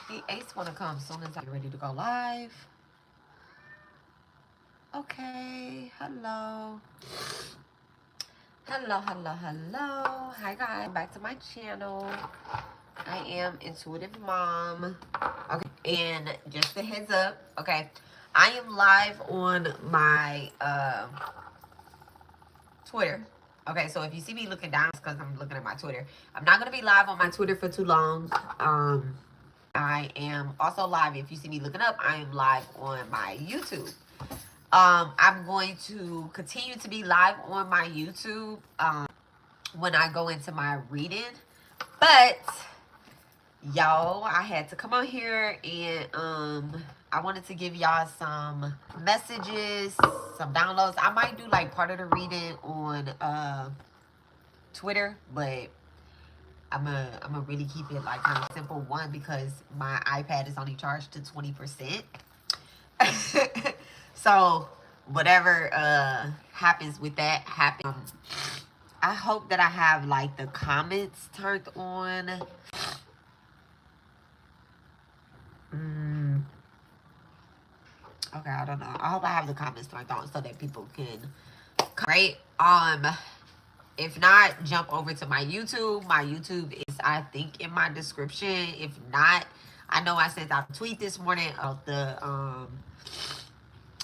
The ace want to come as soon as I'm ready to go live. Okay, hello. Hello. Hi guys, back to my channel. I am Intuitive Mom. Okay, and just a heads up, okay, I am live on my Twitter. Okay, so if you see me looking down, it's because I'm looking at my Twitter. I'm not gonna be live on my Twitter for too long. I am also live. If you see me looking up, I am live on my YouTube. I'm going to continue to be live on my YouTube when I go into my reading. But y'all, I had to come on here and I wanted to give y'all some messages, some downloads. I might do like part of the reading on Twitter, but I'm gonna really keep it like kind of simple. One, because my iPad is only charged to 20%. So whatever happens with that happens. I hope that I have like the comments turned on. Okay, I don't know. I hope I have the comments turned on so that people can, right? If not, jump over to my YouTube. My YouTube is, I think, in my description. If not, I know I sent out a tweet this morning of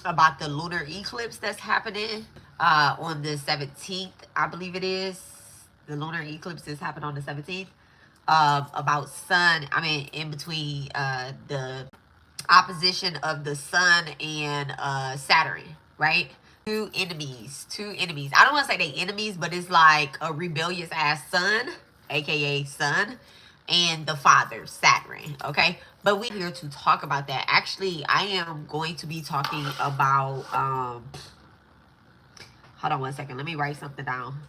about the lunar eclipse that's happening on the 17th, I believe it is. The lunar eclipse is happening on the 17th. About sun, in between the opposition of the sun and Saturn, right? Two enemies. I don't want to say they enemies, but it's like a rebellious ass sun, aka sun, and the father, Saturn, okay? But we're here to talk about that. Actually, I am going to be talking about hold on one second, let me write something down.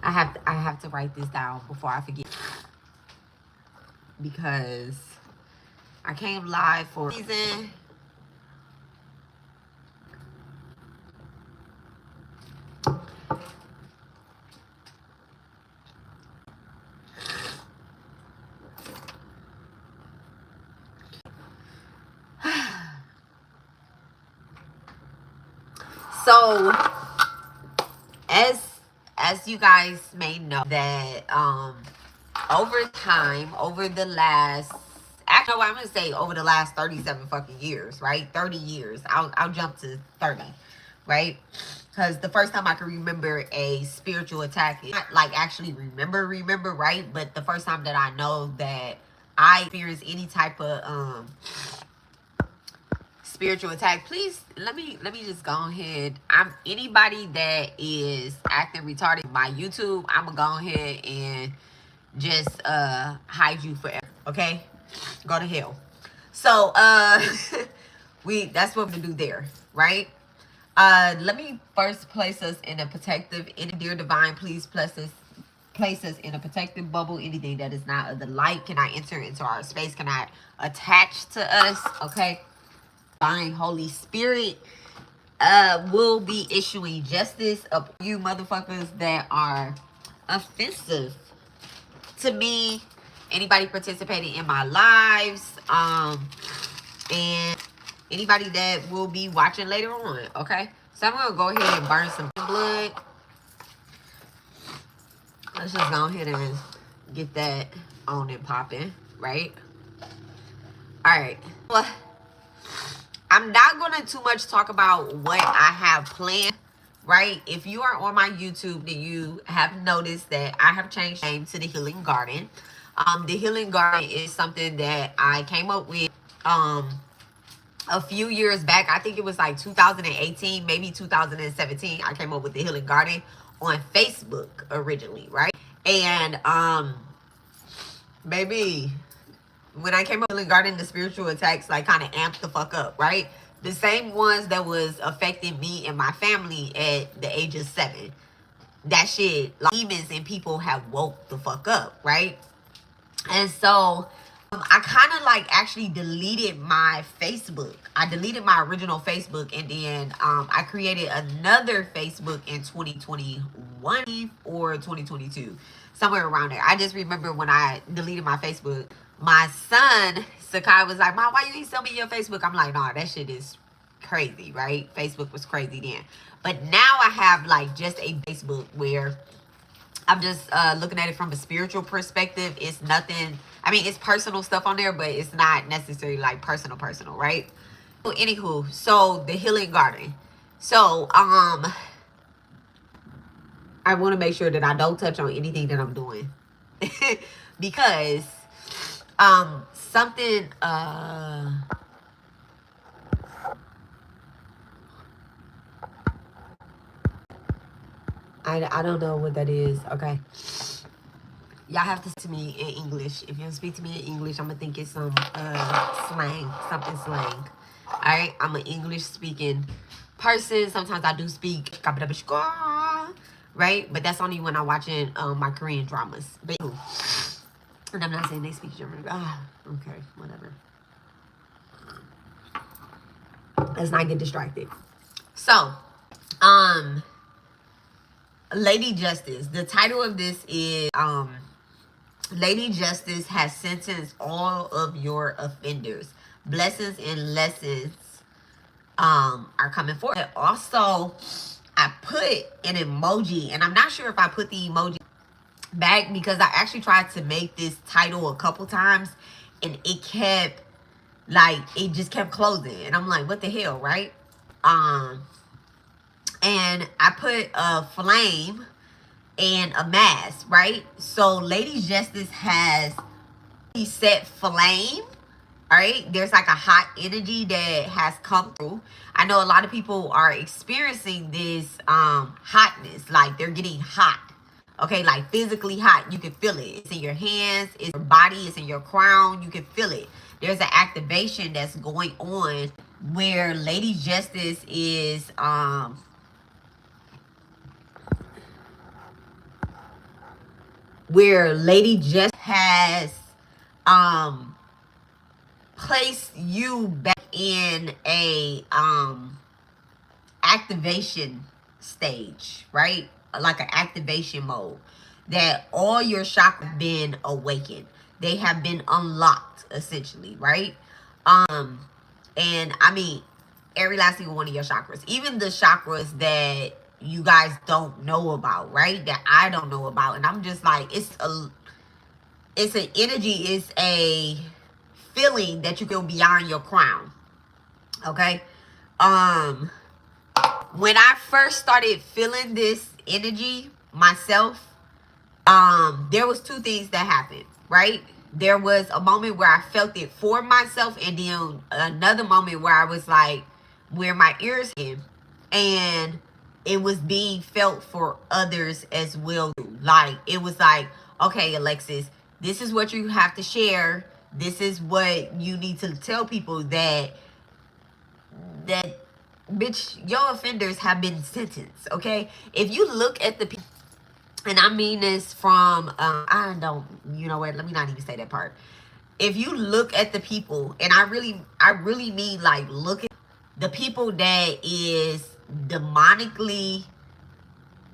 I have to write this down before I forget, because I came live for a reason. So as you guys may know that over time, over the last, actually, I'm gonna say over the last 37 fucking years, right? 30 years. I'll jump to 30, right? Because the first time I can remember a spiritual attack, not like actually remember, right? But the first time that I know that I experienced any type of spiritual attack, please let me just go ahead. I'm anybody that is acting retarded my YouTube, I'm gonna go ahead and just hide you forever, okay? Go to hell. So that's what we do there, right? Let me first place us in a protective, dear divine, please place us in a protective bubble. Anything that is not of the light cannot enter into our space, cannot attach to us, okay? Divine Holy Spirit will be issuing justice of you motherfuckers that are offensive to me, anybody participating in my lives, and anybody that will be watching later on, okay? So I'm gonna go ahead and burn some blood. Let's just go ahead and get that on and popping, right? All right. Well, I'm not gonna too much talk about what I have planned, right? If you are on my YouTube, then you have noticed that I have changed name to the Healing Garden. The Healing Garden is something that I came up with a few years back. I think it was like 2018, maybe 2017. I came up with the Healing Garden on Facebook originally, right? And baby, when I came up with Healing Garden, the spiritual attacks like kind of amped the fuck up, right? The same ones that was affecting me and my family at the age of 7. That shit, like demons and people have woke the fuck up, right? And so I kind of like actually deleted my Facebook. I deleted my original Facebook, and then I created another Facebook in 2021 or 2022, somewhere around there. I just remember when I deleted my Facebook, my son Sakai was like, "Mom, why you ain't sell me your Facebook?" I'm like, "Nah, that shit is crazy, right?" Facebook was crazy then, but now I have like just a Facebook where I'm just looking at it from a spiritual perspective. It's nothing. I mean, it's personal stuff on there, but it's not necessarily like personal, right? So, anywho, so the healing garden. So, I want to make sure that I don't touch on anything that I'm doing because something I don't know what that is. Okay. Y'all have to speak to me in English. If you don't speak to me in English, I'm gonna think it's some slang, something slang. All right, I'm an English speaking person. Sometimes I do speak, right? But that's only when I'm watching my Korean dramas. But, and I'm not saying they speak German. Okay, whatever. Let's not get distracted. So, Lady Justice. The title of this is Lady Justice has sentenced all of your offenders. Blessings and lessons are coming forward. Also, I put an emoji, and I'm not sure if I put the emoji back because I actually tried to make this title a couple times, and it kept it just kept closing, and I'm like, what the hell, right? And I put a flame and a mask, right? So Lady Justice has set flame, all right? There's like a hot energy that has come through. I know a lot of people are experiencing this hotness, like they're getting hot, okay? Like physically hot. You can feel it. It's in your hands, it's in your body, it's in your crown. You can feel it. There's an activation that's going on where Lady Justice is where Lady Justice has placed you back in a activation stage, right? Like an activation mode. That all your chakras have been awakened. They have been unlocked, essentially, right? And I mean, every last single one of your chakras, even the chakras that you guys don't know about, right? That I don't know about. And I'm just like, it's an energy, it's a feeling that you feel beyond your crown. Okay? When I first started feeling this energy myself, there was two things that happened, right? There was a moment where I felt it for myself, and then another moment where I was like, where my ears in, and it was being felt for others as well. Like, it was like, okay, Alexis, this is what you have to share. This is what you need to tell people, that bitch, your offenders have been sentenced, okay? If you look at the people, and I mean this from, I don't, you know what, let me not even say that part. If you look at the people, and I really mean, like, look at the people that is demonically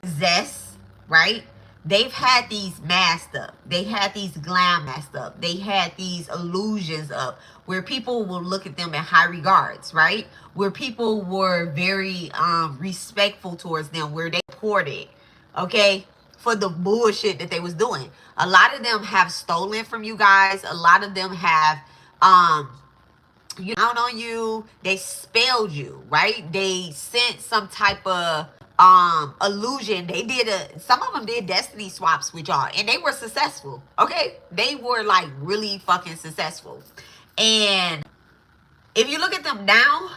possessed, right? They've had these masked up. They had these glam masked up. They had these illusions up where people will look at them in high regards, right? Where people were very respectful towards them, where they supported, okay, for the bullshit that they was doing. A lot of them have stolen from you guys. A lot of them have out on you. They spelled you, right? They sent some type of illusion. They did some of them did destiny swaps with y'all, and they were successful. Okay, they were like really fucking successful. And if you look at them now,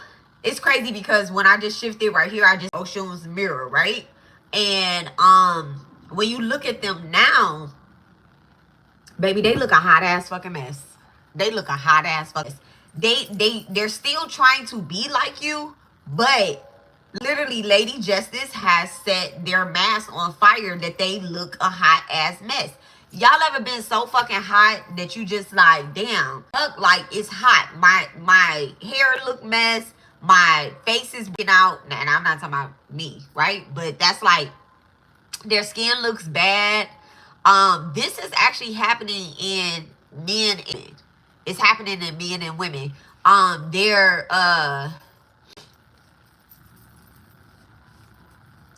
it's crazy because when I just shifted right here, I just Oshun's mirror, right? And when you look at them now, baby, they look a hot ass fucking mess. They look a hot ass fucking mess. They're still trying to be like you, but literally Lady Justice has set their mask on fire that they look a hot ass mess. Y'all ever been so fucking hot that you just like, damn, look, like it's hot. My hair look mess. My face is being out. And I'm not talking about me, right? But that's like, their skin looks bad. This is actually happening in men and women. It's happening in men and women. They're I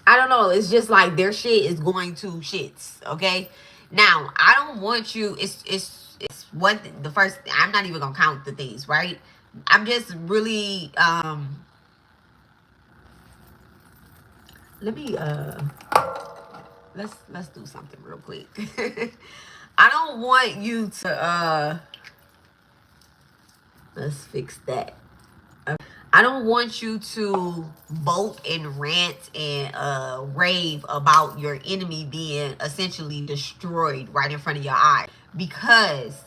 don't know. It's just like their shit is going to shits. Okay. Now I don't want you. It's one the first. I'm not even gonna count the things. Right. I'm just really Let me let's do something real quick. I don't want you to let's fix that. I don't want you to vote and rant and rave about your enemy being essentially destroyed right in front of your eyes, because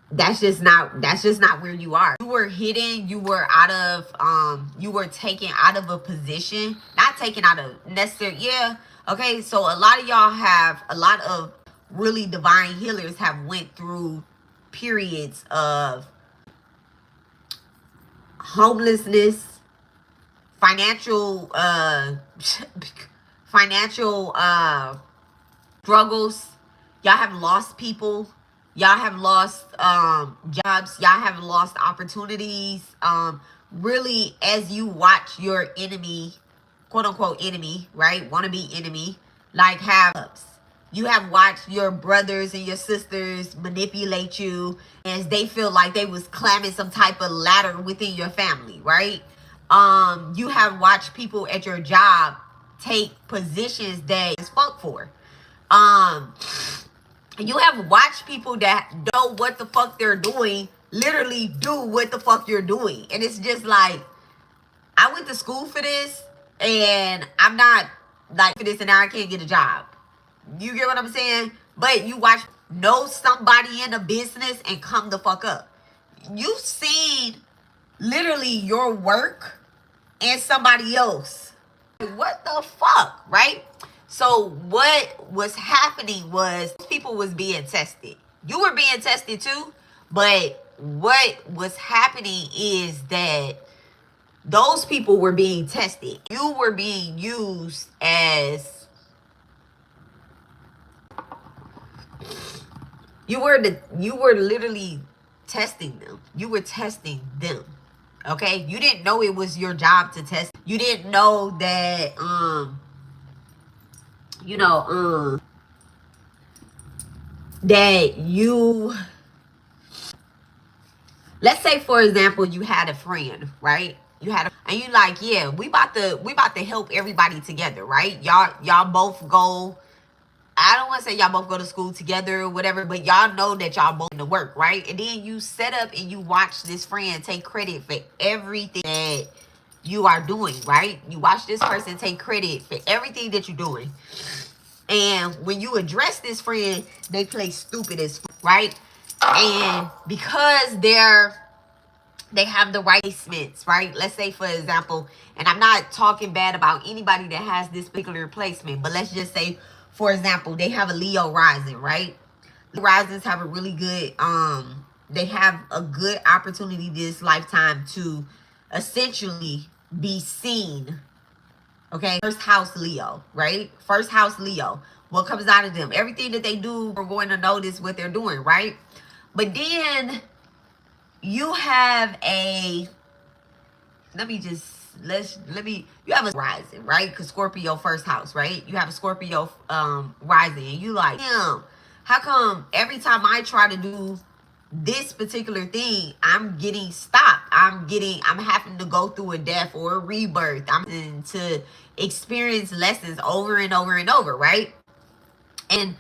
that's just not where you are. You were hidden, you were out of you were taken out of a position, not taken out of necessary, yeah. Okay, so a lot of y'all have, a lot of really divine healers have went through periods of homelessness, financial financial struggles. Y'all have lost people. Y'all have lost jobs. Y'all have lost opportunities. Really, as you watch your enemy, quote unquote enemy, right? Wannabe enemy, like have ups. You have watched your brothers and your sisters manipulate you as they feel like they was climbing some type of ladder within your family, right? You have watched people at your job take positions that is fuck for. You have watched people that know what the fuck they're doing literally do what the fuck you're doing. And it's just like, I went to school for this and I'm not like for this and now I can't get a job. You get what I'm saying? But you watch, know somebody in a business and come the fuck up. You've seen literally your work and somebody else. What the fuck, right? So what was happening was people was being tested. You were being tested too, but what was happening is that those people were being tested. You were being used as you were literally testing them. You were testing them. Okay? You didn't know it was your job to test. You didn't know that that you, let's say for example you had a friend, right? You had and you like, yeah, we about to help everybody together, right? Y'all both go, I don't want to say y'all both go to school together or whatever, but y'all know that y'all both to work, right? And then you set up and you watch this friend take credit for everything that you are doing, right? You watch this person take credit for everything that you're doing. And when you address this friend, they play stupid as fuck, right? And because they have the right placements, right? Let's say for example, and I'm not talking bad about anybody that has this particular placement, but let's just say for example, they have a Leo rising, right? Risings have a really good, they have a good opportunity this lifetime to essentially be seen. Okay, first house Leo, right? First house Leo. What comes out of them? Everything that they do, we're going to notice what they're doing, right? But then you have a, you have a rising, right? Because Scorpio first house, right? You have a Scorpio rising and you like, damn, how come every time I try to do this particular thing, I'm getting stopped? I'm having to go through a death or a rebirth. I'm having to experience lessons over and over and over, right? And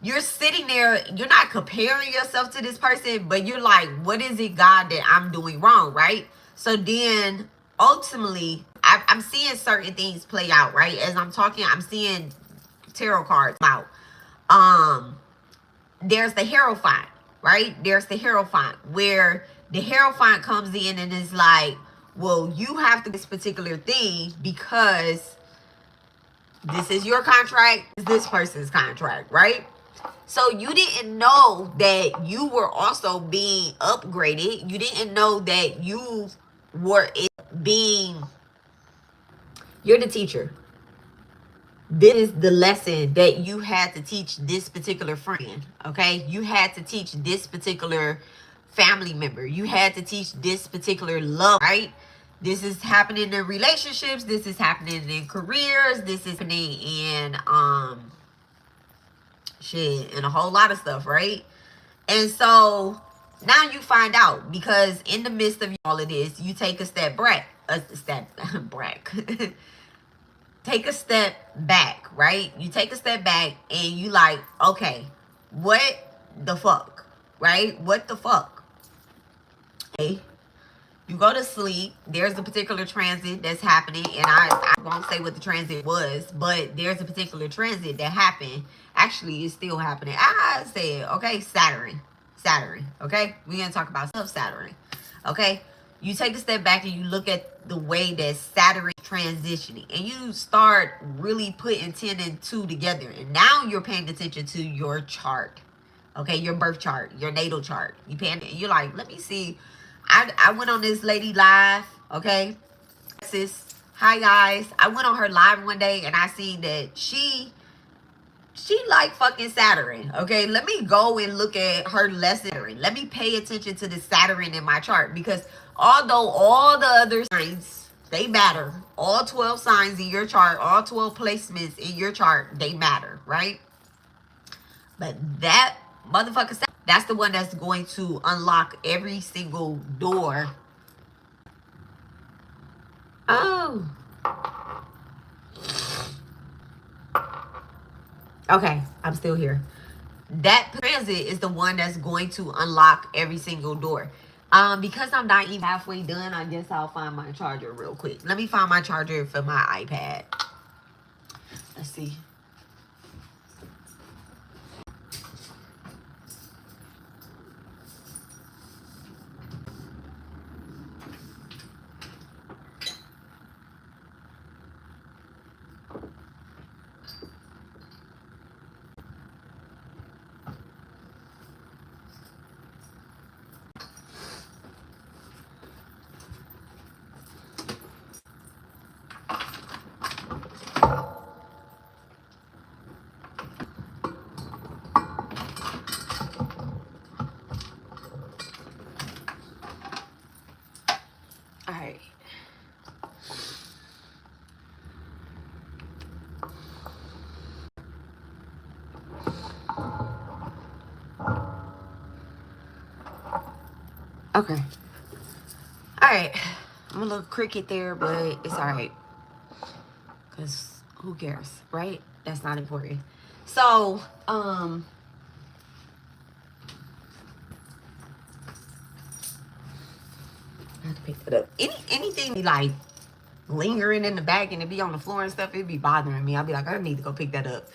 you're sitting there, you're not comparing yourself to this person, but you're like, what is it, God, that I'm doing wrong, right? So then ultimately, I'm seeing certain things play out, right? As I'm talking, I'm seeing tarot cards out. There's the Hierophant, right? There's the Hierophant, where the Hierophant comes in and is like, well, you have to do this particular thing because this is your contract, this person's contract, right? So you didn't know that you were also being upgraded. You didn't know that you were being, you're the teacher. This is the lesson that you had to teach this particular friend. Okay, you had to teach this particular family member. You had to teach this particular love, right? This is happening in relationships, this is happening in careers, this is happening in shit and a whole lot of stuff, right? And so now you find out, because in the midst of all of this, you take a step back, take a step back, right? You take a step back and you like, okay, what the fuck, right? What the fuck? Okay. You go to sleep. There's a particular transit that's happening, and I won't say what the transit was, but there's a particular transit that happened. Actually, it's still happening. I said, okay, Saturn. Okay, we're gonna talk about Saturn. Okay, you take a step back and you look at the way that Saturn is transitioning, and you start really putting 10 and 2 together, and now you're paying attention to your chart. Okay, your birth chart, your natal chart. You're like, let me see. I went on this lady live, okay? Sis, hi guys. I went on her live one day and I seen that she like fucking Saturn, okay? Let me go and look at her lesson. Let me pay attention to the Saturn in my chart, because although all the other signs, they matter. All 12 signs in your chart, all 12 placements in your chart, they matter, right? But that motherfucker, that's the one that's going to unlock every single door. Oh. Okay, I'm still here. That transit is the one that's going to unlock every single door. Because I'm not even halfway done, I guess I'll find my charger real quick. Let me find my charger for my iPad. Let's see. All right. Okay. All right. I'm a little cricket there, but it's all right. Because who cares, right? That's not important. So, I have to pick that up. Anything like lingering in the back and it be on the floor and stuff, it'd be bothering me. I'll be like, I need to go pick that up.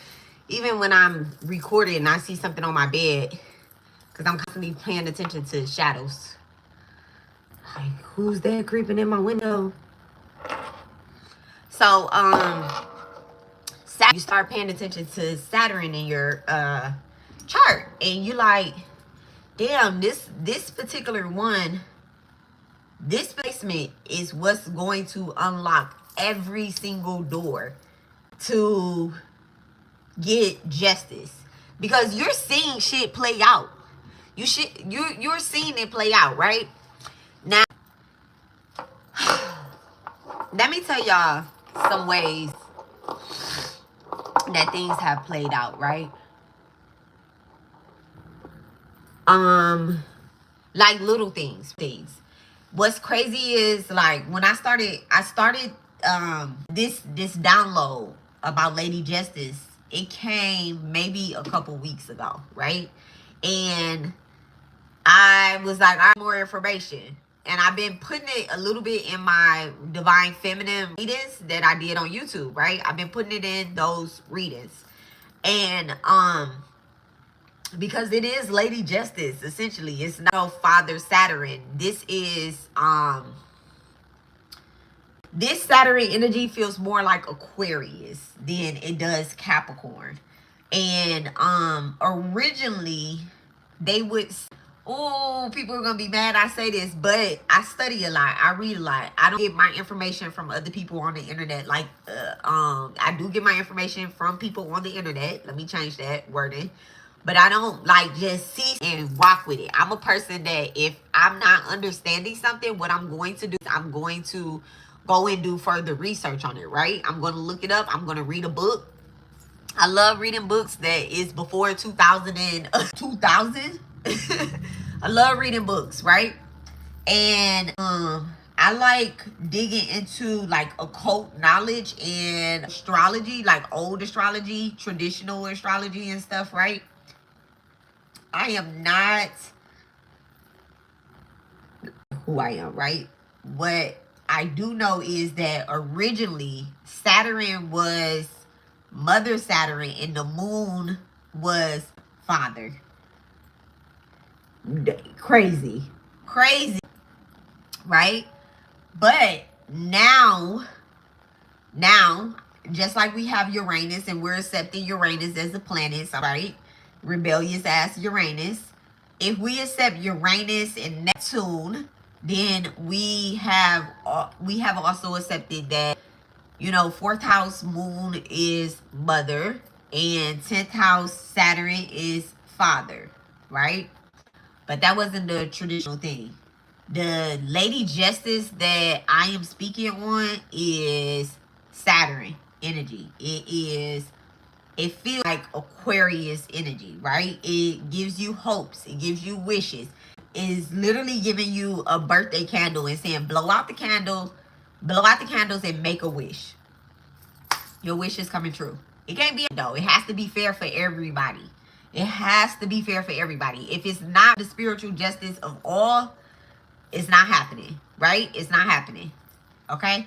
Even when I'm recording and I see something on my bed, because I'm constantly paying attention to shadows. Like, who's that creeping in my window? So, you start paying attention to Saturn in your chart, and you like, damn, this particular one, this placement is what's going to unlock every single door to get justice, because you're seeing shit play out. You're seeing it play out, right? Now, let me tell y'all some ways that things have played out, right? Like little things. What's crazy is, like, when I started this download about Lady Justice, it came maybe a couple weeks ago, right? And I was like, I have more information. And I've been putting it a little bit in my Divine Feminine readings that I did on YouTube, right? I've been putting it in those readings. And because it is Lady Justice, essentially. It's not Father Saturn. This is this Saturn energy feels more like Aquarius than it does Capricorn. And originally they would, oh, people are gonna be mad I say this, but I study a lot, I read a lot. I don't get my information from other people on the internet. Like I do get my information from people on the internet. Let me change that wording. But I don't like just see and rock with it. I'm a person that if I'm not understanding something, what I'm going to do is I'm going to go and do further research on it, right? I'm going to look it up. I'm going to read a book. I love reading books that is before 2000 and 2000. I love reading books, right? And I like digging into like occult knowledge and astrology, like old astrology, traditional astrology and stuff, right? I am not who I am, right? What I do know is that originally Saturn was Mother Saturn and the moon was father. Crazy. Crazy. Right? But now, just like we have Uranus and we're accepting Uranus as a planet, right? Rebellious ass Uranus. If we accept Uranus and Neptune, then we have also accepted that, you know, 4th house moon is mother and 10th house Saturn is father, right? But that wasn't the traditional thing. The Lady Justice that I am speaking on is Saturn energy. It feels like Aquarius energy, right? It gives you hopes. It gives you wishes. It's literally giving you a birthday candle and saying, blow out the candles and make a wish. Your wish is coming true. It can't be, though. It has to be fair for everybody. It has to be fair for everybody. If it's not the spiritual justice of all, it's not happening, right? It's not happening. Okay?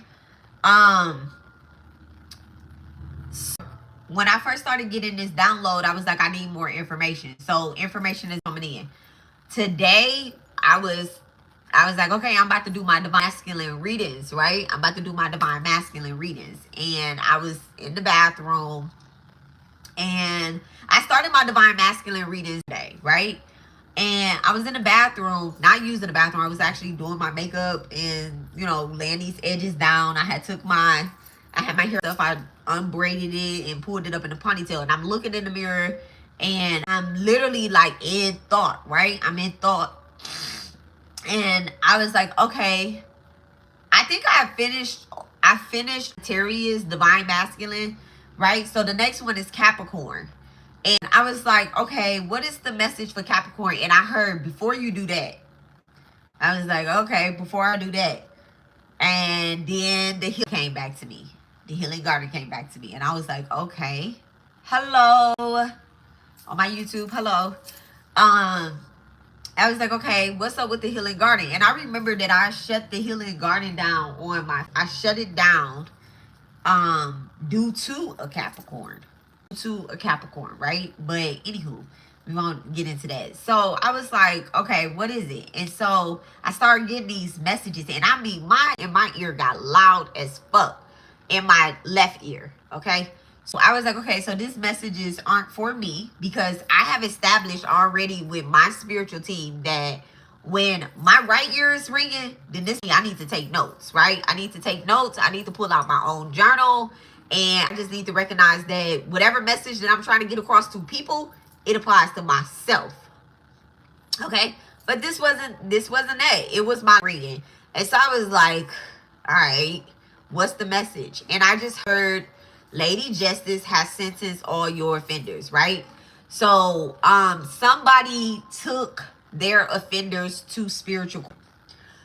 When I first started getting this download, I was like, I need more information. So information is coming in. Today, I was like, okay, I'm about to do my divine masculine readings, right? I'm about to do my divine masculine readings. And I was in the bathroom and I started my divine masculine readings today, right? And I was in the bathroom, not using the bathroom. I was actually doing my makeup and, you know, laying these edges down. I had my hair stuff. I unbraided it and pulled it up in a ponytail. And I'm looking in the mirror and I'm literally like in thought, right? I'm in thought. And I was like, okay, I think I finished Terrier's divine masculine, right? So the next one is Capricorn. And I was like, okay, what is the message for Capricorn? And I heard, before you do that. I was like, okay, before I do that. And then the healing came back to me. The healing garden came back to me. And I was like, okay. Hello. On my YouTube, hello. I was like, okay, what's up with the healing garden? And I remember that I shut the healing garden down I shut it down due to a Capricorn. Right? But anywho, we won't get into that. So I was like, okay, what is it? And so I started getting these messages, and I mean, my ear got loud as fuck in my left ear. Okay. So I was like, okay, so these messages aren't for me, because I have established already with my spiritual team that when my right ear is ringing, then I need to take notes, right? I need to take notes. I need to pull out my own journal. And I just need to recognize that whatever message that I'm trying to get across to people, it applies to myself. Okay? But this wasn't that. It was my reading. And so I was like, all right, what's the message? And I just heard Lady Justice has sentenced all your offenders, right? So somebody took their offenders to spiritual.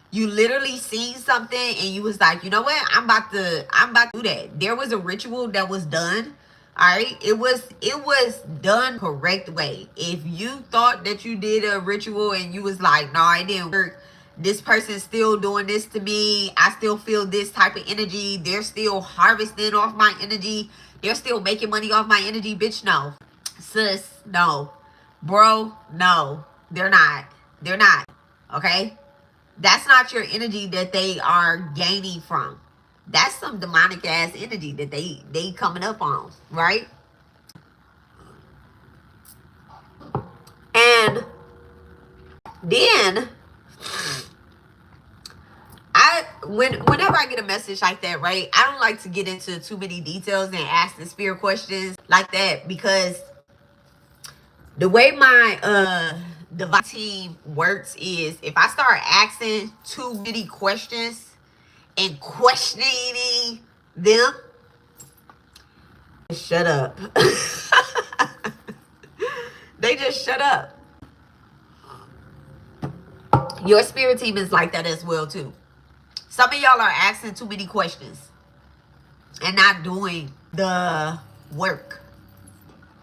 You literally seen something and you was like, you know what? I'm about to do that. There was a ritual that was done. All right. It was done correct way. If you thought that you did a ritual and you was like, no, it didn't work. This person's still doing this to me. I still feel this type of energy. They're still harvesting off my energy. They're still making money off my energy. Bitch, no. Sis, no. Bro, no. They're not. Okay? That's not your energy that they are gaining from. That's some demonic ass energy that they coming up on, right? Then whenever I get a message like that, right, I don't like to get into too many details and ask the spirit questions like that, because the way my divine team works is, if I start asking too many questions and questioning them, shut up. They just shut up. Your spirit team is like that as well too. Some of y'all are asking too many questions and not doing the work.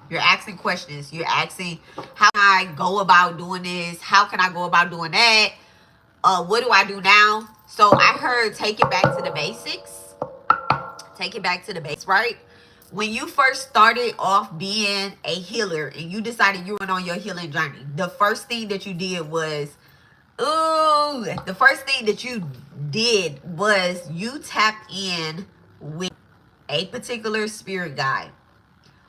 You're asking questions. You're asking, how can I go about doing this? How can I go about doing that? What do I do now? So I heard, take it back to the basics. Take it back to the basics, right? When you first started off being a healer and you decided you went on your healing journey, the first thing that you did was, you tapped in with a particular spirit guide.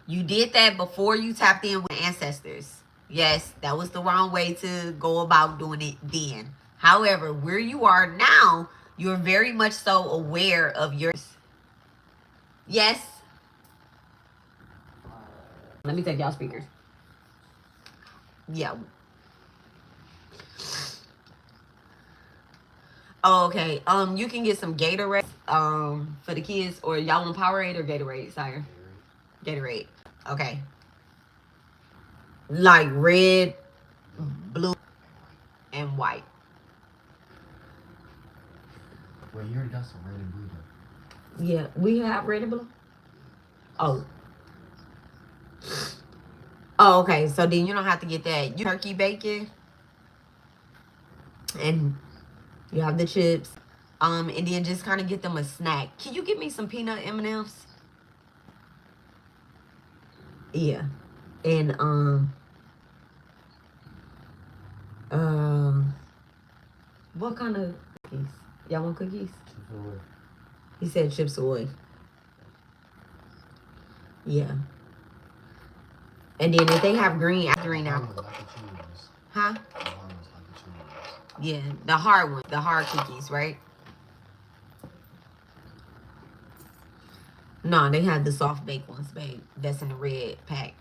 You did that before you tapped in with ancestors. Yes, that was the wrong way to go about doing it then. However, where you are now, you're very much so aware of yours. Yes. Let me take y'all speakers. Yeah. Oh, okay. You can get some Gatorade for the kids, or y'all want Powerade or Gatorade, sire? Gatorade. Okay. Like red, blue, and white. Well, you already got some red and blue though. Yeah, we have red and blue. Oh. Oh, okay. So then you don't have to get that. You turkey bacon, and you have the chips. And then just kind of get them a snack. Can you get me some peanut M&Ms? Yeah. And what kind of cookies? Y'all want cookies? Chips Ahoy. He said Chips Ahoy. Yeah. And then if they have green apple. Huh? Yeah, the hard one, the hard cookies, right? No, they have the soft baked ones, babe. That's in the red pack.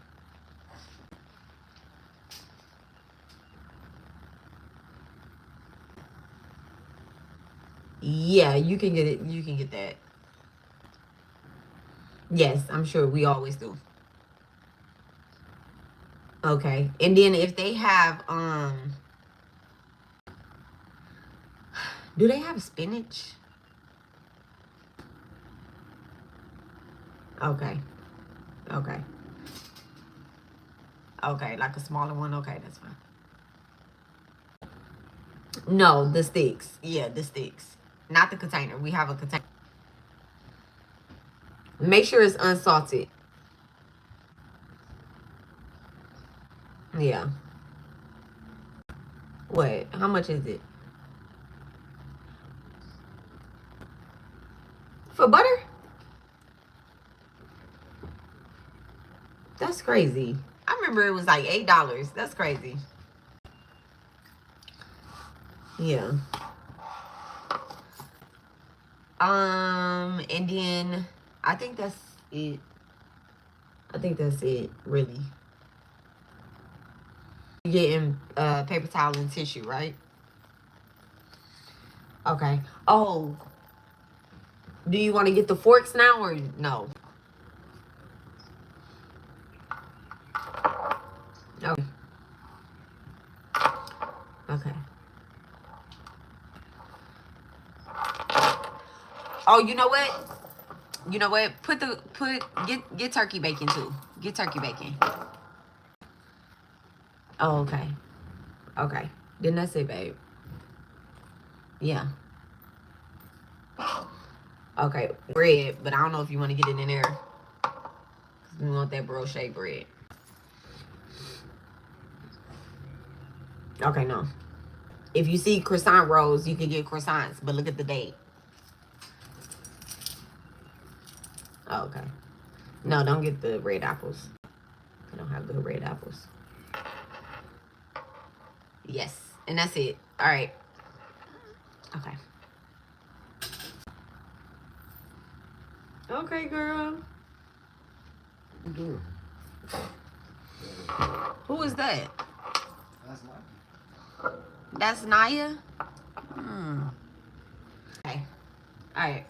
Yeah, you can get it. You can get that. Yes, I'm sure we always do. Okay. And then if they have do they have spinach? Okay. Okay. Okay, like a smaller one. Okay, that's fine. No, the sticks. Yeah, the sticks. Not the container. We have a container. Make sure it's unsalted. Yeah. What? How much is it? For butter? That's crazy. I remember it was like $8. That's crazy. Yeah. And then I think that's it. I think that's it, really. You're getting paper towel and tissue, right? Okay. Oh, do you want to get the forks now or no? Okay. Okay. Oh, you know what? You know what? Get turkey bacon too. Get turkey bacon. Oh, okay. Okay. Then that's it, babe. Yeah. Okay. Bread, but I don't know if you want to get it in there. Cause we want that brochet bread. Okay, no. If you see croissant rolls, you can get croissants, but look at the date. Oh, okay. No, don't get the red apples. I don't have good red apples. Yes. And that's it. All right. Okay. Okay, girl. Who is that? That's Naya? Okay. All right.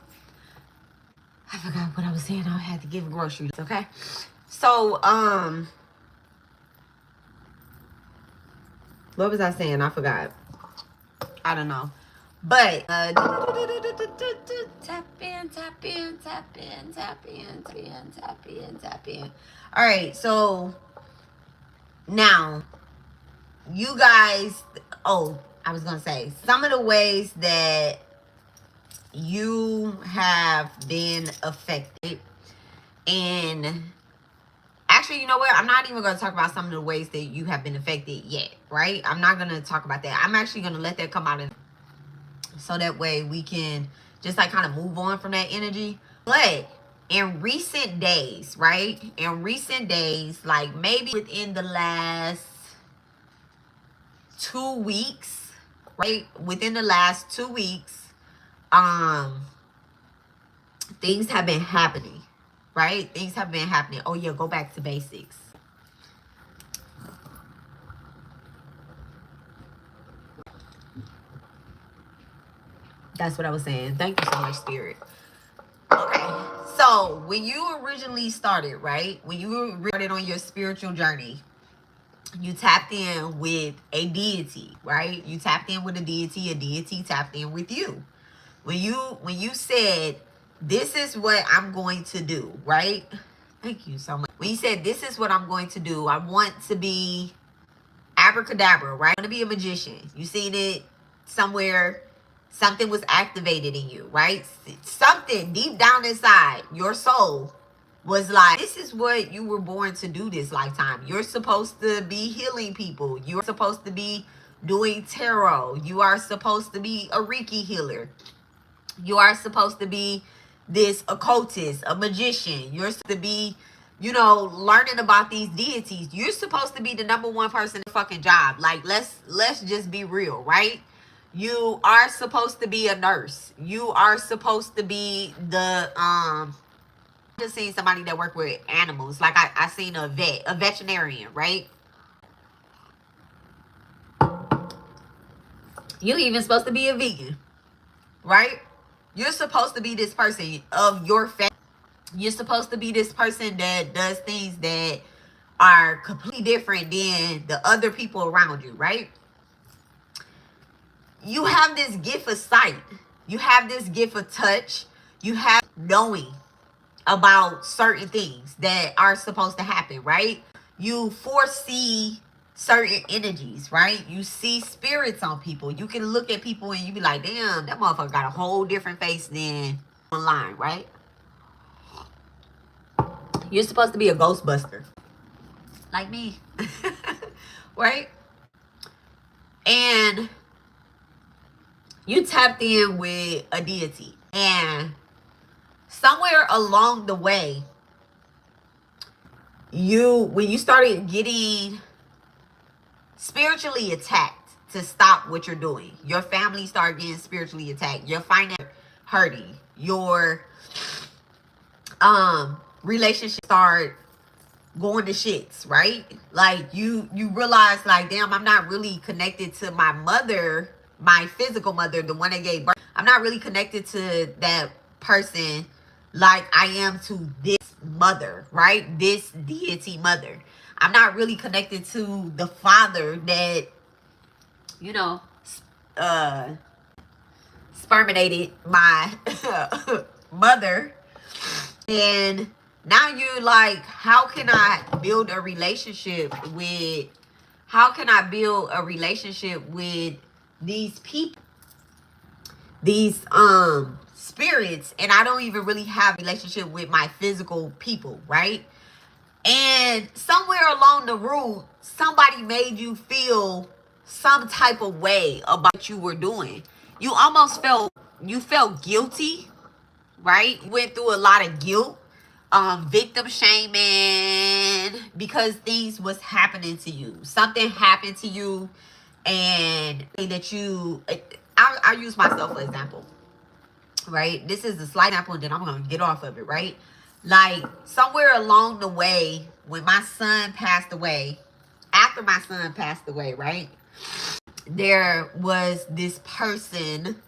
I forgot what I was saying. I had to give groceries, okay? So, what was I saying? I forgot. I don't know. But, tap in, tap in, tap in, tap in, tap in, tap in, tap in. All right, so now, you guys, I was going to say, some of the ways that you have been affected, and actually, you know what? I'm not even going to talk about some of the ways that you have been affected yet, right? I'm not going to talk about that. I'm actually going to let that come out, so that way we can just like kind of move on from that energy. But in recent days, right? In recent days, like maybe within the last 2 weeks, right? Within the last 2 weeks, things have been happening, right? Things have been happening. Oh yeah, go back to basics. That's what I was saying. Thank you so much, Spirit. Okay, so when you originally started, right? When you started on your spiritual journey, you tapped in with a deity, right? You tapped in with a deity tapped in with you. When you said, this is what I'm going to do, right? Thank you so much. When you said, this is what I'm going to do, I want to be abracadabra, right? I want to be a magician. You seen it somewhere, something was activated in you, right? Something deep down inside your soul was like, this is what you were born to do this lifetime. You're supposed to be healing people. You're supposed to be doing tarot. You are supposed to be a Reiki healer. You are supposed to be this occultist, a magician. You're supposed to be, learning about these deities. You're supposed to be the number one person in the fucking job. Like, let's just be real, right? You are supposed to be a nurse. You are supposed to be the just seen somebody that worked with animals. Like I seen a veterinarian, right? You even supposed to be a vegan, right? You're supposed to be this person of your family. You're supposed to be this person that does things that are completely different than the other people around you, right? You have this gift of sight. You have this gift of touch. You have knowing about certain things that are supposed to happen, right? You foresee certain energies, right? You see spirits on people. You can look at people and you be like, damn, that motherfucker got a whole different face than online, right? You're supposed to be a ghostbuster. Like me. Right? And you tapped in with a deity. And somewhere along the way, when you started getting spiritually attacked to stop what you're doing, your family started getting spiritually attacked, your finances hurting, your relationship start going to shits, right? Like you realize, like, damn, I'm not really connected to my mother, my physical mother, the one that gave birth. I'm not really connected to that person like I am to this mother, right? This deity mother. I'm not really connected to the father that, sperminated my mother. And now you're like, how can I build a relationship with these people, these spirits, and I don't even really have a relationship with my physical people, right? And somewhere along the route, somebody made you feel some type of way about what you were doing. You almost felt guilty, right? You went through a lot of guilt, victim shaming, because things was happening to you. Something happened to you and that I'll use myself for example, right? This is a slight example, and then I'm gonna get off of it, right? Like somewhere along the way, when my son passed away, after my son passed away, right? There was this person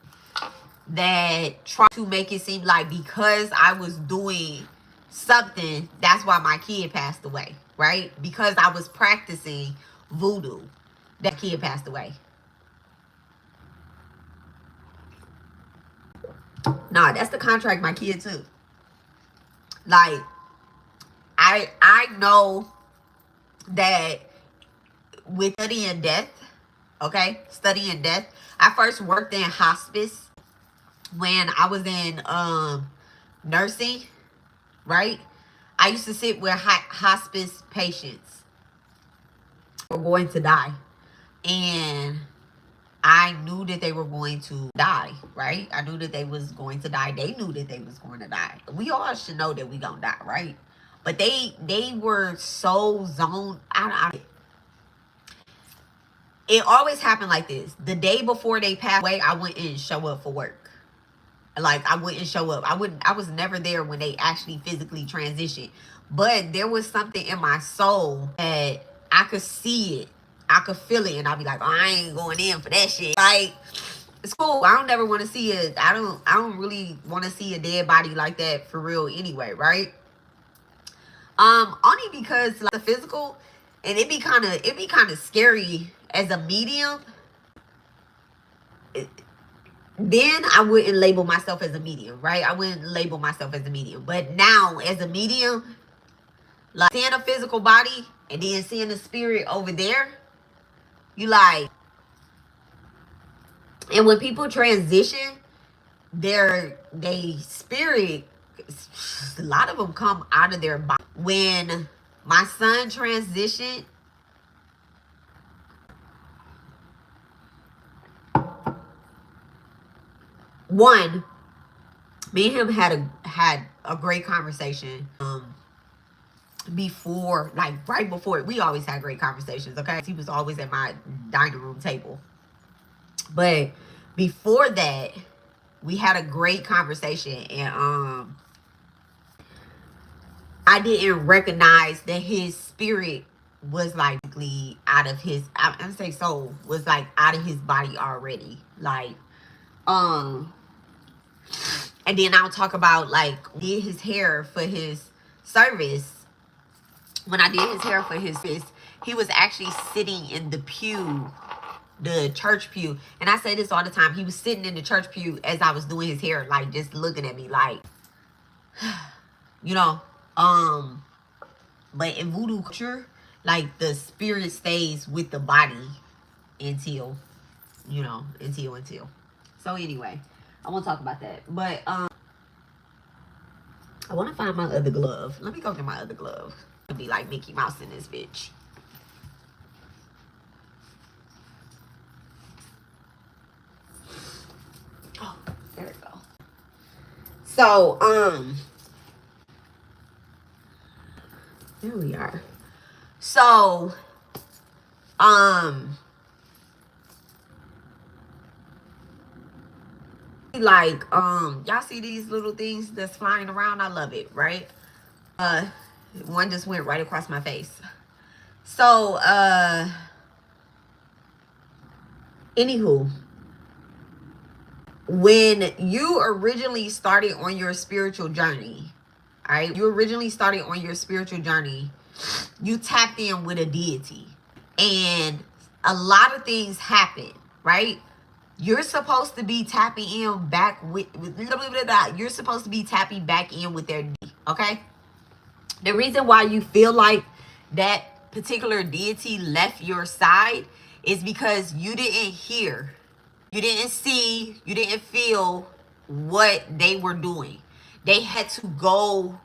that tried to make it seem like because I was doing something, that's why my kid passed away, right? Because I was practicing voodoo, that kid passed away. Nah, that's the contract my kid took. Like, I know that with studying death, okay, studying death, I first worked in hospice when I was in nursing, right? I used to sit with hospice patients who were going to die, and I knew that they were going to die, right? I knew that they was going to die. They knew that they was going to die. We all should know that we gonna die, right? But they were so zoned out. It always happened like this. The day before they passed away, I wouldn't show up for work. Like, I wouldn't show up. I was never there when they actually physically transitioned. But there was something in my soul that I could see it. I could feel it, and I'd be like, oh, I ain't going in for that shit. Like, it's cool. I don't never want to see it. I don't really want to see a dead body like that for real anyway, right? Only because like the physical, and it be kind of scary as a medium. Then I wouldn't label myself as a medium, right? I wouldn't label myself as a medium. But now as a medium, like seeing a physical body and then seeing the spirit over there, you like, and when people transition, they spirit, a lot of them come out of their body. When my son transitioned, one, me and him had a great conversation. Before, like right before, we always had great conversations, okay? He was always at my dining room table. But before that, we had a great conversation, and I didn't recognize that his spirit was like out of his, I'm say soul was like out of his body already. Like, and then I'll talk about like did his hair for his service. When I did his hair for his service, he was actually sitting in the pew, the church pew. And I say this all the time. He was sitting in the church pew as I was doing his hair, like just looking at me like, you know, but in voodoo culture, like the spirit stays with the body until, you know, until. So anyway, I won't talk about that. But I want to find my other glove. Let me go get my other glove. It'll be like Mickey Mouse in this bitch. Oh, there we go. So, there we are. So, like, y'all see these little things that's flying around? I love it, right? One just went right across my face. So, anywho, when you originally started on your spiritual journey, all right, you originally started on your spiritual journey, you tapped in with a deity, and a lot of things happen, right? You're supposed to be tapping in back with you're supposed to be tapping back in with their deity, okay? The reason why you feel like that particular deity left your side is because you didn't hear, you didn't see, you didn't feel what they were doing. They had to go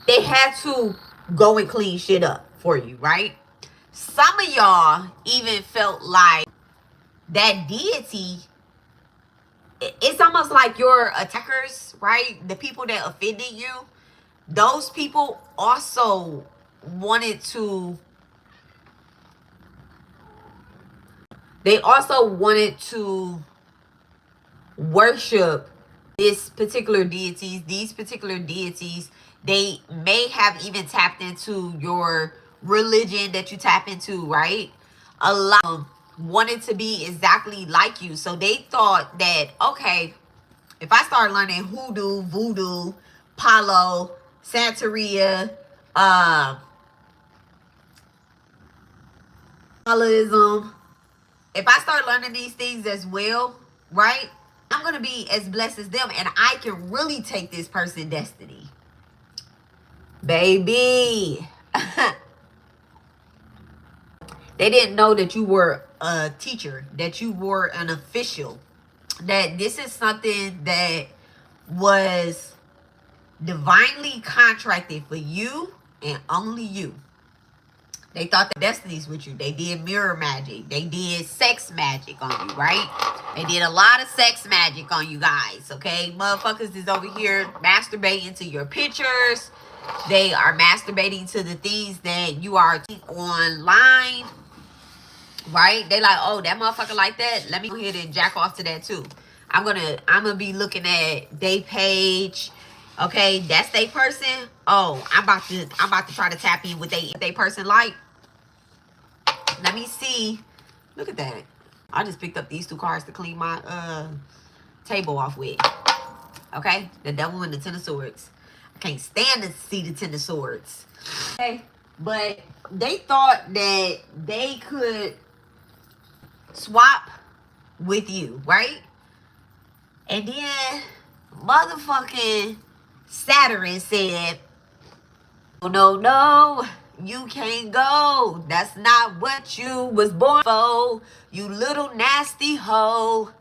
and clean shit up for you, right? Some of y'all even felt like that deity, it's almost like your attackers, right? The people that offended you, those people also wanted to They also wanted to worship these particular deities. They may have even tapped into your religion that you tap into, right? A lot of them wanted to be exactly like you. So they thought that, okay, if I start learning hoodoo, voodoo, palo, santeria, Kabbalism, if I start learning these things as well, right, I'm going to be as blessed as them, and I can really take this person's destiny. Baby. They didn't know that you were a teacher, that you were an official, that this is something that was divinely contracted for you and only you. They thought the destinies with you. They did mirror magic. They did sex magic on you, right? They did a lot of sex magic on you guys, okay? Motherfuckers is over here masturbating to your pictures. They are masturbating to the things that you are online, right? They like, oh, that motherfucker like that. Let me go ahead and jack off to that too. I'm gonna be looking at they page. Okay, that's they person. Oh, I'm about to try to tap in with they person like. Let me see. Look at that. I just picked up these 2 cards to clean my table off with. Okay, the Devil and the Ten of Swords. I can't stand to see the Ten of Swords. Okay, but they thought that they could swap with you, right? And then motherfucking Saturn said, no, you can't go. That's not what you was born for, you little nasty hoe.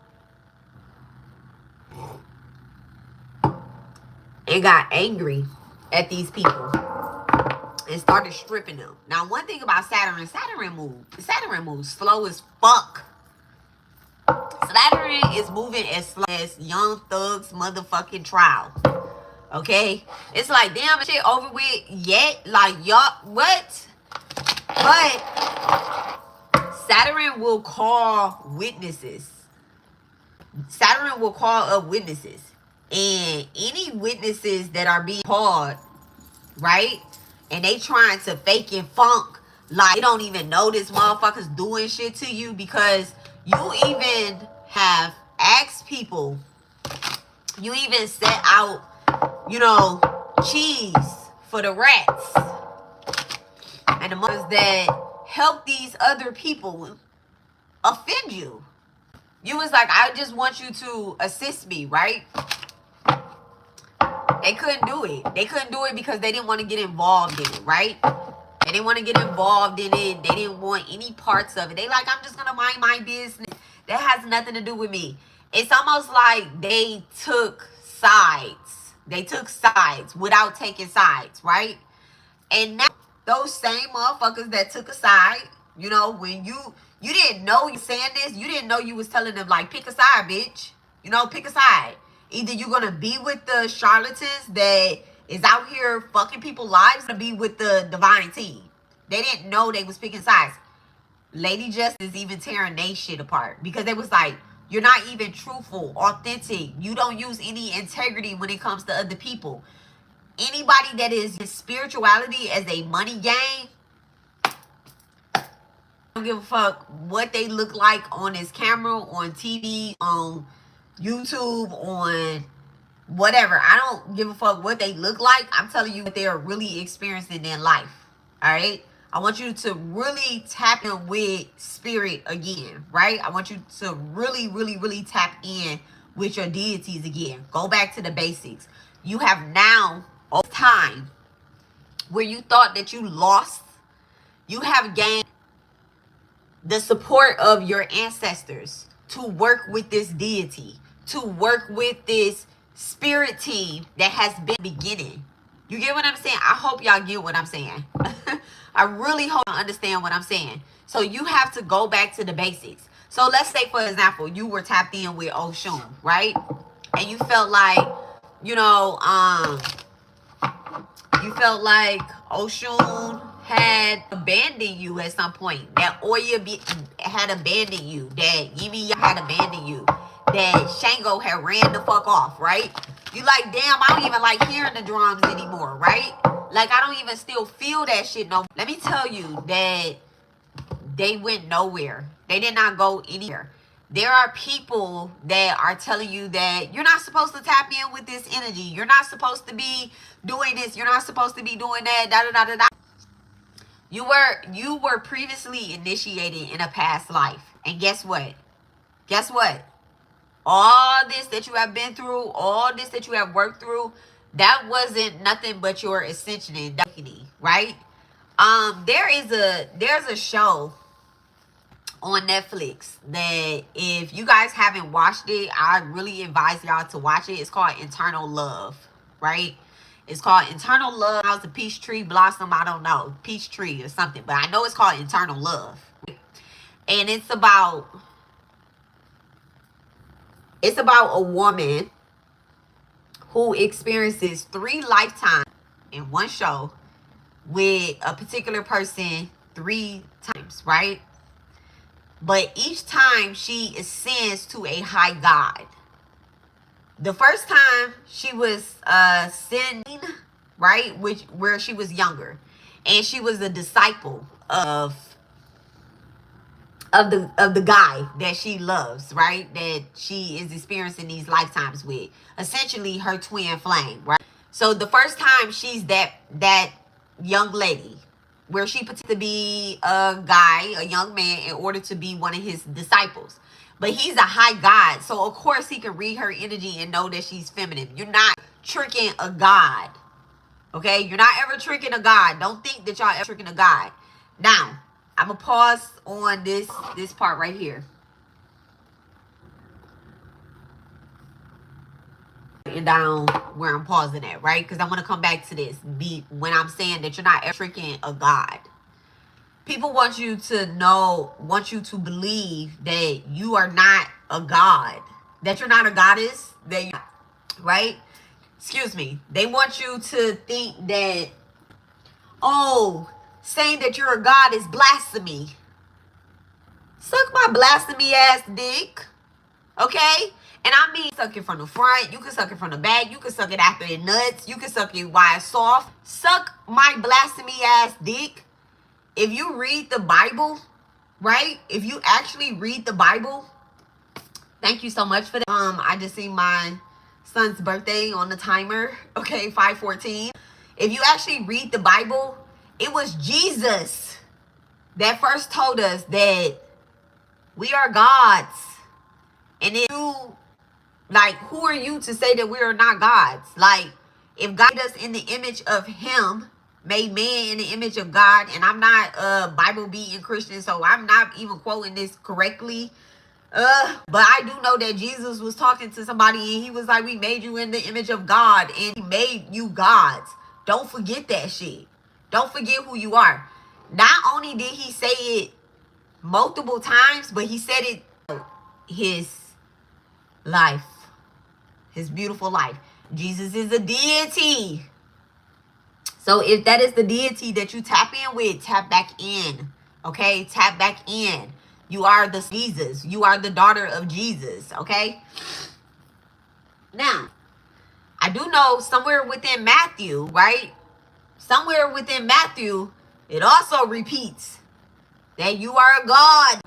And got angry at these people and started stripping them. Now, one thing about Saturn moves slow as fuck. Saturn is moving as slow as Young Thug's motherfucking trial. Okay? It's like, damn, shit over with yet? Like, y'all, what? But Saturn will call witnesses. Saturn will call up witnesses. And any witnesses that are being called, right? And they trying to fake and funk like they don't even know this motherfucker's doing shit to you, because you even have asked people, you even set out, cheese for the rats and the mothers that help these other people offend you. You was like, I just want you to assist me, right? They couldn't do it. They couldn't do it because they didn't want to get involved in it, right? They didn't want to get involved in it. They didn't want any parts of it. They like, I'm just going to mind my business. That has nothing to do with me. It's almost like they took sides. They took sides without taking sides, right? And now those same motherfuckers that took a side, when you didn't know you saying this, you didn't know you was telling them, like, pick a side, bitch. Pick a side. Either you're going to be with the charlatans that is out here fucking people's lives, or be with the divine team. They didn't know they was picking sides. Lady Justice even tearing they shit apart, because they was like, you're not even truthful, authentic. You don't use any integrity when it comes to other people. Anybody that is spirituality as a money game, I don't give a fuck what they look like on this camera, on TV, on YouTube, on whatever. I don't give a fuck what they look like. I'm telling you what they are really experiencing in life. All right? I want you to really tap in with spirit again, right? I want you to really, really, really tap in with your deities again. Go back to the basics. You have now, over time, where you thought that you lost, you have gained the support of your ancestors to work with this deity, to work with this spirit team that has been beginning. You get what I'm saying? I hope y'all get what I'm saying. I really hope you understand what I'm saying. So you have to go back to the basics. So let's say, for example, you were tapped in with Oshun, right? And you felt like, you felt like Oshun had abandoned you at some point. That had abandoned you. That Yimi had abandoned you. That Shango had ran the fuck off, right? You like, damn, I don't even like hearing the drums anymore, right? Like, I don't even still feel that shit no more. Let me tell you that they went nowhere. They did not go anywhere. There are people that are telling you that you're not supposed to tap in with this energy. You're not supposed to be doing this. You're not supposed to be doing that. Da da da da da. You were previously initiated in a past life. And guess what? Guess what? All this that you have been through, all this that you have worked through, that wasn't nothing but your ascension and awakening, right? There's a show on Netflix that if you guys haven't watched it, I really advise y'all to watch it. It's called Internal Love, right? It's called Internal Love. How's the peach tree blossom? I don't know. Peach tree or something. But I know it's called Internal Love. And it's about a woman who experiences 3 lifetimes in one show with a particular person 3 times, right? But each time she ascends to a high God. The first time she was ascending, right, where she was younger, and she was a disciple of the guy that she loves, right, that she is experiencing these lifetimes with, essentially her twin flame, right? So the first time she's that young lady, where she pretends to be a guy, a young man, in order to be one of his disciples. But he's a high God, so of course he can read her energy and know that she's feminine. You're not tricking a God, okay? You're not ever tricking a God. Don't think that y'all ever tricking a God. Now, I'm going to pause on this part right here. And down where I'm pausing at, right? Because I want to come back to this. When I'm saying that you're not ever tricking a God. People want you to believe that you are not a God, that you're not a goddess, that you, right? Excuse me. They want you to think that, oh, saying that you're a God is blasphemy. Suck my blasphemy ass dick, okay? And I mean, suck it from the front. You can suck it from the back. You can suck it after it nuts. You can suck it while it's soft. Suck my blasphemy ass dick. If you read the Bible, right? If you actually read the Bible, thank you so much for that. I just seen my son's birthday on the timer. Okay, 5:14. If you actually read the Bible, it was Jesus that first told us that we are gods. And if you, like, who are you to say that we are not gods? Like, if God made us in the image of him, made man in the image of God, and I'm not a Bible beating Christian, so I'm not even quoting this correctly. But I do know that Jesus was talking to somebody and he was like, we made you in the image of God and he made you gods. Don't forget that shit. Don't forget who you are. Not only did he say it multiple times, but he said it his life, his beautiful life. Jesus is a deity. So if that is the deity that you tap in with, tap back in. Okay? Tap back in. You are the Jesus. You are the daughter of Jesus. Okay? Now, I do know somewhere within Matthew, right? Somewhere within Matthew, it also repeats that you are a God.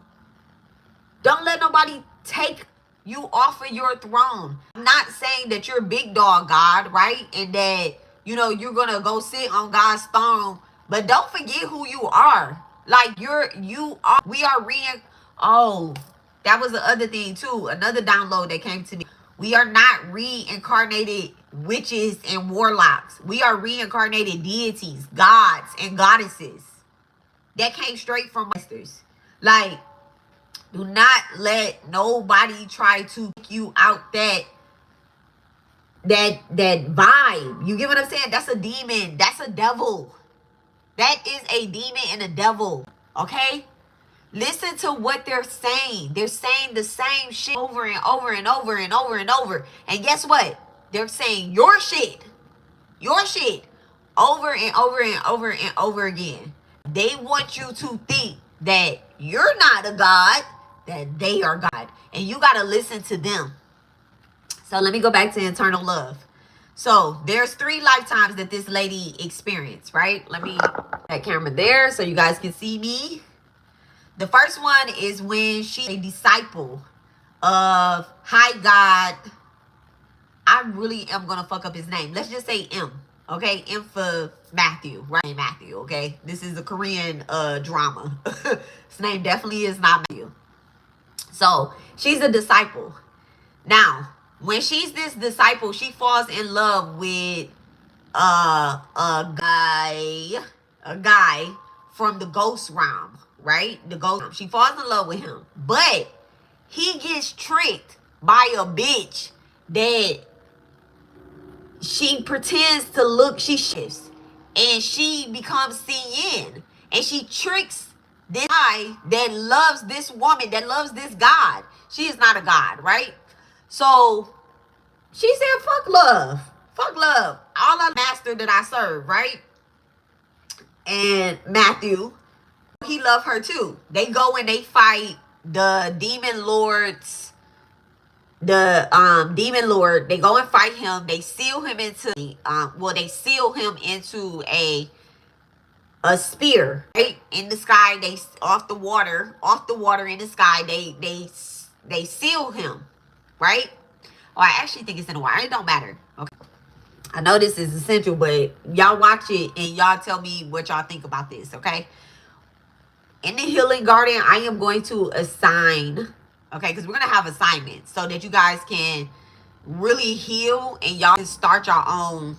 Don't let nobody take you off of your throne. I'm not saying that you're big dog God, right? And that, you know, you're going to go sit on God's throne. But don't forget who you are. Like, we are oh, that was the other thing too. Another download that came to me. We are not reincarnated witches and warlocks. We are reincarnated deities, gods and goddesses. That came straight from masters. Like, do not let nobody try to kick you out that vibe. You get what I'm saying? That's a demon. That's a devil. That is a demon and a devil. Okay? Listen to what they're saying. They're saying the same shit over and over and over and over and over. And guess what? They're saying your shit over and over and over and over again. They want you to think that you're not a god, that they are God. And you got to listen to them. So let me go back to eternal love. So there's 3 lifetimes that this lady experienced, right? Let me put that camera there so you guys can see me. The first one is when she's a disciple of High God. I really am going to fuck up his name. Let's just say M. Okay, M for Matthew, right? Matthew, okay? This is a Korean drama. His name definitely is not Matthew. So she's a disciple. Now, when she's this disciple, she falls in love with a guy from the ghost realm, right? The ghost realm. She falls in love with him, but he gets tricked by a bitch that she pretends to look. She shifts and she becomes Sin, and she tricks this guy that loves this woman, that loves this God. She is not a god, right? So she said, fuck love. Fuck love. All I master that I serve, right? And Matthew, he loved her too. They go and they fight the demon lords. The demon lord, they go and fight him. They seal him into they seal him into a spear, right? In the sky. They off the water in the sky. They seal him, right? Oh, I actually think it's in the water. It don't matter. Okay. I know this is essential, but y'all watch it and y'all tell me what y'all think about this, okay? In the healing garden, I am going to assign, okay, because we're going to have assignments so that you guys can really heal and y'all can start your own,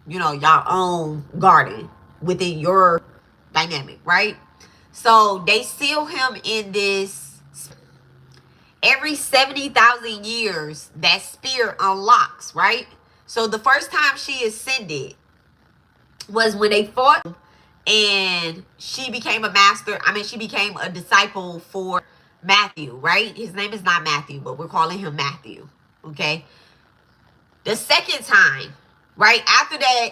your own garden within your dynamic, right? So they seal him in this. Every 70,000 years, that spear unlocks, right? So the first time she ascended was when they fought, and she became a master. She became a disciple for Matthew, right? His name is not Matthew, but we're calling him Matthew, okay? The second time, right after that,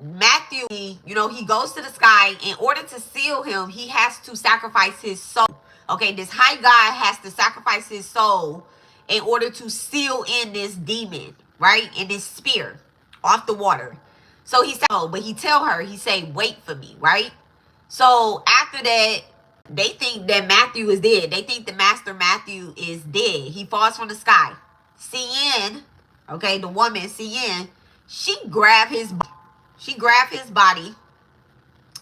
Matthew, he goes to the sky. In order to seal him, he has to sacrifice his soul. Okay, this high God has to sacrifice his soul in order to seal in this demon, right? In this spear off the water. So he said, oh, but he tell her, he say, wait for me, right? So after that, they think that Matthew is dead. They think the master Matthew is dead. He falls from the sky. Sin, okay, the woman, Sin, she grabbed his body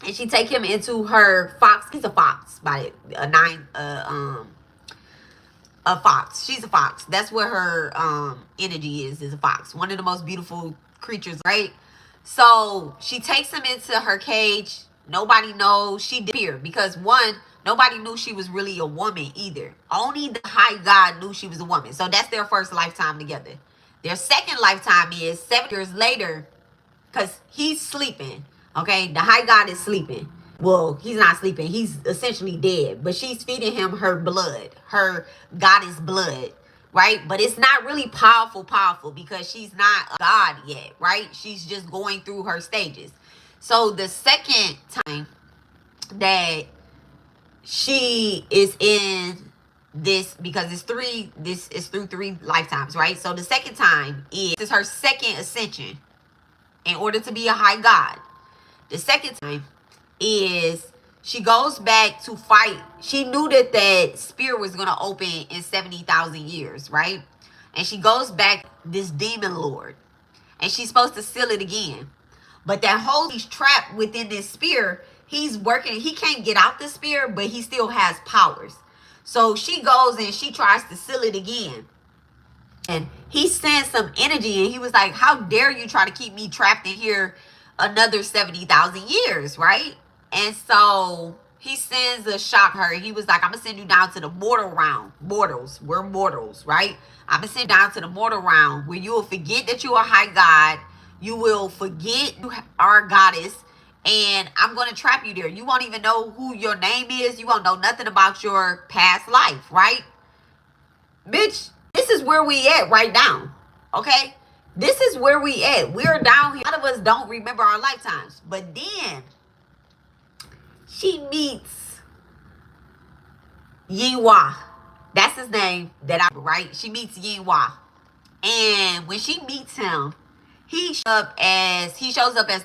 and she take him into her fox. He's a fox, by a fox. She's a fox. That's what her energy is a fox. One of the most beautiful creatures, right? So she takes him into her cage. Nobody knows. She disappeared because nobody knew she was really a woman either. Only the high God knew she was a woman. So that's their first lifetime together. Their second lifetime is 7 years later, because he's sleeping. Okay, the high God is sleeping. Well, he's not sleeping. He's essentially dead. But she's feeding him her blood, her goddess blood, right? But it's not really powerful because she's not a god yet, right? She's just going through her stages. So the second time that she is in this, because this is through 3 lifetimes, right? So the second time is her second ascension in order to be a high god. The second time is she goes back to fight. She knew that spear was going to open in 70,000 years, right? And she goes back this demon lord, and she's supposed to seal it again. But that whole, he's trapped within this spear. He's working. He can't get out the spear, but he still has powers. So she goes and she tries to seal it again. And he sends some energy, and he was like, how dare you try to keep me trapped in here another 70,000 years, right? And so he sends a shock her. He was like, I'm going to send you down to the mortal realm. Mortals. We're mortals, right? I'm going to send you down to the mortal realm where you will forget that you are high God. You will forget you are a goddess. And I'm going to trap you there. You won't even know who your name is. You won't know nothing about your past life, right? Bitch, this is where we at right now. Okay? This is where we at. We're down here. A lot of us don't remember our lifetimes. But then she meets Yinhua. That's his name right? She meets Yinhua. And when she meets him, he shows up as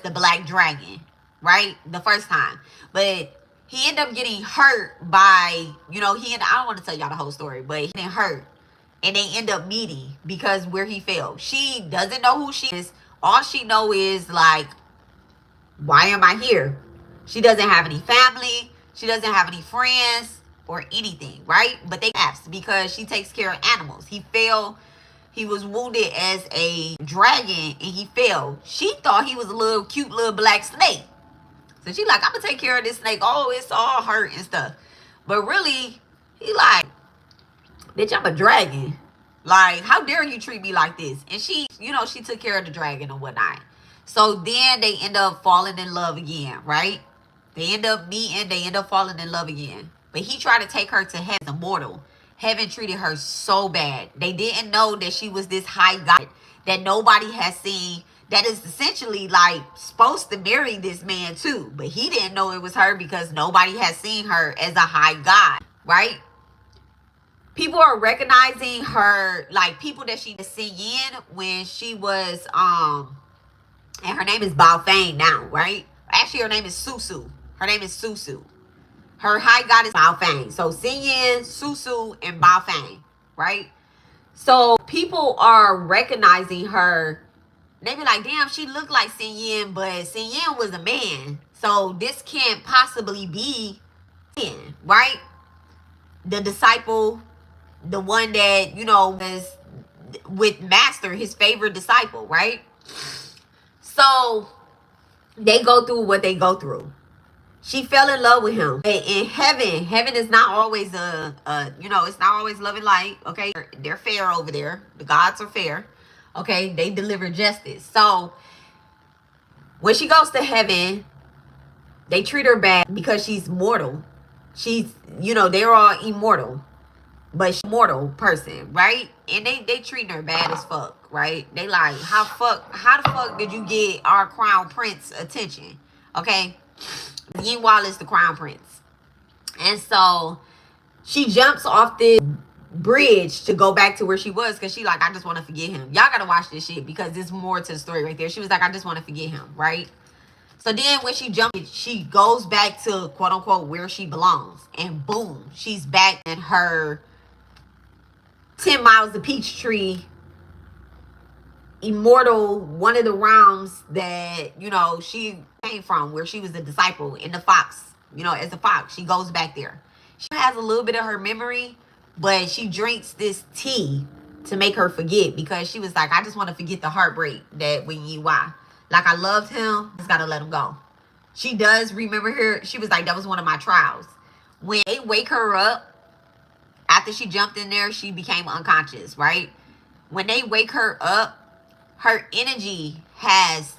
the Black Dragon, right? The first time. But he ended up getting hurt by, I don't want to tell y'all the whole story, but he getting hurt. And they end up meeting because where he fell. She doesn't know who she is. All she know is like, why am I here? She doesn't have any family. She doesn't have any friends or anything, right? But they asked because she takes care of animals. He fell. He was wounded as a dragon and he fell. She thought he was a little cute little black snake. So she like, I'm going to take care of this snake. Oh, it's all hurt and stuff. But really, he like, bitch, I'm a dragon. Like, how dare you treat me like this? And she, she took care of the dragon and whatnot. So then they end up falling in love again, right? They end up meeting. They end up falling in love again. But he tried to take her to heaven, immortal. Heaven treated her so bad. They didn't know that she was this high god that nobody has seen. That is essentially like supposed to marry this man too. But he didn't know it was her because nobody has seen her as a high god, right? People are recognizing her, like people that she was seeing when she was, and her name is Bao Fang now, right? Actually, her name is Susu. Her name is Susu. Her high god is Bao Fang. So Xin Yin, Susu, and Bao Fang, right? So people are recognizing her. They be like, damn, she looked like Xin Yin, but Xin Yin was a man. So this can't possibly be Yin, right? The disciple, the one that, was with Master, his favorite disciple, right? So they go through what they go through. She fell in love with him. In heaven is not always it's not always love and light, okay? They're fair over there. The gods are fair, okay? They deliver justice. So when she goes to heaven, they treat her bad because she's mortal. She's, they're all immortal, but she's a mortal person, right? And they treating her bad as fuck, right? They like, how the fuck did you get our crown prince attention, okay? Yinhua is the crown prince. And so she jumps off this bridge to go back to where she was because she like, I just want to forget him. Y'all gotta watch this shit because there's more to the story right there. She was like, I just want to forget him, right? So then when she jumped, she goes back to quote unquote where she belongs. And boom, she's back in her 10 miles of Peachtree immortal, one of the realms that, she came from, where she was a disciple in the fox, as a fox. She goes back there. She has a little bit of her memory, but she drinks this tea to make her forget because she was like, I just want to forget the heartbreak that when Yinhua. Like, I loved him, just gotta let him go. She does remember her. She was like, that was one of my trials. When they wake her up, after she jumped in there, she became unconscious, right? When they wake her up, her energy has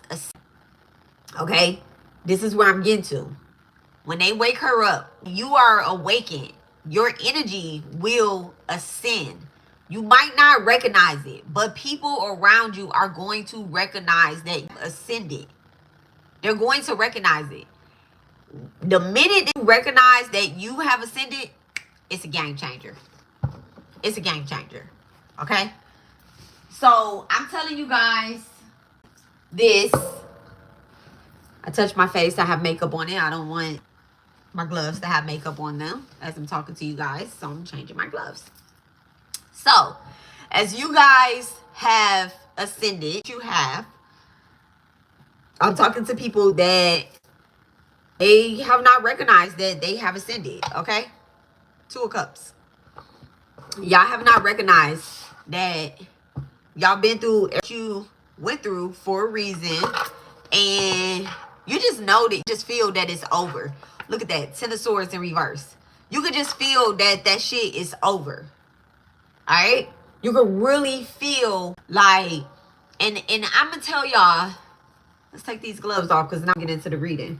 okay? This is where I'm getting to. When they wake her up, you are awakened. Your energy will ascend. You might not recognize it, but people around you are going to recognize that you ascended. They're going to recognize it. The minute they recognize that you have ascended, it's a game changer. It's a game changer. Okay? So, I'm telling you guys this. I touch my face. I have makeup on it. I don't want my gloves to have makeup on them as I'm talking to you guys. So, I'm changing my gloves. So, as you guys have ascended, I'm talking to people that they have not recognized that they have ascended, okay? Two of Cups. Y'all have not recognized that y'all been through what you went through for a reason, and you just know that, you just feel that it's over. Look at that, 10 of Swords in reverse. You could just feel that that shit is over. All right, you can really feel like, and I'm gonna tell y'all. Let's take these gloves off because now I'm getting into the reading.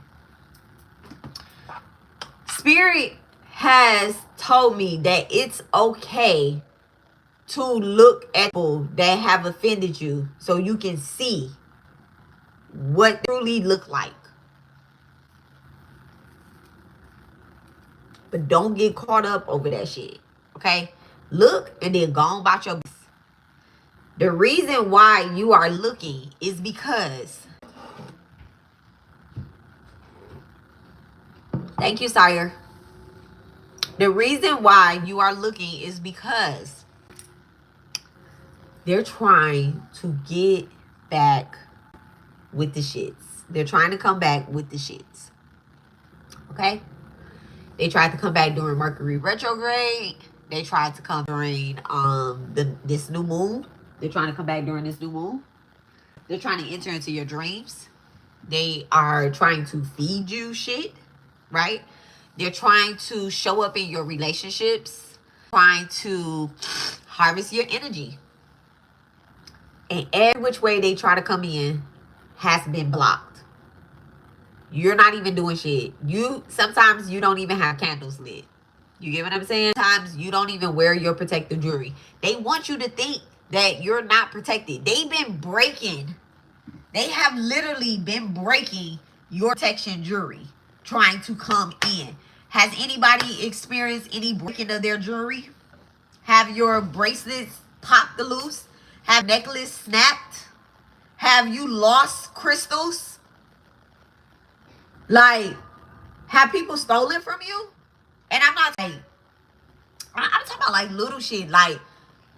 Spirit has told me that it's okay to look at people that have offended you so you can see what they truly look like. But don't get caught up over that shit. Okay? Look and then go on about your business. The reason why you are looking is because, thank you, sire. The reason why you are looking is because they're trying to get back with the shits. They're trying to come back with the shits. Okay? They tried to come back during Mercury retrograde. They tried to come during this new moon. They're trying to come back during this new moon. They're trying to enter into your dreams. They are trying to feed you shit, right? They're trying to show up in your relationships, trying to harvest your energy. And every which way they try to come in has been blocked. You're not even doing shit. Sometimes you don't even have candles lit. You get what I'm saying? Sometimes you don't even wear your protective jewelry. They want you to think that you're not protected. They have literally been breaking your protection jewelry, trying to come in. Has anybody experienced any breaking of their jewelry? Have your bracelets popped loose? Have necklace snapped? Have you lost crystals? Like, have people stolen from you? And I'm not saying, I'm talking about like little shit, like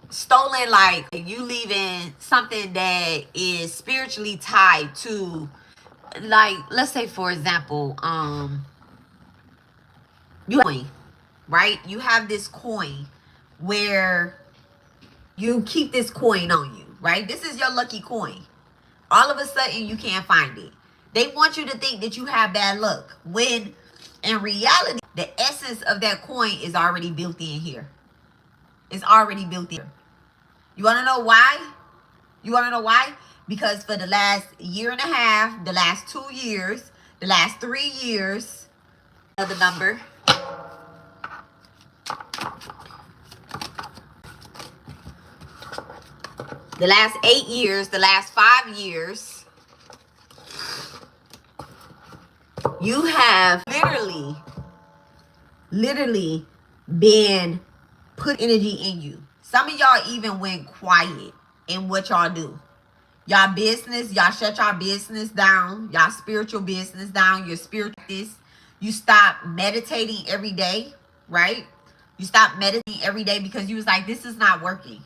stolen, like you leaving something that is spiritually tied to, like, let's say for example, you have a coin, right? You have this coin where you keep this coin on you, right? This is your lucky coin. All of a sudden you can't find it. They want you to think that you have bad luck, when in reality the essence of that coin is already built in here. It's already built in. You want to know why? You want to know why? Because for the last year and a half, the last 2 years, the last 3 years, another number, the last 8 years, the last 5 years, you have literally been put energy in you. Some of y'all even went quiet in what y'all do. Y'all business, y'all shut y'all business down, y'all spiritual business down, your spiritual business. You stop meditating every day, right? You stop meditating every day because you was like, this is not working.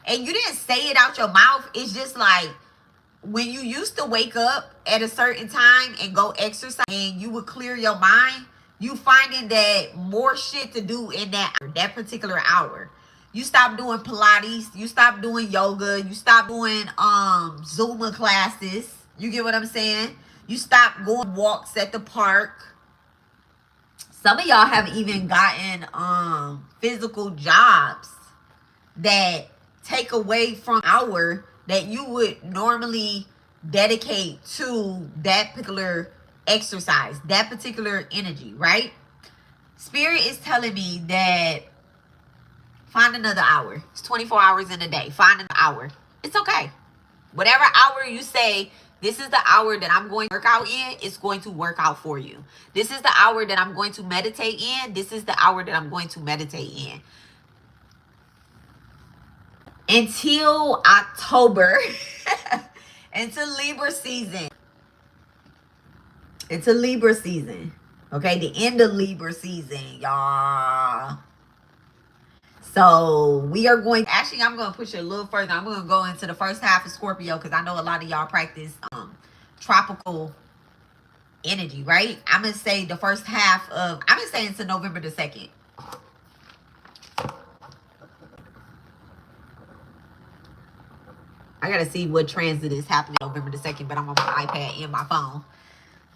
And you didn't say it out your mouth. It's just like, when you used to wake up at a certain time and go exercise and you would clear your mind, you finding that more shit to do in that particular hour. You stop doing Pilates, you stop doing yoga, you stop doing Zumba classes. You get what I'm saying? You stop going walks at the park. Some of y'all have even gotten physical jobs that take away from hour that you would normally dedicate to that particular exercise, that particular energy, right? Spirit is telling me that find another hour. It's 24 hours in a day. Find an hour. It's okay. Whatever hour you say, this is the hour that I'm going to work out in, it's going to work out for you. This is the hour that I'm going to meditate in. This is the hour that I'm going to meditate in. Until October, until Libra season. Until Libra season. Okay, the end of Libra season, y'all. So we are going, actually, I'm going to push it a little further. I'm going to go into the first half of Scorpio because I know a lot of y'all practice tropical energy, right? I'm going to say the first half of, I'm going to say into November the 2nd. I got to see what transit is happening November the 2nd, but I'm on my iPad and my phone.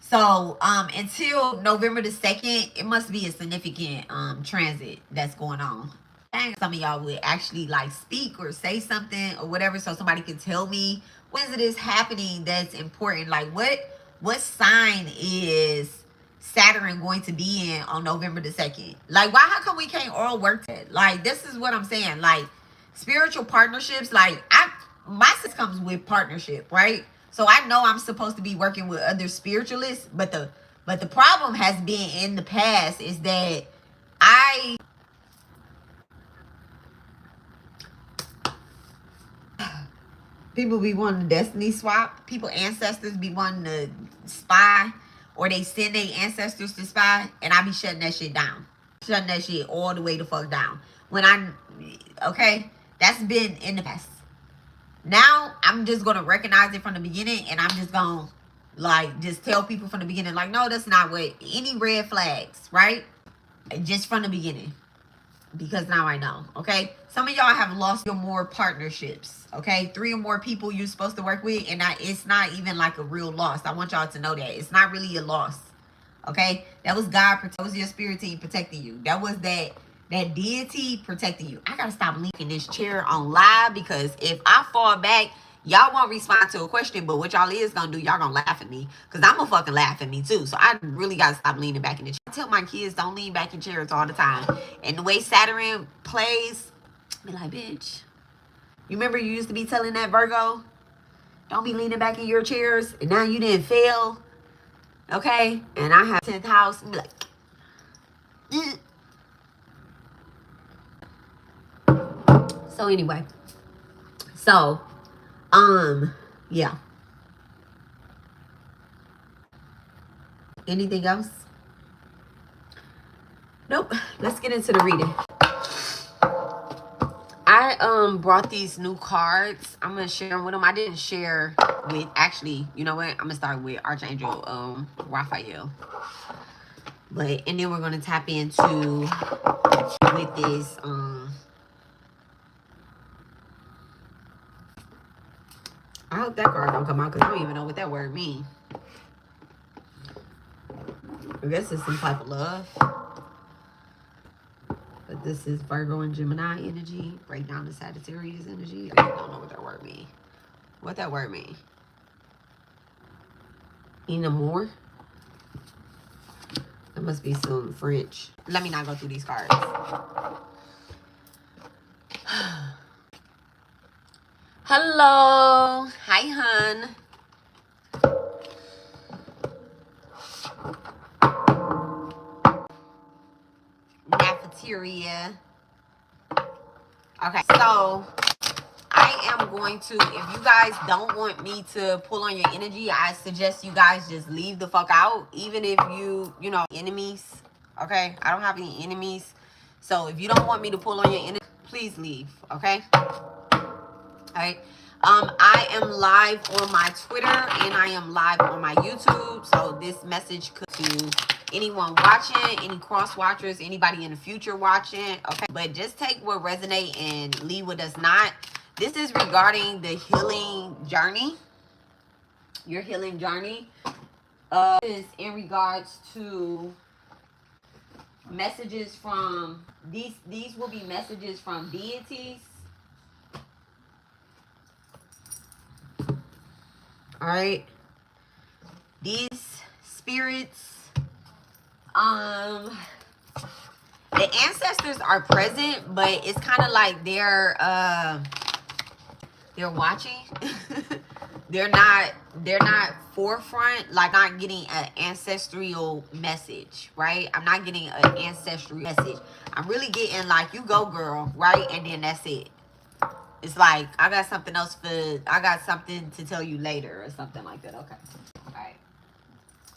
So until November the 2nd, it must be a significant transit that's going on. And some of y'all would actually like speak or say something or whatever, so somebody can tell me when it is happening that's important. Like what sign is Saturn going to be in on November the 2nd? Like, why, how come we can't all work that? Like, this is what I'm saying. Like, spiritual partnerships, like, my sis comes with partnership, right? So I know I'm supposed to be working with other spiritualists, but the problem has been in the past is that People be wanting to destiny swap. People, ancestors be wanting to spy, or they send their ancestors to spy, and I be shutting that shit down. Shutting that shit all the way the fuck down. Okay, that's been in the past. Now, I'm just going to recognize it from the beginning, and I'm just going to, like, just tell people from the beginning, like, no, that's not what, any red flags, right? Just from the beginning. Because now I know, okay? Some of y'all have lost your more partnerships, okay? 3 or more people you're supposed to work with, and it's not even like a real loss. I want y'all to know that. It's not really a loss, okay? That was God, that was your spirit team protecting you. That was that deity protecting you. I gotta stop linking this chair on live, because if I fall back, y'all won't respond to a question, but what y'all is gonna do, y'all gonna laugh at me, because I'm gonna fucking laugh at me too. So I really gotta stop leaning back in the chair. I tell my kids, don't lean back in chairs all the time. And the way Saturn plays, be like, bitch, you remember you used to be telling that Virgo, don't be leaning back in your chairs, and now you didn't fail, okay? And I have 10th house, and be like, eh. So anyway, yeah. Anything else? Nope. Let's get into the reading. I brought these new cards. I'm gonna share them with them. I didn't share with, actually, you know what? I'm gonna start with Archangel Raphael. And then we're gonna tap into with this I hope that card don't come out, because I don't even know what that word means. I guess it's some type of love. But this is Virgo and Gemini energy. Break down the Sagittarius energy. I don't know what that word means. What that word mean? Inamour? That must be some French. Let me not go through these cards. Hello. Hi, hun. Cafeteria. Okay, so I am going to, if you guys don't want me to pull on your energy, I suggest you guys just leave the fuck out. Even if you know, enemies. Okay, I don't have any enemies. So if you don't want me to pull on your energy, please leave. Okay. Alright. I am live on my Twitter, and I am live on my YouTube. So this message could to anyone watching, any cross watchers, anybody in the future watching. Okay. But just take what resonate and leave what does not. This is regarding the healing journey. Your healing journey. Is in regards to messages from these will be messages from deities. All right, these spirits, the ancestors are present, but it's kind of like they're watching. they're not forefront, like not getting an ancestral message, right? I'm not getting an ancestral message. I'm really getting like, you go girl, right? And then that's it. It's like, I got something to tell you later, or something like that. Okay. All right.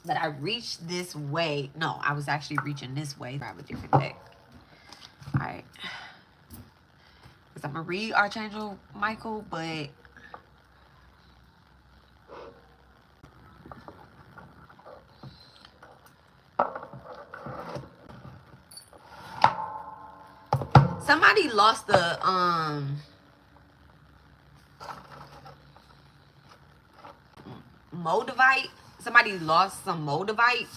But I reached this way. No, I was actually reaching this way. Grab a different deck. All right. Because I'm going to read Archangel Michael, but somebody lost the Moldavite. Somebody lost some Moldavite.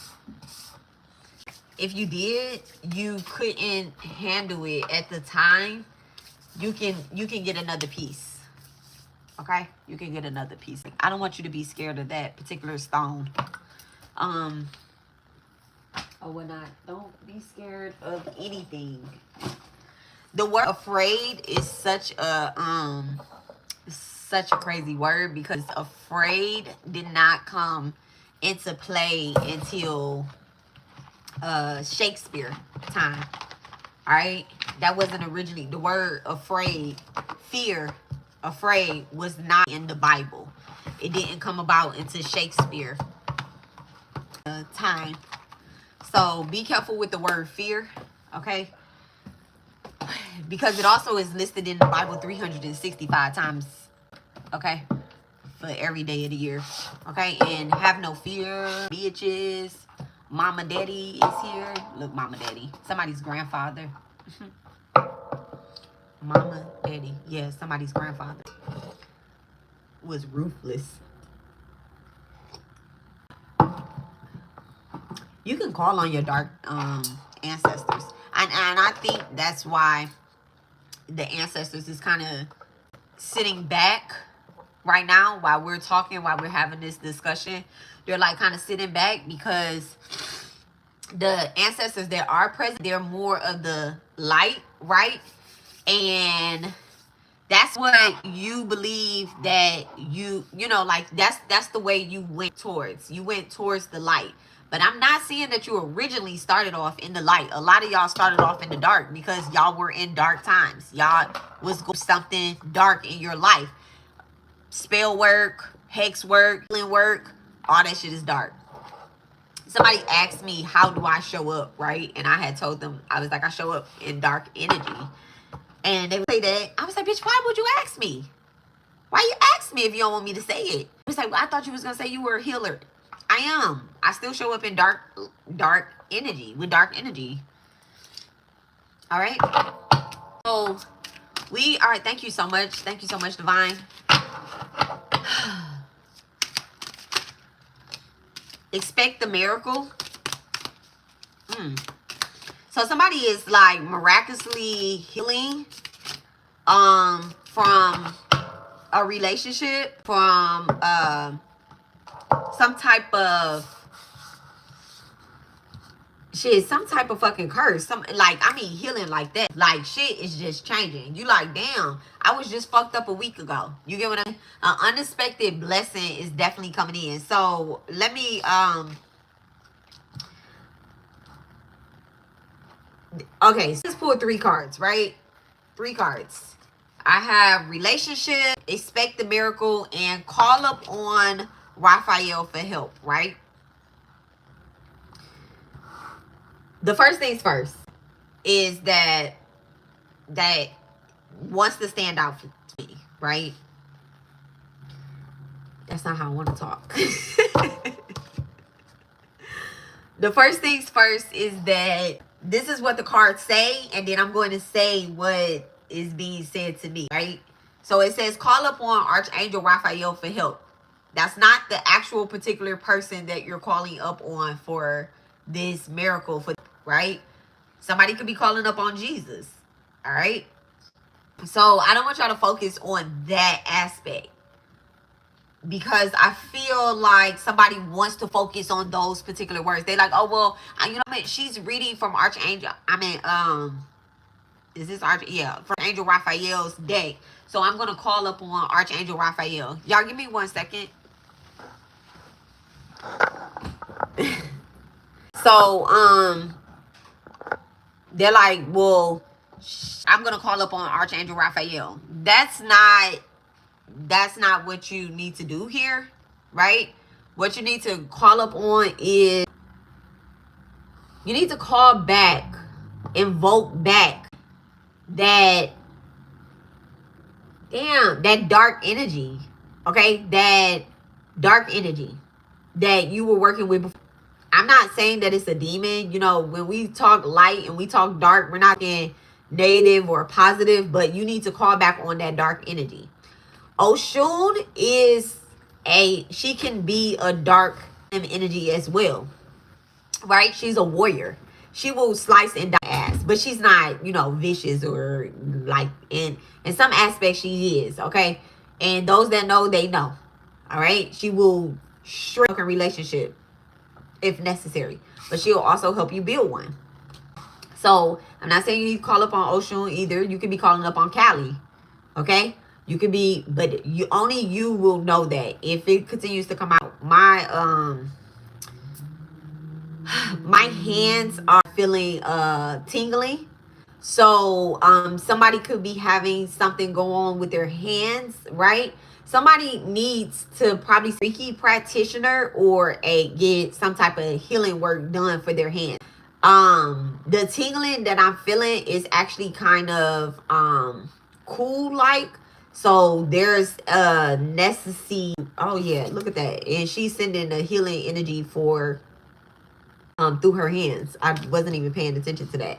If you did, you couldn't handle it at the time. You can get another piece. Okay? You can get another piece. I don't want you to be scared of that particular stone. Or whatnot. Don't be scared of anything. The word afraid is such a crazy word, because afraid did not come into play until Shakespeare time. All right, that wasn't originally the word afraid. Fear, afraid was not in the Bible. It didn't come about until Shakespeare time. So be careful with the word fear, okay? Because it also is listed in the Bible 365 times, okay? For every day of the year, okay? And have no fear, bitches. Mama Daddy is here. Look, Mama Daddy. Somebody's grandfather. Mama Daddy. Yeah, somebody's grandfather was ruthless. You can call on your dark ancestors. And I think that's why the ancestors is kind of sitting back right now while we're talking, while we're having this discussion. They're like kind of sitting back because the ancestors that are present, they're more of the light, right? And that's what you believe that you know, like that's the way you went towards. You went towards the light. But I'm not seeing that you originally started off in the light. A lot of y'all started off in the dark because y'all were in dark times. Y'all was going something dark in your life. Spell work, hex work, healing work, all that shit is dark. Somebody asked me, how do I show up, right? And I had told them, I was like, I show up in dark energy. And they would say that. I was like, bitch, why would you ask me? Why you ask me if you don't want me to say it? I was like, well, I thought you was going to say you were a healer. I am. I still show up in dark energy, with dark energy. All right? So, we are, thank you so much. Thank you so much, Divine. Expect the miracle. So somebody is like miraculously healing from a relationship, from some type of shit, some type of fucking curse. Some, like, I mean, healing like that. Like, shit is just changing. You like, damn, I was just fucked up a week ago. You get what I mean? An unexpected blessing is definitely coming in. So let me okay, so let's pull 3 cards, right? 3 cards. I have relationship, expect the miracle, and call up on Raphael for help, right? The first things first is that wants to stand out for me, right? That's not how I want to talk. The first things first is that this is what the cards say, and then I'm going to say what is being said to me, right? So it says, call upon Archangel Raphael for help. That's not the actual particular person that you're calling up on for this miracle, for, right? Somebody could be calling up on Jesus, all right? So I don't want y'all to focus on that aspect, because I feel like somebody wants to focus on those particular words. They like, oh, well, you know what I mean? She's reading from Archangel. I mean, is this yeah, from Angel Raphael's deck. So I'm gonna call up on Archangel Raphael. Y'all give me 1 second. So they're like, well, I'm gonna call up on Archangel Raphael. That's not what you need to do here, right? What you need to call up on is, you need to call back, invoke back that dark energy, okay? That dark energy that you were working with before. I'm not saying that it's a demon. You know, when we talk light and we talk dark, we're not getting negative or positive, but you need to call back on that dark energy. Oshun she can be a dark energy as well, right? She's a warrior. She will slice and die ass, but she's not, you know, vicious or like, in some aspects she is, okay? And those that know, they know, all right? She will shrink a relationship if necessary, but she'll also help you build one. So I'm not saying you need to call up on Oshun either. You could be calling up on Cali, okay? You could be, but you will know that if it continues to come out. My hands are feeling tingling, So somebody could be having something go on with their hands, right? Somebody needs to probably Reiki practitioner or get some type of healing work done for their hands. The tingling that I'm feeling is actually kind of cool like. So there's a necessity. Oh yeah, look at that. And she's sending a healing energy for through her hands. I wasn't even paying attention to that.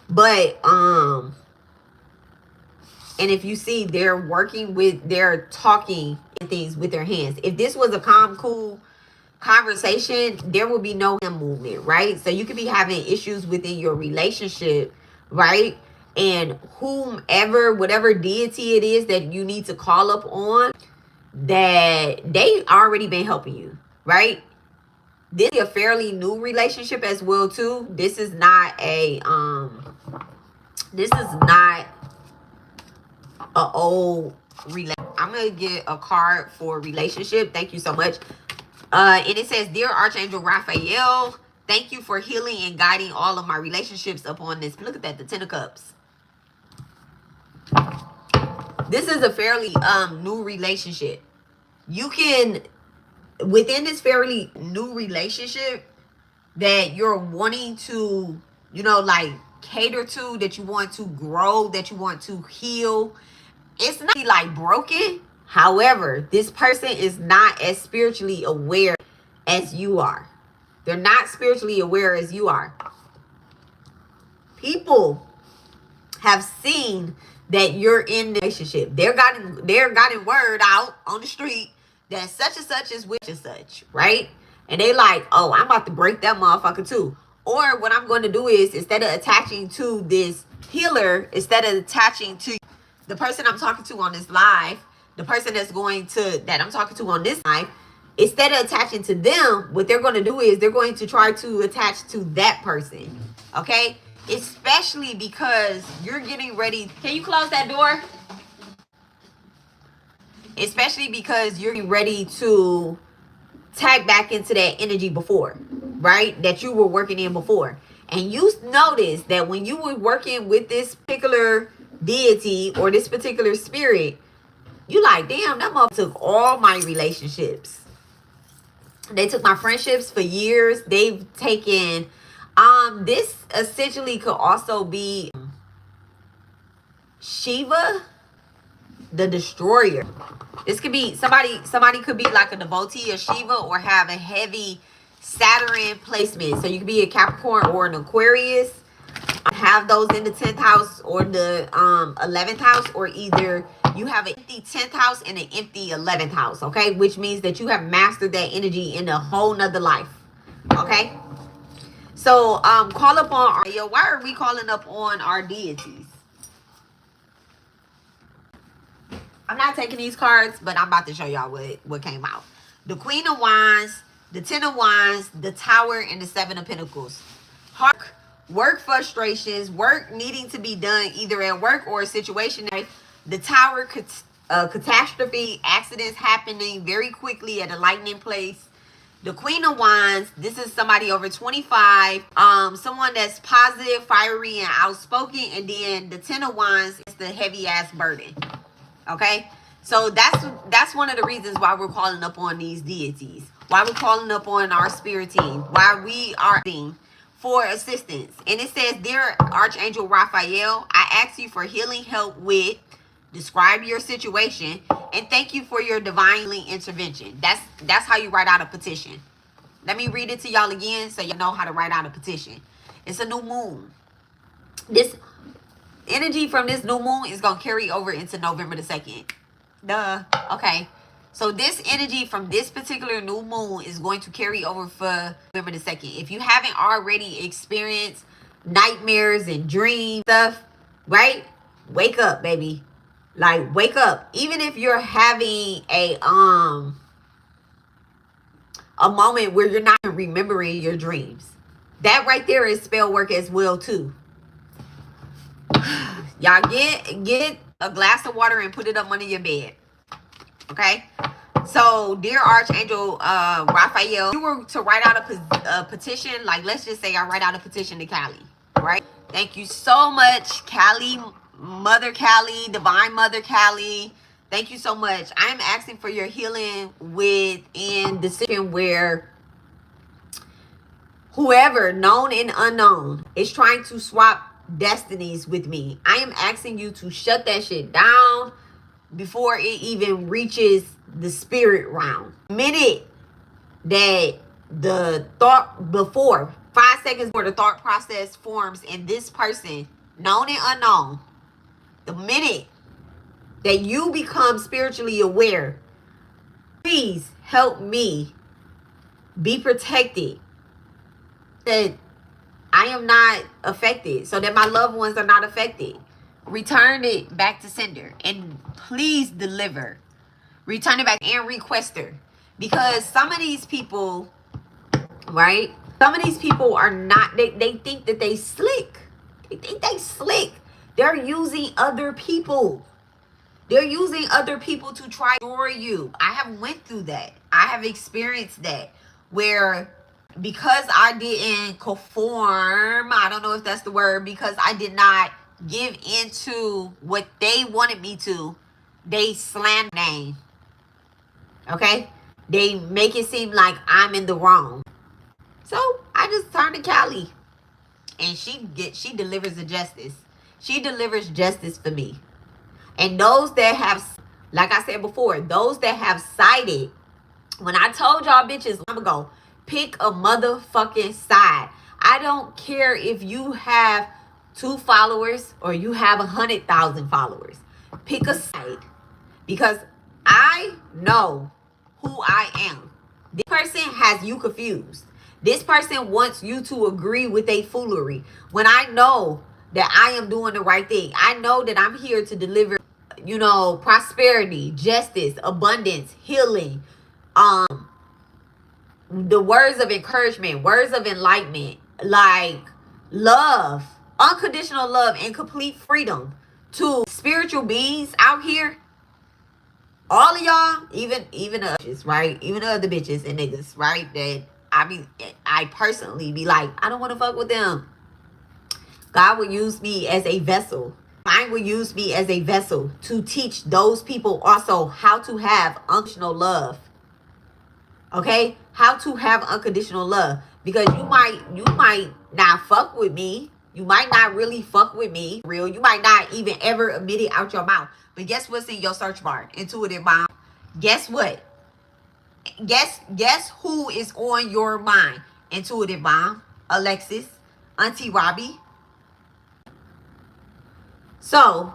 But and if you see, they're talking and things with their hands. If this was a calm, cool conversation, there will be no hand movement, right? So you could be having issues within your relationship, right? And whomever, whatever deity it is that you need to call up on, that they already been helping you, right? This is a fairly new relationship as well too. This is not a old relationship. I'm gonna get a card for relationship. Thank you so much. And it says, Dear Archangel Raphael, thank you for healing and guiding all of my relationships upon this. Look at that, the Ten of Cups. This is a fairly new relationship. You can, within this fairly new relationship that you're wanting to, like cater to, that you want to grow, that you want to heal. It's not like broken. However, this person is not as spiritually aware as you are. They're not spiritually aware as you are. People have seen that you're in the relationship. They're gotten word out on the street that such and such is with and such, right? And they like, oh, I'm about to break that motherfucker too. Or what I'm going to do is, instead of attaching to this healer, instead of attaching to the person I'm talking to on this live, the person that I'm talking to on this live, instead of attaching to them, what they're going to do is they're going to try to attach to that person. Okay? Especially because you're getting ready. Can you close that door? Especially because you're getting ready to tag back into that energy before, right? That you were working in before. And you notice that when you were working with this particular deity or this particular spirit, you like, damn, that mother took all my relationships. They took my friendships for years. They've taken, this essentially could also be Shiva, the destroyer. This could be somebody could be like a devotee of Shiva or have a heavy Saturn placement. So you could be a Capricorn or an Aquarius. Have those in the 10th house or the 11th house, or either you have an empty 10th house and an empty 11th house, okay? Which means that you have mastered that energy in a whole nother life, okay? So call up on why are we calling up on our deities? I'm not taking these cards, but I'm about to show y'all what came out. The Queen of Wands, the Ten of Wands, the Tower, and the Seven of Pentacles. Work frustrations, work needing to be done either at work or a situation. The Tower, catastrophe, accidents happening very quickly at a lightning place. The Queen of Wands, this is somebody over 25, someone that's positive, fiery, and outspoken. And then the Ten of Wands is the heavy ass burden. Okay, so that's one of the reasons why we're calling up on these deities, why we're calling up on our spirit team, why we are for assistance. And it says, Dear Archangel Raphael, I ask you for healing help with, describe your situation, and thank you for your divinely intervention. That's how you write out a petition. Let me read it to y'all again so you know how to write out a petition. It's a new moon. This energy from this new moon is going to carry over into November the 2nd. Duh. Okay. So this energy from this particular new moon is going to carry over for November the 2nd. If you haven't already experienced nightmares and dream stuff, right? Wake up, baby. Like, wake up. Even if you're having a moment where you're not remembering your dreams. That right there is spell work as well, too. Y'all get a glass of water and put it up under your bed. Okay? So, dear Archangel Raphael, if you were to write out a petition, like let's just say I write out a petition to Cali, right? Thank you so much, Callie, Mother Callie, Divine Mother Callie. Thank you so much. I am asking for your healing within the situation where whoever, known and unknown, is trying to swap destinies with me. I am asking you to shut that shit down before it even reaches the spirit realm. The minute that the thought before 5 seconds before the thought process forms in this person, known and unknown, the minute that you become spiritually aware, please help me be protected, that I am not affected, so that my loved ones are not affected. Return it back to sender and please deliver. Return it back and requester. Because some of these people, right? Some of these people are not, they think that they slick. They think they slick. They're using other people. They're using other people to try to destroy you. I have went through that. I have experienced that. Where because I didn't conform, I don't know if that's the word, because I did not give into what they wanted me to, they slander my name. Okay? They make it seem like I'm in the wrong. So I just turned to Callie, and she delivers the justice. She delivers justice for me. And those that have, like I said before, those that have sided, when I told y'all bitches, I'm gonna go pick a motherfucking side. I don't care if you have 2 followers or you have 100,000 followers. Pick a side, because I know who I am. This person has you confused. This person wants you to agree with their foolery. When I know that I am doing the right thing, I know that I'm here to deliver, prosperity, justice, abundance, healing, the words of encouragement, words of enlightenment, like love, unconditional love, and complete freedom to spiritual beings out here. All of y'all, even the bitches, right? Even the other bitches and niggas, right? That I personally be like, I don't want to fuck with them. God will use me as a vessel. I will use me as a vessel to teach those people also how to have unconditional love. Okay? How to have unconditional love. Because you might not fuck with me. You might not really fuck with me. Real. You might not even ever admit it out your mouth. But guess what's in your search bar? Intuitive Bomb. Guess what? Guess who is on your mind? Intuitive Bomb, Alexis, Auntie Robbie. So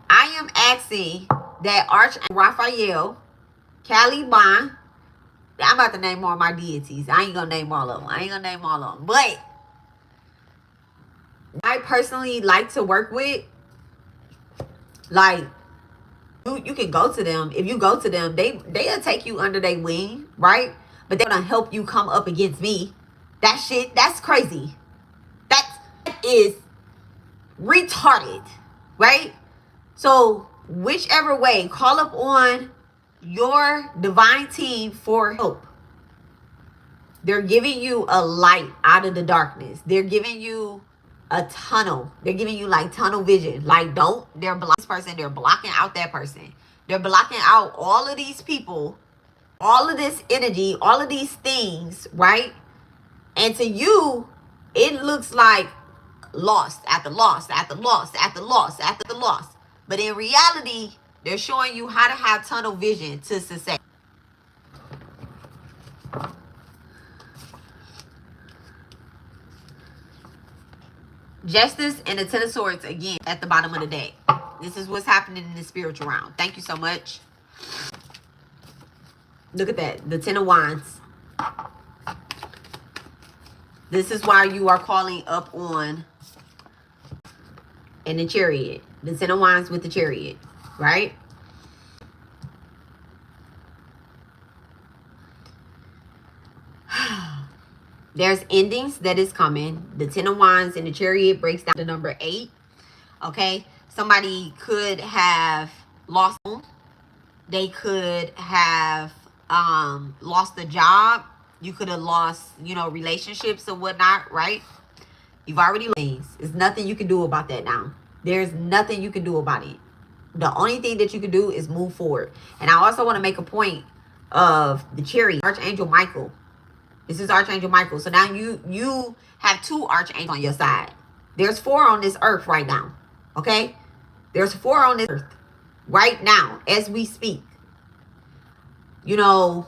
I am asking that Archangel Raphael, Callie Bond, I'm about to name all my deities. I ain't gonna name all of them. But I personally like to work with, like, you can go to them. If you go to them, they'll take you under their wing, right? But they're gonna help you come up against me. That's crazy. That is retarded, right? So whichever way, call up on your divine team for help. They're giving you a light out of the darkness. They're giving you a tunnel. They're giving you like tunnel vision. Like, they're blocking this person. They're blocking out that person. They're blocking out all of these people, all of this energy, all of these things, right? And to you, it looks like lost after loss after loss after loss after loss. But in reality, they're showing you how to have tunnel vision to success. Justice and the Ten of Swords again at the bottom of the deck. This is what's happening in the spiritual realm. Thank you so much. Look at that. The Ten of Wands. This is why you are calling up on in the Chariot. The Ten of Wands with the Chariot. Right? There's endings that is coming. The Ten of Wands and the Chariot breaks down to number 8. Okay? Somebody could have lost home. They could have lost a job. You could have lost, relationships or whatnot, right? You've already lost. There's nothing you can do about that now. There's nothing you can do about it. The only thing that you can do is move forward. And I also want to make a point of the Chariot, Archangel Michael. This is Archangel Michael. So now you have 2 archangels on your side. There's 4 on this earth right now. Okay? There's 4 on this earth right now as we speak. You know,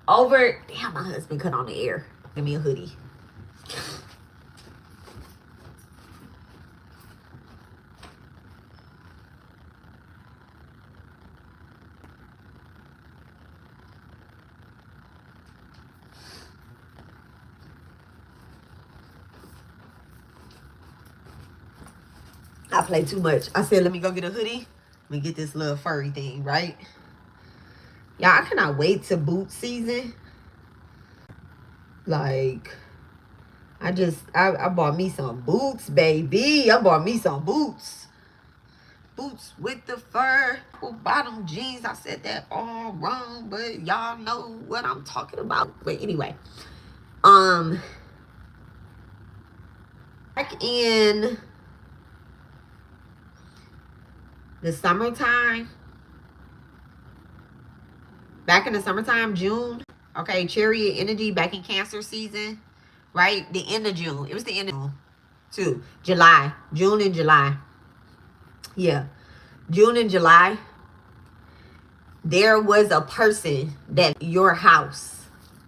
damn, my husband cut on the air. Give me a hoodie. I play too much. I said, let me go get a hoodie. Let me get this little furry thing, right? Y'all, I cannot wait to boot season. Like, I bought me some boots, baby. I bought me some boots. Boots with the fur, bottom jeans. I said that all wrong, but y'all know what I'm talking about. But anyway, back in the summertime, June, okay, Chariot energy back in Cancer season, right? The end of June. It was the end of June, too. June and July. Yeah. June and July. There was a person that your house,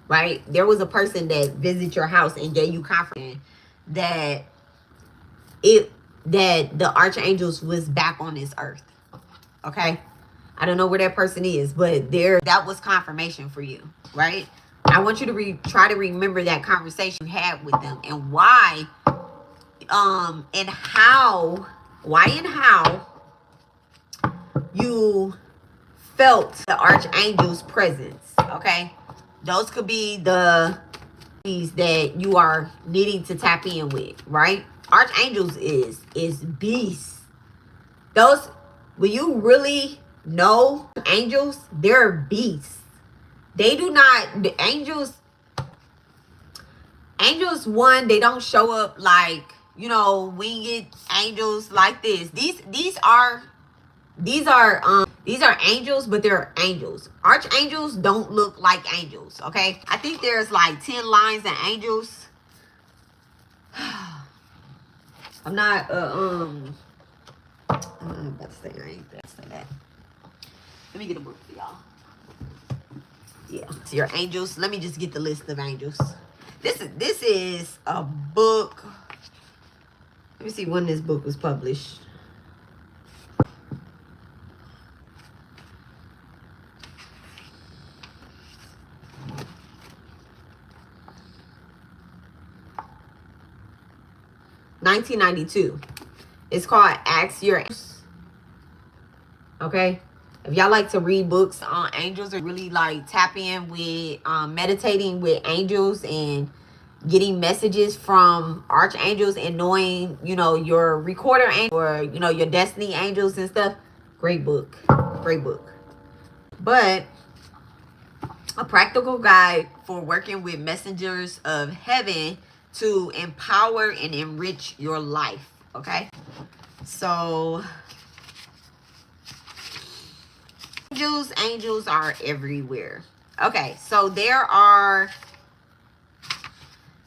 right? There was a person that visited your house and gave you confidence that the archangels was back on this earth. Okay? I don't know where that person is, but that was confirmation for you, right? I want you to try to remember that conversation you had with them and why and how you felt the archangel's presence. Okay? Those could be the things that you are needing to tap in with, right? Archangels is beasts. Those, when you really know angels, they're beasts. They do not, the angels, one, they don't show up like, you know, winged angels like this. These are angels, but they're angels. Archangels don't look like angels, okay? I think there's like 10 lines of angels. I'm not I'm about to say I ain't about to say that. Let me get a book for y'all. Yeah, it's your angels. Let me just get the list of angels. This is a book. Let me see when this book was published. $1992. It's called Ask Your Angels. Okay? If y'all like to read books on angels or really like tap in with meditating with angels and getting messages from archangels and knowing, you know, your recorder angel or, you know, your destiny angels and stuff, great book. Great book. But a practical guide for working with messengers of heaven to empower and enrich your life. Okay? So angels are everywhere. Okay, so there are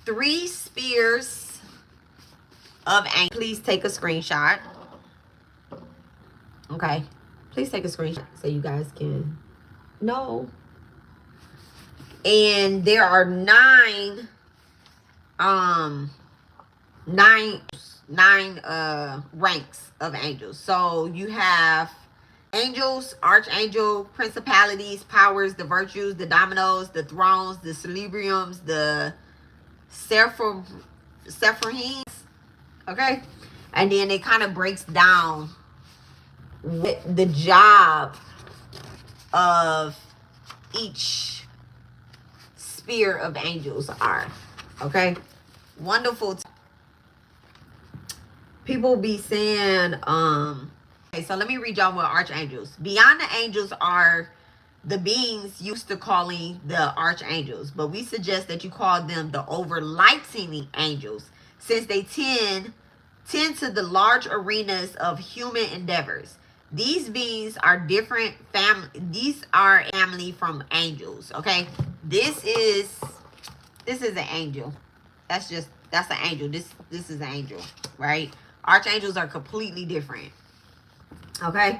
3 spears of angels. Please take a screenshot. Okay, please take a screenshot so you guys can know. And there are 9 ranks of angels. So you have angels, archangel, principalities, powers, the virtues, the dominoes, the thrones, the celebriums, the sephiroms. Okay? And then it kind of breaks down what the job of each sphere of angels are. Okay? Wonderful. People be saying, okay, so let me read y'all what archangels. Beyond the angels are the beings used to calling the archangels, but we suggest that you call them the overlighting angels, since they tend to the large arenas of human endeavors. These beings are different family. These are family from angels. Okay, this is an angel. That's an angel. This is an angel, right? Archangels are completely different. Okay.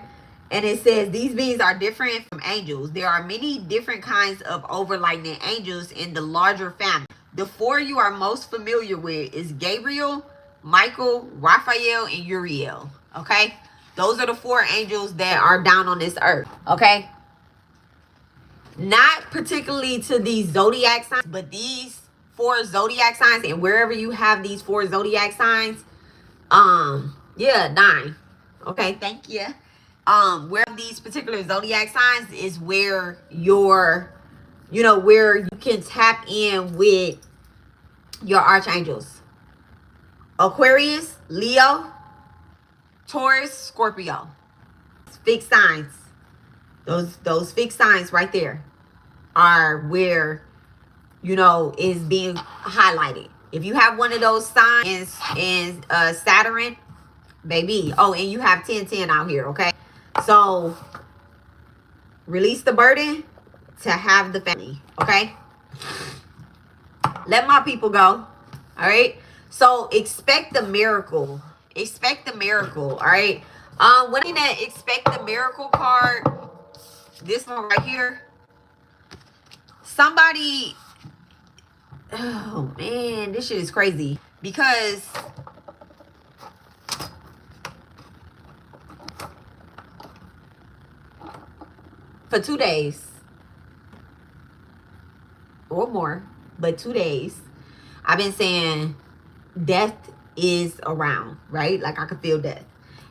And it says these beings are different from angels. There are many different kinds of overlightning angels in the larger family. The four you are most familiar with is Gabriel, Michael, Raphael, and Uriel. Okay? Those are the four angels that are down on this earth. Okay? Not particularly to these zodiac signs, but these four zodiac signs, and wherever you have these four zodiac signs, yeah, 9. Okay, thank you. Where these particular zodiac signs is where where you can tap in with your archangels. Aquarius, Leo, Taurus, Scorpio. Fixed signs. Those fixed signs right there are where is being highlighted. If you have one of those signs in Saturn, baby. Oh, and you have 1010 out here, okay? So release the burden to have the family, okay? Let my people go. All right. So expect the miracle. Expect the miracle. All right. When that expect the miracle card, this one right here, somebody, oh man, this shit is crazy because for 2 days or more, but 2 days, I've been saying death is around, right? Like I could feel death.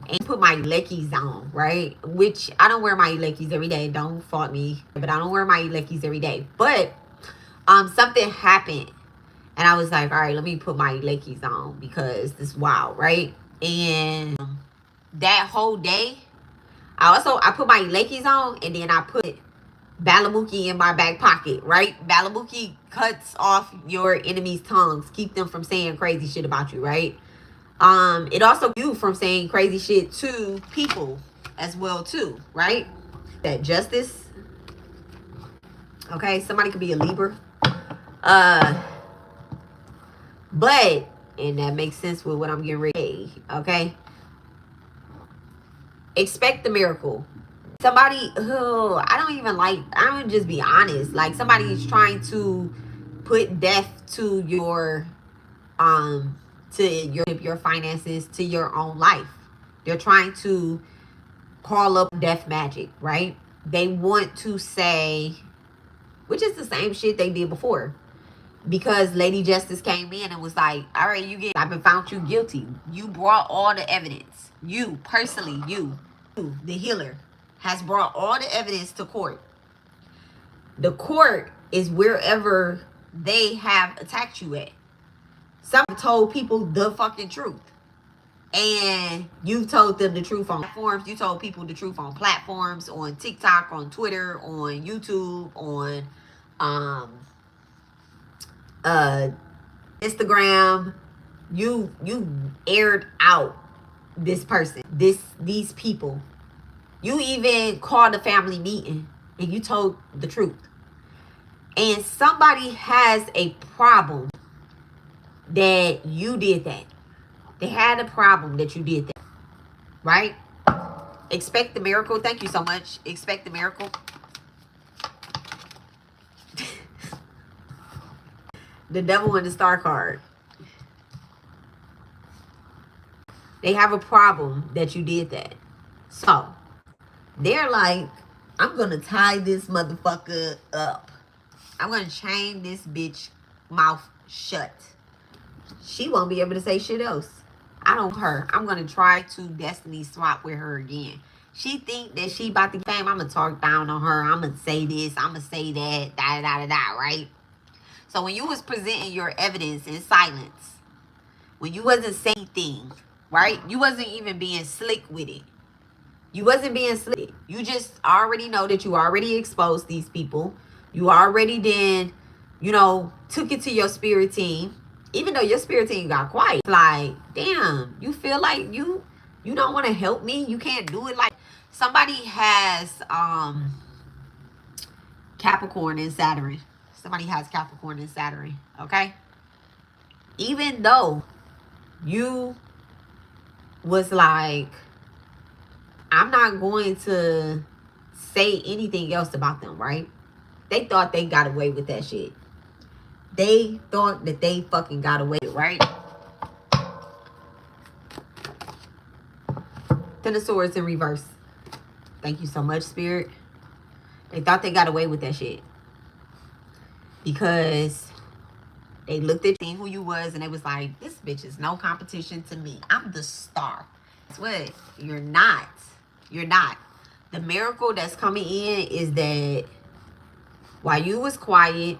And put my lekis on, right? Which I don't wear my lekis every day. Don't fault me, but I don't wear my lekis every day. But something happened, and I was like, all right, let me put my lekis on because this is wild, right? And that whole day, I put my lekis on, and then I put Balamuki in my back pocket, right? Balamuki cuts off your enemy's tongues, keep them from saying crazy shit about you, right? It also you from saying crazy shit to people as well too, right? That justice. Okay, somebody could be a Libra. But and that makes sense with what I'm getting ready. Okay. Expect the miracle. Somebody who I would just be honest. Like somebody's trying to put death to your your finances, to your own life. They're trying to call up death magic, right? They want to say, which is the same shit they did before. Because Lady Justice came in and was like, all right, I've been found you guilty. You brought all the evidence. You, personally, you, the healer, has brought all the evidence to court. The court is wherever they have attacked you at. Some told people the fucking truth. And you told them the truth on platforms. You told people the truth on platforms, on TikTok, on Twitter, on YouTube, on Instagram. You aired out this person, these people. You even called a family meeting and you told the truth. And somebody has a problem that you did that. They had a problem that you did that. Right? Expect the miracle. Thank you so much. Expect the miracle. The devil and the star card. They have a problem that you did that. So, they're like, I'm going to tie this motherfucker up. I'm going to chain this bitch mouth shut. She won't be able to say shit else. I don't her. I'm going to try to destiny swap with her again. She think that she about to get fame. I'm going to talk down on her. I'm going to say this. I'm going to say that. Da, right? So when you was presenting your evidence in silence, when you wasn't saying things, right? You wasn't even being slick with it. You wasn't being slick. You just already know that you already exposed these people. You already then, took it to your spirit team. Even though your spirit team got quiet. Like, damn, you feel like you don't want to help me? You can't do it. Like, somebody has Capricorn and Saturn. Somebody has Capricorn and Saturn, okay? Even though you was like, I'm not going to say anything else about them, right? They thought they got away with that shit. They thought that they fucking got away with it, right? Ten of Swords in reverse. Thank you so much, Spirit. They thought they got away with that shit. Because they looked at who you was and they was like, this bitch is no competition to me. I'm the star. That's what? You're not. You're not. The miracle that's coming in is that while you was quiet,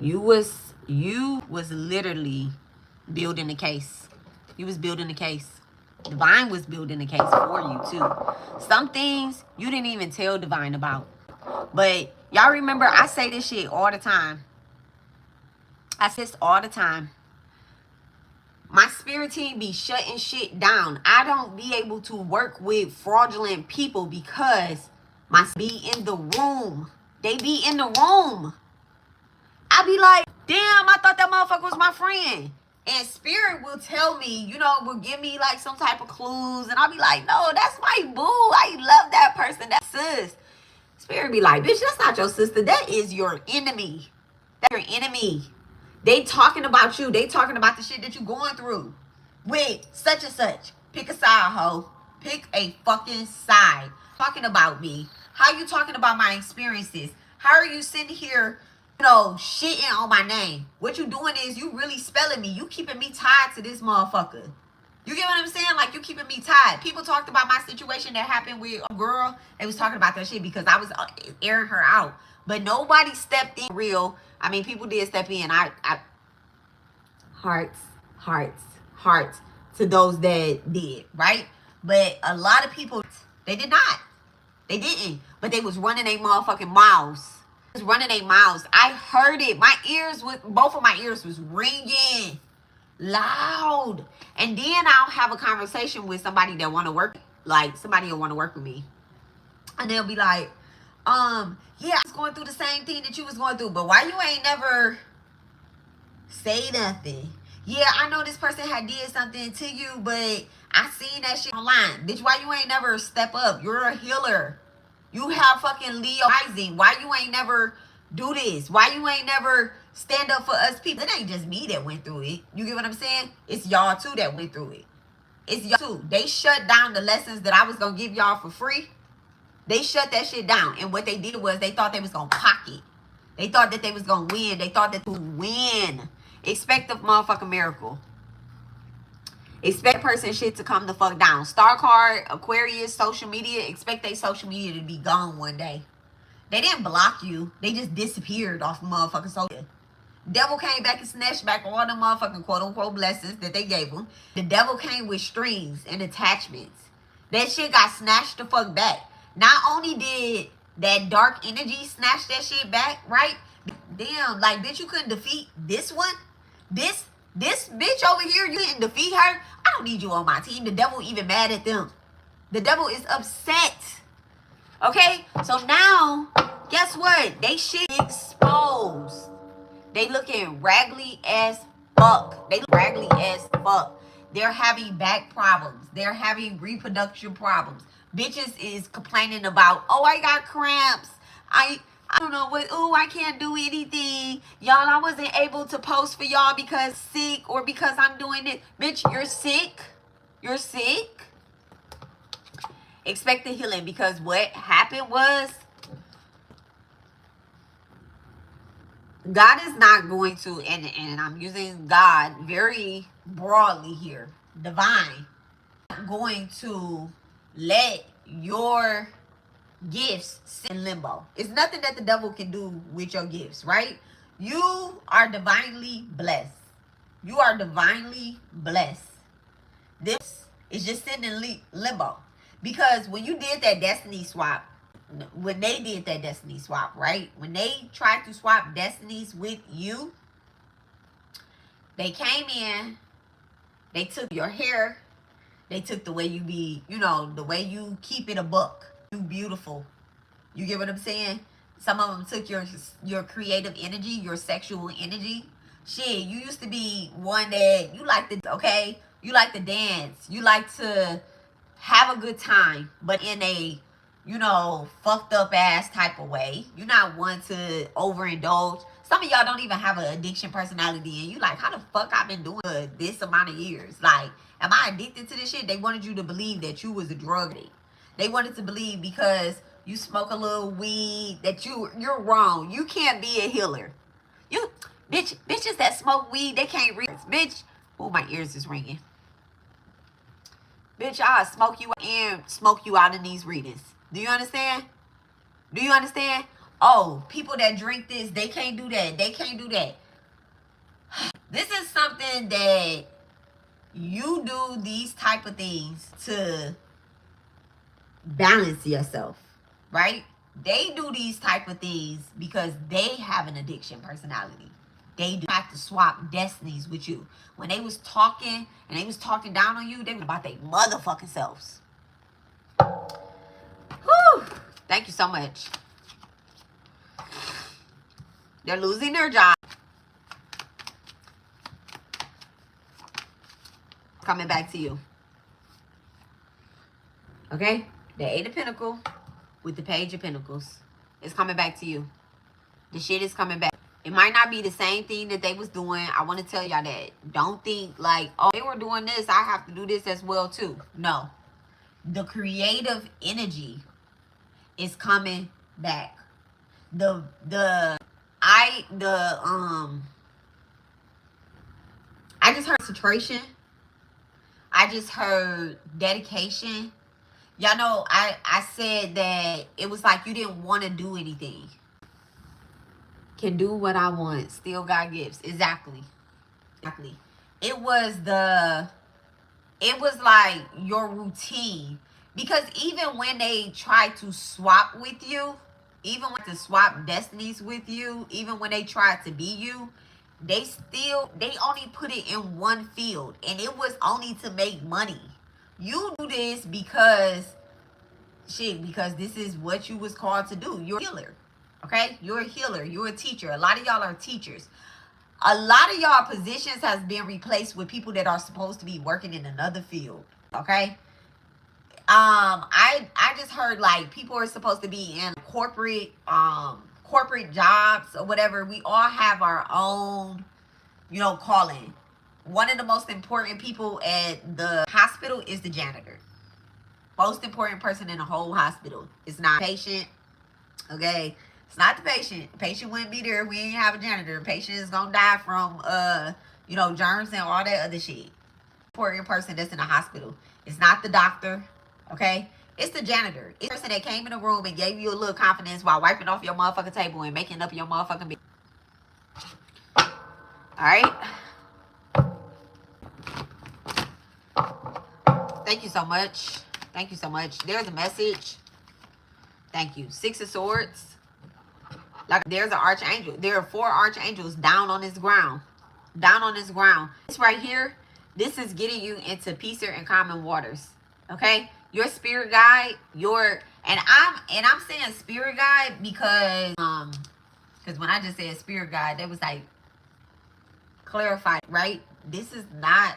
you was literally building the case. You was building the case. Divine was building the case for you too. Some things you didn't even tell Divine about. But y'all remember, I say this shit all the time. I say this all the time. My spirit team be shutting shit down. I don't be able to work with fraudulent people because my be in the room. They be in the room. I be like, damn, I thought that motherfucker was my friend. And spirit will tell me, will give me like some type of clues. And I'll be like, no, that's my boo. I love that person. That's sis. Spirit be like, bitch, that's not your sister. That is your enemy. That's your enemy. They talking about you. They talking about the shit that you going through with such and such. Pick a side, ho. Pick a fucking side. Talking about me. How you talking about my experiences? How are you sitting here, shitting on my name? What you doing is you really spelling me. You keeping me tied to this motherfucker. You get what I'm saying? Like, you keeping me tied. People talked about my situation that happened with a girl. They was talking about that shit because I was airing her out. But nobody stepped in real. I mean, people did step in. I hearts to those that did, right? But a lot of people, they did not. They didn't. But they was running their motherfucking mouths. Running their mouths. I heard it. Both of my ears was ringing loud. And then I'll have a conversation with somebody that want to work, like somebody will want to work with me. And they'll be like, yeah, I was going through the same thing that you was going through, but why you ain't never say nothing? Yeah, I know this person had did something to you, but I seen that shit online. Bitch, why you ain't never step up? You're a healer. You have fucking Leo rising. Why you ain't never do this? Why you ain't never stand up for us people? It ain't just me that went through it. You get what I'm saying? It's y'all too that went through it. It's y'all too. They shut down the lessons that I was going to give y'all for free. They shut that shit down. And what they did was they thought they was going to pocket. They thought that they was going to win. They thought that to win. Expect a motherfucking miracle. Expect person shit to come the fuck down. Star card, Aquarius, social media. Expect their social media to be gone one day. They didn't block you. They just disappeared off motherfucking social media. Devil came back and snatched back all the motherfucking quote-unquote blessings that they gave them. The devil came with strings and attachments. That shit got snatched the fuck back. Not only did that dark energy snatch that shit back, right? Damn, like, bitch, you couldn't defeat this one? This bitch over here, you didn't defeat her? I don't need you on my team. The devil even mad at them. The devil is upset. Okay? So now, guess what? They shit exposed. They looking raggedy as fuck. They look raggedy as fuck. They're having back problems. They're having reproduction problems. Bitches is complaining about, oh, I got cramps. I don't know what, oh, I can't do anything. Y'all, I wasn't able to post for y'all because sick or because I'm doing it. Bitch, you're sick. You're sick. Expect the healing because what happened was God is not going to, and I'm using God very broadly here, divine, going to let your gifts sit in limbo. It's nothing that the devil can do with your gifts, right? You are divinely blessed. You are divinely blessed. This is just sitting in limbo. Because when you did that destiny swap, when they did that destiny swap, right? When they tried to swap destinies with you, they came in, they took your hair, they took the way you be, you know, the way you keep it a buck. You beautiful. You get what I'm saying? Some of them took your creative energy, your sexual energy. Shit, you used to be one that you like to, okay? You like to dance. You like to have a good time, but in a, you know, fucked up ass type of way. You're not one to overindulge. Some of y'all don't even have an addiction personality, and you like, how the fuck I've been doing this amount of years? Like, am I addicted to this shit? They wanted you to believe that you was a drug addict. They wanted to believe because you smoke a little weed that you're wrong. You can't be a healer. You bitches that smoke weed, they can't read. Bitch, oh, my ears is ringing. Bitch, I'll smoke you and smoke you out in these readings. Do you understand? Do you understand? Oh, people that drink this, they can't do that. They can't do that. This is something that you do these type of things to balance yourself, right? They do these type of things because they have an addiction personality. They do have to swap destinies with you. When they was talking and they was talking down on you, they were about their motherfucking selves. Whew. Thank you so much. They're losing their job. Coming back to you. Okay? The Eight of Pentacles with the Page of Pentacles is coming back to you. The shit is coming back. It might not be the same thing that they was doing. I want to tell y'all that. Don't think like, oh, they were doing this, I have to do this as well too. No. The creative energy is coming back. I just heard concentration. I just heard dedication. Y'all know I said that it was like you didn't want to do anything. Can do what I want. Still got gifts. Exactly. Exactly. It was like your routine. Because even when they try to swap with you, even when to swap destinies with you, even when they try to be you, they only put it in one field, and it was only to make money. You do this because this is what you was called to do. You're a healer. Okay? You're a healer. You're a teacher. A lot of y'all are teachers. A lot of y'all positions has been replaced with people that are supposed to be working in another field. Okay? I just heard like people are supposed to be in corporate jobs or whatever. We all have our own, you know, calling. One of the most important people at the hospital is the janitor. Most important person in the whole hospital. It's not patient. Okay? It's not the patient. The patient wouldn't be there if we didn't have a janitor. The patient is gonna die from you know, germs and all that other shit. Important person that's in the hospital. It's not the doctor. Okay? It's the janitor. It's the person that came in the room and gave you a little confidence while wiping off your motherfucking table and making up your motherfucking bed. Alright? Thank you so much. Thank you so much. There's a message. Thank you. Six of Swords. Like there's an archangel. There are 4 archangels down on this ground. Down on this ground. This right here, this is getting you into peacer and common waters. Okay? Your spirit guide, and I'm saying spirit guide because when I just said spirit guide, that was like clarified, right? This is not,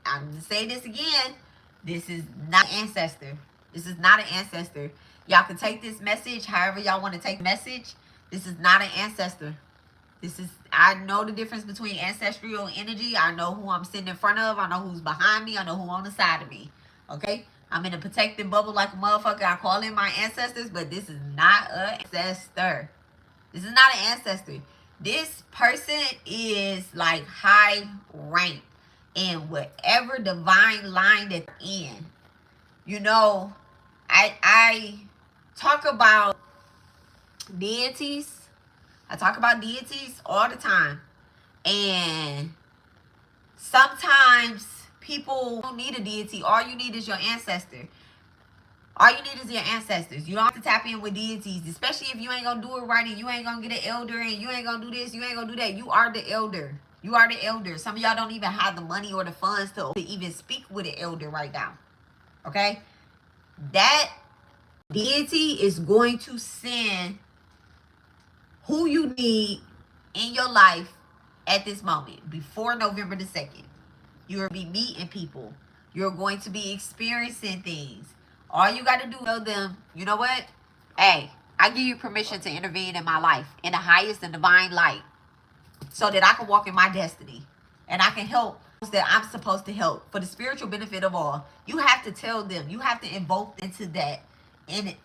I'm gonna say this again. This is not ancestor. This is not an ancestor. Y'all can take this message however y'all want to take the message. This is not an ancestor. I know the difference between ancestral energy. I know who I'm sitting in front of. I know who's behind me. I know who's on the side of me. Okay? I'm in a protected bubble like a motherfucker. I call in my ancestors, but this is not an ancestor. This is not an ancestor. This person is like high rank in whatever divine line that they're in. You know, I talk about deities. I talk about deities all the time. And Sometimes people don't need a deity. All you need is your ancestor. All you need is your ancestors. You don't have to tap in with deities, especially if you ain't gonna do it right and you ain't gonna get an elder and you ain't gonna do this, you ain't gonna do that. You are the elder. You are the elder. Some of y'all don't even have the money or the funds to even speak with an elder right now. Okay? That deity is going to send who you need in your life at this moment before November the 2nd. You'll be meeting people. You're going to be experiencing things. All you got to do is tell them, you know what? Hey, I give you permission to intervene in my life in the highest and divine light so that I can walk in my destiny and I can help those that I'm supposed to help for the spiritual benefit of all. You have to tell them. You have to invoke into that,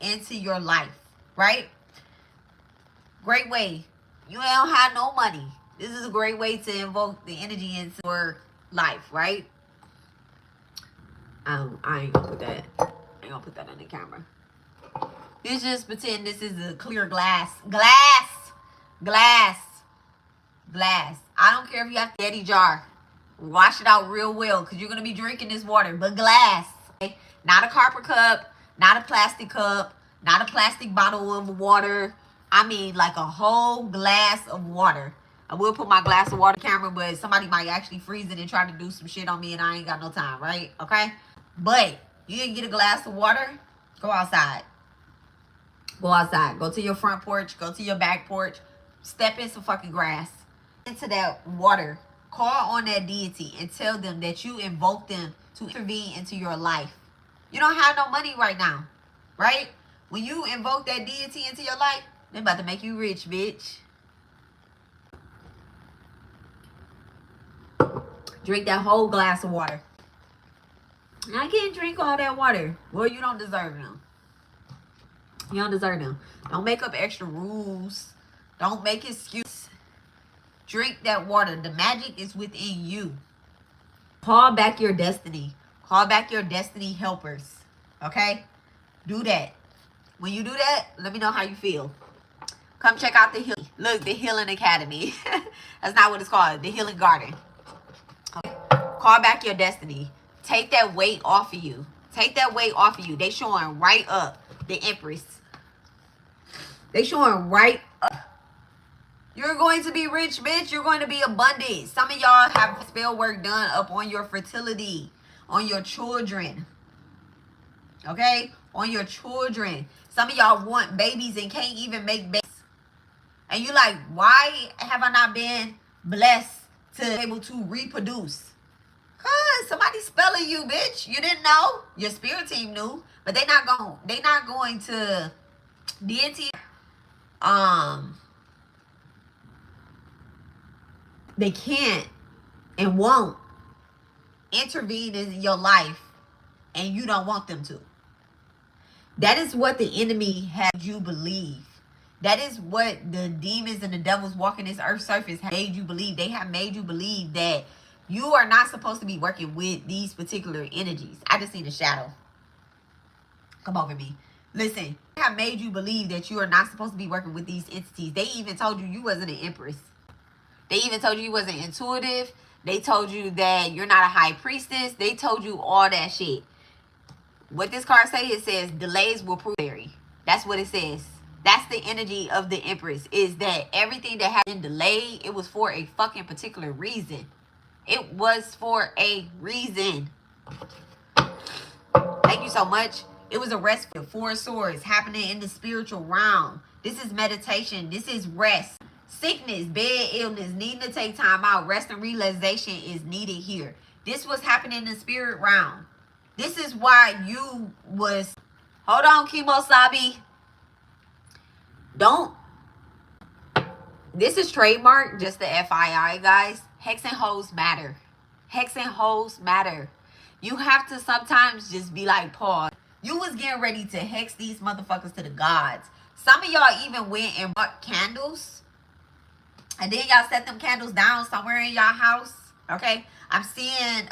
into your life, right? Great way. You don't have no money. This is a great way to invoke the energy into your life, right? I ain't gonna put that. I ain't gonna put that on the camera. Let's just pretend this is a clear glass. Glass. I don't care if you have a dirty jar. Wash it out real well because you're gonna be drinking this water. But glass, okay? Not a copper cup, not a plastic cup, not a plastic bottle of water. I mean like a whole glass of water. I will put my glass of water camera, but somebody might actually freeze it and try to do some shit on me and I ain't got no time, right? Okay? But you can get a glass of water, go outside. Go outside. Go to your front porch. Go to your back porch. Step in some fucking grass. Into that water. Call on that deity and tell them that you invoke them to intervene into your life. You don't have no money right now, right? When you invoke that deity into your life, they're about to make you rich, bitch. Drink that whole glass of water. I can't drink all that water. Well, you don't deserve them. You don't deserve them. Don't make up extra rules. Don't make excuses. Drink that water. The magic is within you. Call back your destiny. Call back your destiny helpers. Okay? Do that. When you do that, let me know how you feel. Come check out the healing. Look, the Healing Academy. That's not what it's called. The Healing Garden. Okay? Call back your destiny. Take that weight off of you. Take that weight off of you. They showing right up. The Empress. They showing right up. You're going to be rich, bitch. You're going to be abundant. Some of y'all have spell work done up on your fertility, on your children. Okay? On your children. Some of y'all want babies and can't even make babies. And you like, why have I not been blessed to be able to reproduce? Cause somebody's spelling you, bitch. You didn't know. Your spirit team knew, but they not going to deity. They can't and won't intervene in your life, and you don't want them to. That is what the enemy had you believe. That is what the demons and the devils walking this earth surface have made you believe. They have made you believe that you are not supposed to be working with these particular energies. I just seen a shadow come over me. Listen, they have made you believe that you are not supposed to be working with these entities. They even told you you wasn't an empress. They even told you wasn't intuitive. They told you that you're not a high priestess. They told you all that shit. What this card say, it says delays will prove necessary. That's what it says. That's the energy of the Empress, is that everything that has been delayed, it was for a fucking particular reason. It was for a reason. Thank you so much. It was a rest for 4 swords happening in the spiritual realm. This is meditation. This is rest. Sickness, bed, illness, needing to take time out, rest and realization is needed here. This was happening in the spirit realm. This is why you was... Hold on, Chemo Sabi. Don't... This is trademark, just the FYI, guys. Hex and hoes matter. Hex and hoes matter. You have to sometimes just be like, pause. You was getting ready to hex these motherfuckers to the gods. Some of y'all even went and bought candles. And then y'all set them candles down somewhere in y'all house. Okay? I'm seeing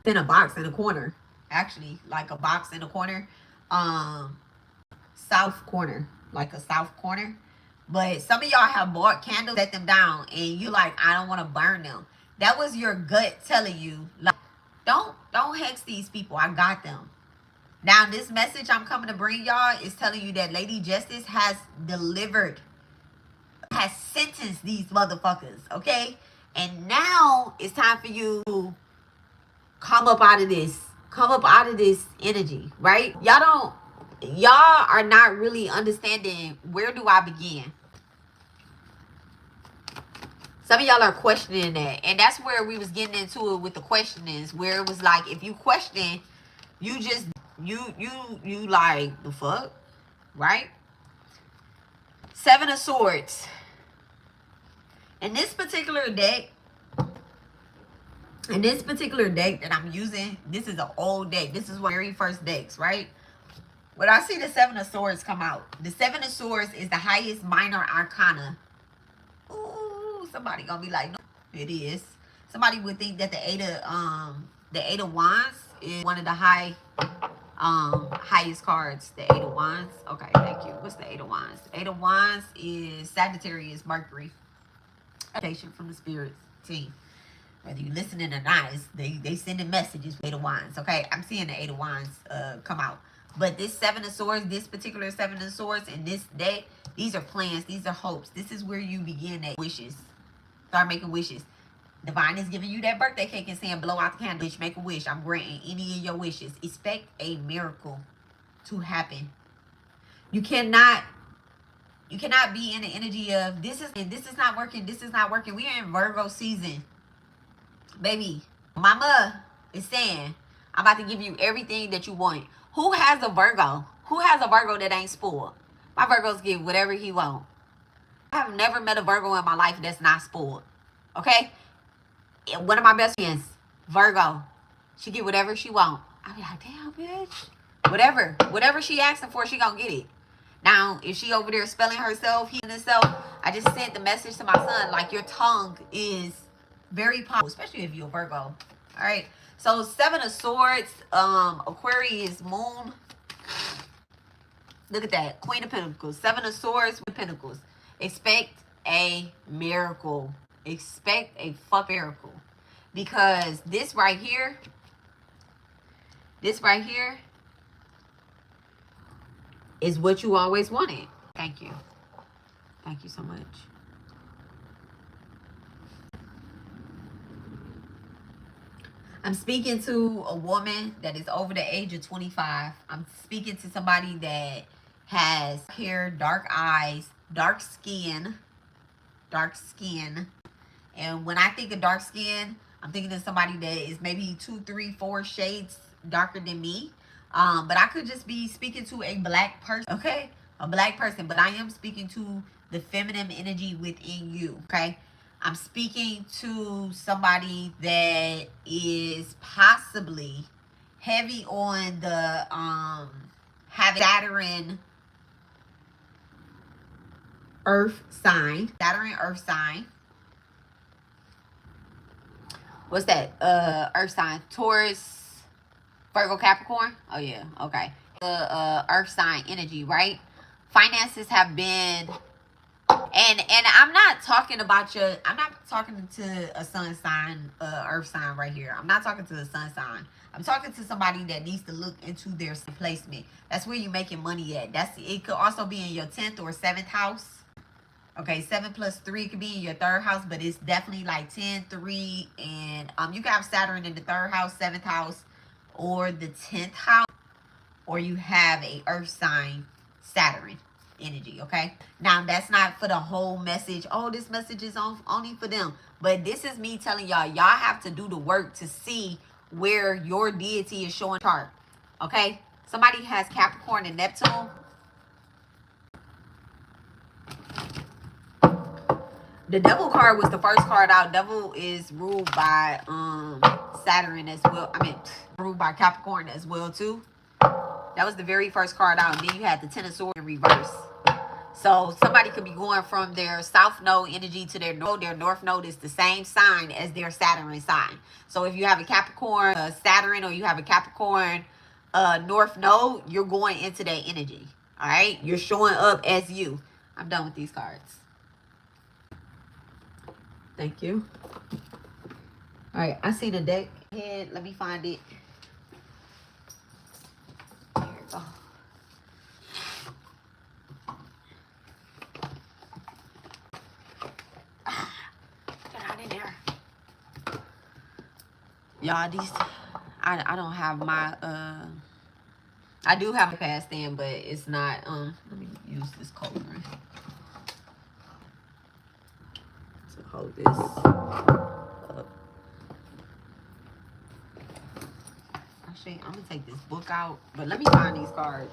in a box in a corner. Actually, like a box in a corner. South corner. Like a south corner. But some of y'all have bought candles, set them down, and you like, I don't want to burn them. That was your gut telling you, like, don't hex these people. I got them. Now, this message I'm coming to bring y'all is telling you that Lady Justice has delivered, has sentenced these motherfuckers, okay? And now it's time for you to come up out of this. Come up out of this energy, right? Y'all are not really understanding, where do I begin? Some of y'all are questioning that. And that's where we was getting into it with the questionings, where it was like, if you question, you just, you like, the fuck, right? Seven of Swords. In this particular deck that I'm using, this is an old deck. This is one of the very first decks, right? When I see the Seven of Swords come out, the Seven of Swords is the highest minor arcana. Ooh, somebody gonna be like, no, it is. Somebody would think that the Eight of Wands is one of the highest cards. The Eight of Wands. Okay, thank you. What's the Eight of Wands? The Eight of Wands is Sagittarius, Mercury. Education from the spirits team. Whether you listening or not, they sending messages with Eight of Wands. Okay, I'm seeing the Eight of Wands come out. But this Seven of Swords, this particular Seven of Swords, in this deck, these are plans, these are hopes. This is where you begin that wishes. Start making wishes. Divine is giving you that birthday cake and saying, blow out the candle, bitch, make a wish. I'm granting any of your wishes. Expect a miracle to happen. You cannot be in the energy of, this is not working, this is not working. We are in Virgo season. Baby, mama is saying, I'm about to give you everything that you want. Who has a Virgo? Who has a Virgo that ain't spoiled? My Virgos get whatever he want. I have never met a Virgo in my life that's not spoiled. Okay? One of my best friends, Virgo. She get whatever she want. I be like, damn, bitch. Whatever she asking for, she gonna get it. Now, if she over there spelling herself, healing herself, I just sent the message to my son, like, your tongue is very powerful, especially if you're a Virgo. All right. So Seven of Swords, Aquarius moon. Look at that. Queen of Pentacles. Seven of Swords with Pentacles. Expect a miracle. Expect a fuck miracle. Because this right here is what you always wanted. Thank you. Thank you so much. I'm speaking to a woman that is over the age of 25. I'm speaking to somebody that has hair, dark eyes, dark skin. And when I think of dark skin, I'm thinking of somebody that is maybe 2, 3, 4 shades darker than me. But I could just be speaking to a black person, okay? A black person, but I am speaking to the feminine energy within you, okay? I'm speaking to somebody that is possibly heavy on the having Saturn earth sign. What's that? Earth sign. Taurus, Virgo, Capricorn. Oh yeah, okay. The earth sign energy, right? Finances have been, and I'm not talking about I'm not talking to a sun sign, earth sign right here. I'm not talking to a sun sign. I'm talking to somebody that needs to look into their placement. That's where you're making money at. It could also be in your 10th or 7th house. Okay, 7 plus 3 could be in your 3rd house, but it's definitely like 10, 3, and you can have Saturn in the 3rd house, 7th house, or the 10th house, or you have a earth sign Saturn energy, okay? Now, that's not for the whole message. Oh, this message is only for them. But this is me telling y'all have to do the work to see where your deity is showing chart, okay? Somebody has Capricorn and Neptune. The Devil card was the first card out. Devil is ruled by Saturn as well. I mean, ruled by Capricorn as well too. That was the very first card out. And then you had the Ten of Swords in reverse. So somebody could be going from their south node energy to their node. Their north node is the same sign as their Saturn sign. So if you have a Capricorn Saturn, or you have a Capricorn north node, you're going into that energy. All right, you're showing up as you. I'm done with these cards. Thank you. All right, I see the deck. Head, let me find it. There we go. Get out of there. Y'all, these, I don't have my, I do have my past in, but it's not, let me use this cold one to hold this up. Actually, I'm gonna take this book out, but let me find these cards.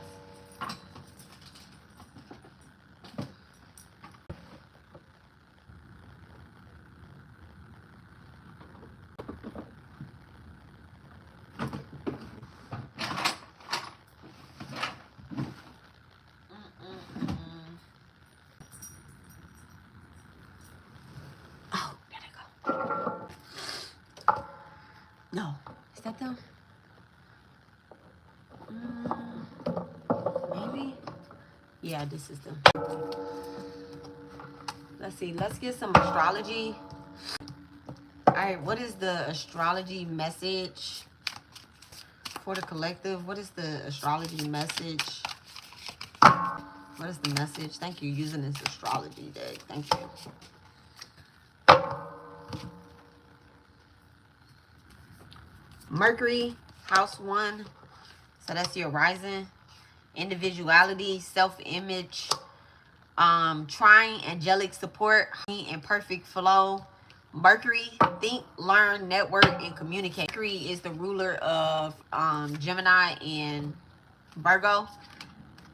Oh, there they go. No, is that them? Maybe. Yeah, this is them. Let's see. Let's get some astrology. All right, what is the astrology message for the collective? What is the astrology message? What is the message? Thank you, using this astrology deck. Thank you. Mercury, house 1. So that's your rising. Individuality, self-image, trying, angelic support, and perfect flow. Mercury, think, learn, network, and communicate. Mercury is the ruler of Gemini and Virgo. All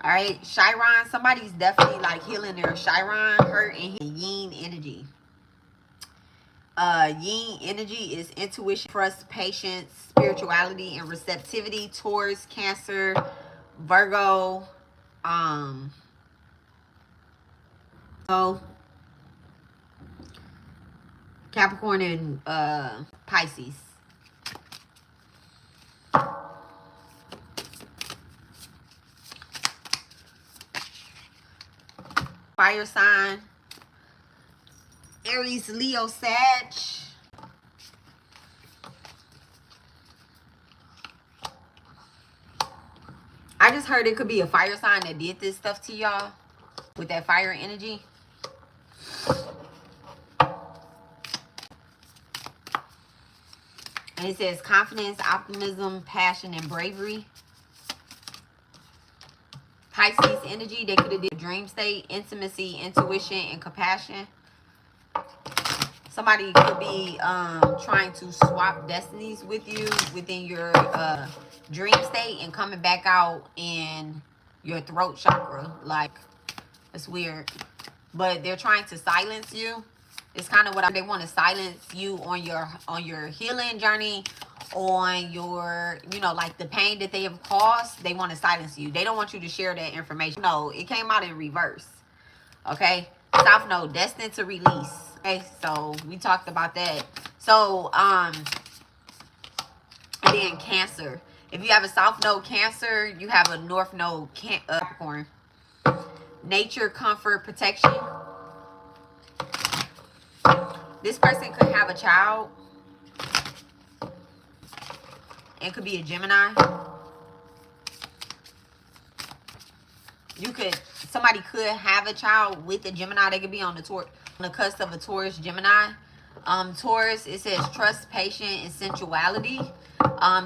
right, Chiron, somebody's definitely like healing their Chiron, hurt, and yin energy. Yin energy is intuition, trust, patience, spirituality, and receptivity. Taurus, Cancer, Virgo, Capricorn, and Pisces. Fire sign, Aries, Leo, Sag. I just heard it could be a fire sign that did this stuff to y'all with that fire energy. And it says confidence, optimism, passion, and bravery. Pisces energy, they could have did dream state, intimacy, intuition, and compassion. Somebody could be trying to swap destinies with you within your dream state and coming back out in your throat chakra. Like, it's weird. But they're trying to silence you. It's kind of what they want to silence you on your healing journey, on your, you know, like the pain that they have caused. They want to silence you. They don't want you to share that information. No, it came out in reverse. Okay, South Node, destined to release. Okay, so we talked about that. So and then Cancer. If you have a South Node Cancer, you have a North Node Capricorn. Nature, comfort, protection. This person could have a child. It could be a Gemini. Somebody could have a child with a Gemini. They could be on the cusp of a Taurus, Gemini. Taurus, it says trust, patience, and sensuality.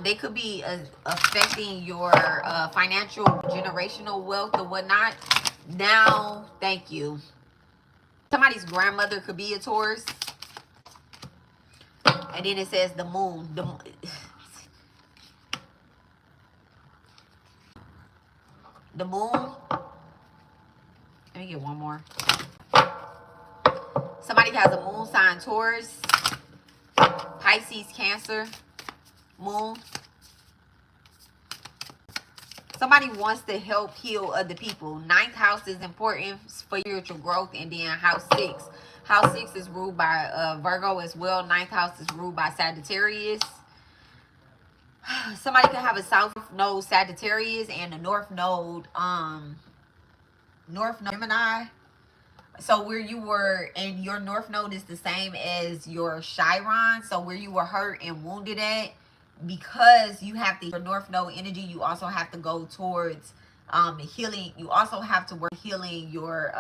They could be affecting your financial, generational wealth or whatnot. Now, thank you. Somebody's grandmother could be a Taurus. And then it says the moon. The moon. Let me get one more. Somebody has a moon sign Taurus, Pisces, Cancer, moon. Somebody wants to help heal other people. Ninth house is important for spiritual growth. And then house 6. House 6 is ruled by Virgo as well. Ninth house is ruled by Sagittarius. Somebody could have a South Node Sagittarius and a North Node Gemini. So where you were, and your north node is the same as your Chiron. So where you were hurt and wounded at, because you have the your north node energy, you also have to go towards healing. You also have to work healing your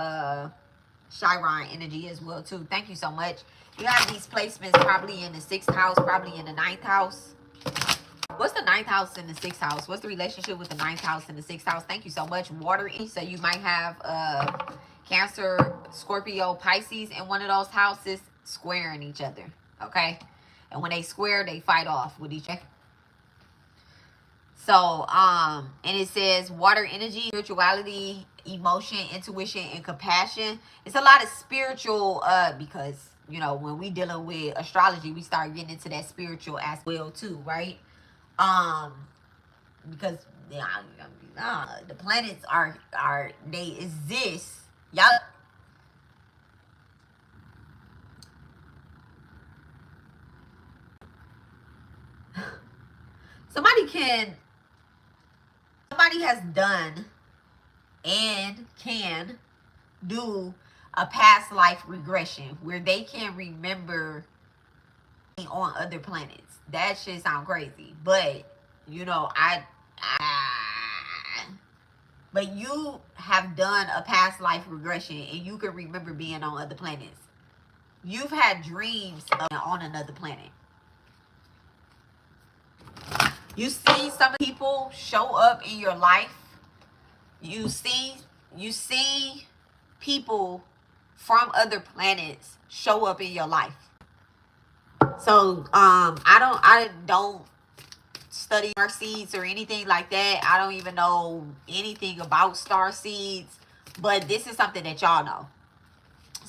Chiron energy as well too. Thank you so much. You have these placements probably in the 6th house, probably in the 9th house. What's the 9th house and the 6th house? What's the relationship with the 9th house and the 6th house? Thank you so much. Water. So you might have Cancer, Scorpio, Pisces in one of those houses squaring each other. Okay. And when they square, they fight off with each other. So, and it says water energy, spirituality, emotion, intuition, and compassion. It's a lot of spiritual, because, you know, when we dealing with astrology, we start getting into that spiritual as well too, right? Because the planets are they exist. Y'all. Somebody has done and can do a past life regression where they can remember on other planets. That shit sound crazy, but you know, but you have done a past life regression and you can remember being on other planets. You've had dreams of on another planet. You see some people show up in your life. You see people from other planets show up in your life. So I don't study star seeds or anything like that. I don't even know anything about star seeds, but this is something that y'all know.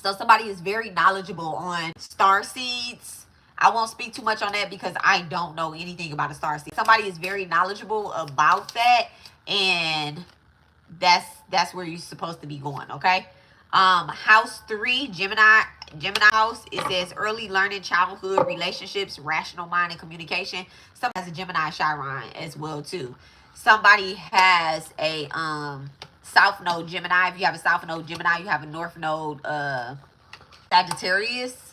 So somebody is very knowledgeable on star seeds. I won't speak too much on that because I don't know anything about a star seed. Somebody is very knowledgeable about that, and that's where you're supposed to be going, okay? House 3, Gemini house. It says early learning, childhood, relationships, rational mind, and communication. Somebody has a Gemini Chiron as well too. Somebody has a South Node Gemini. If you have a South Node Gemini, you have a North Node Sagittarius.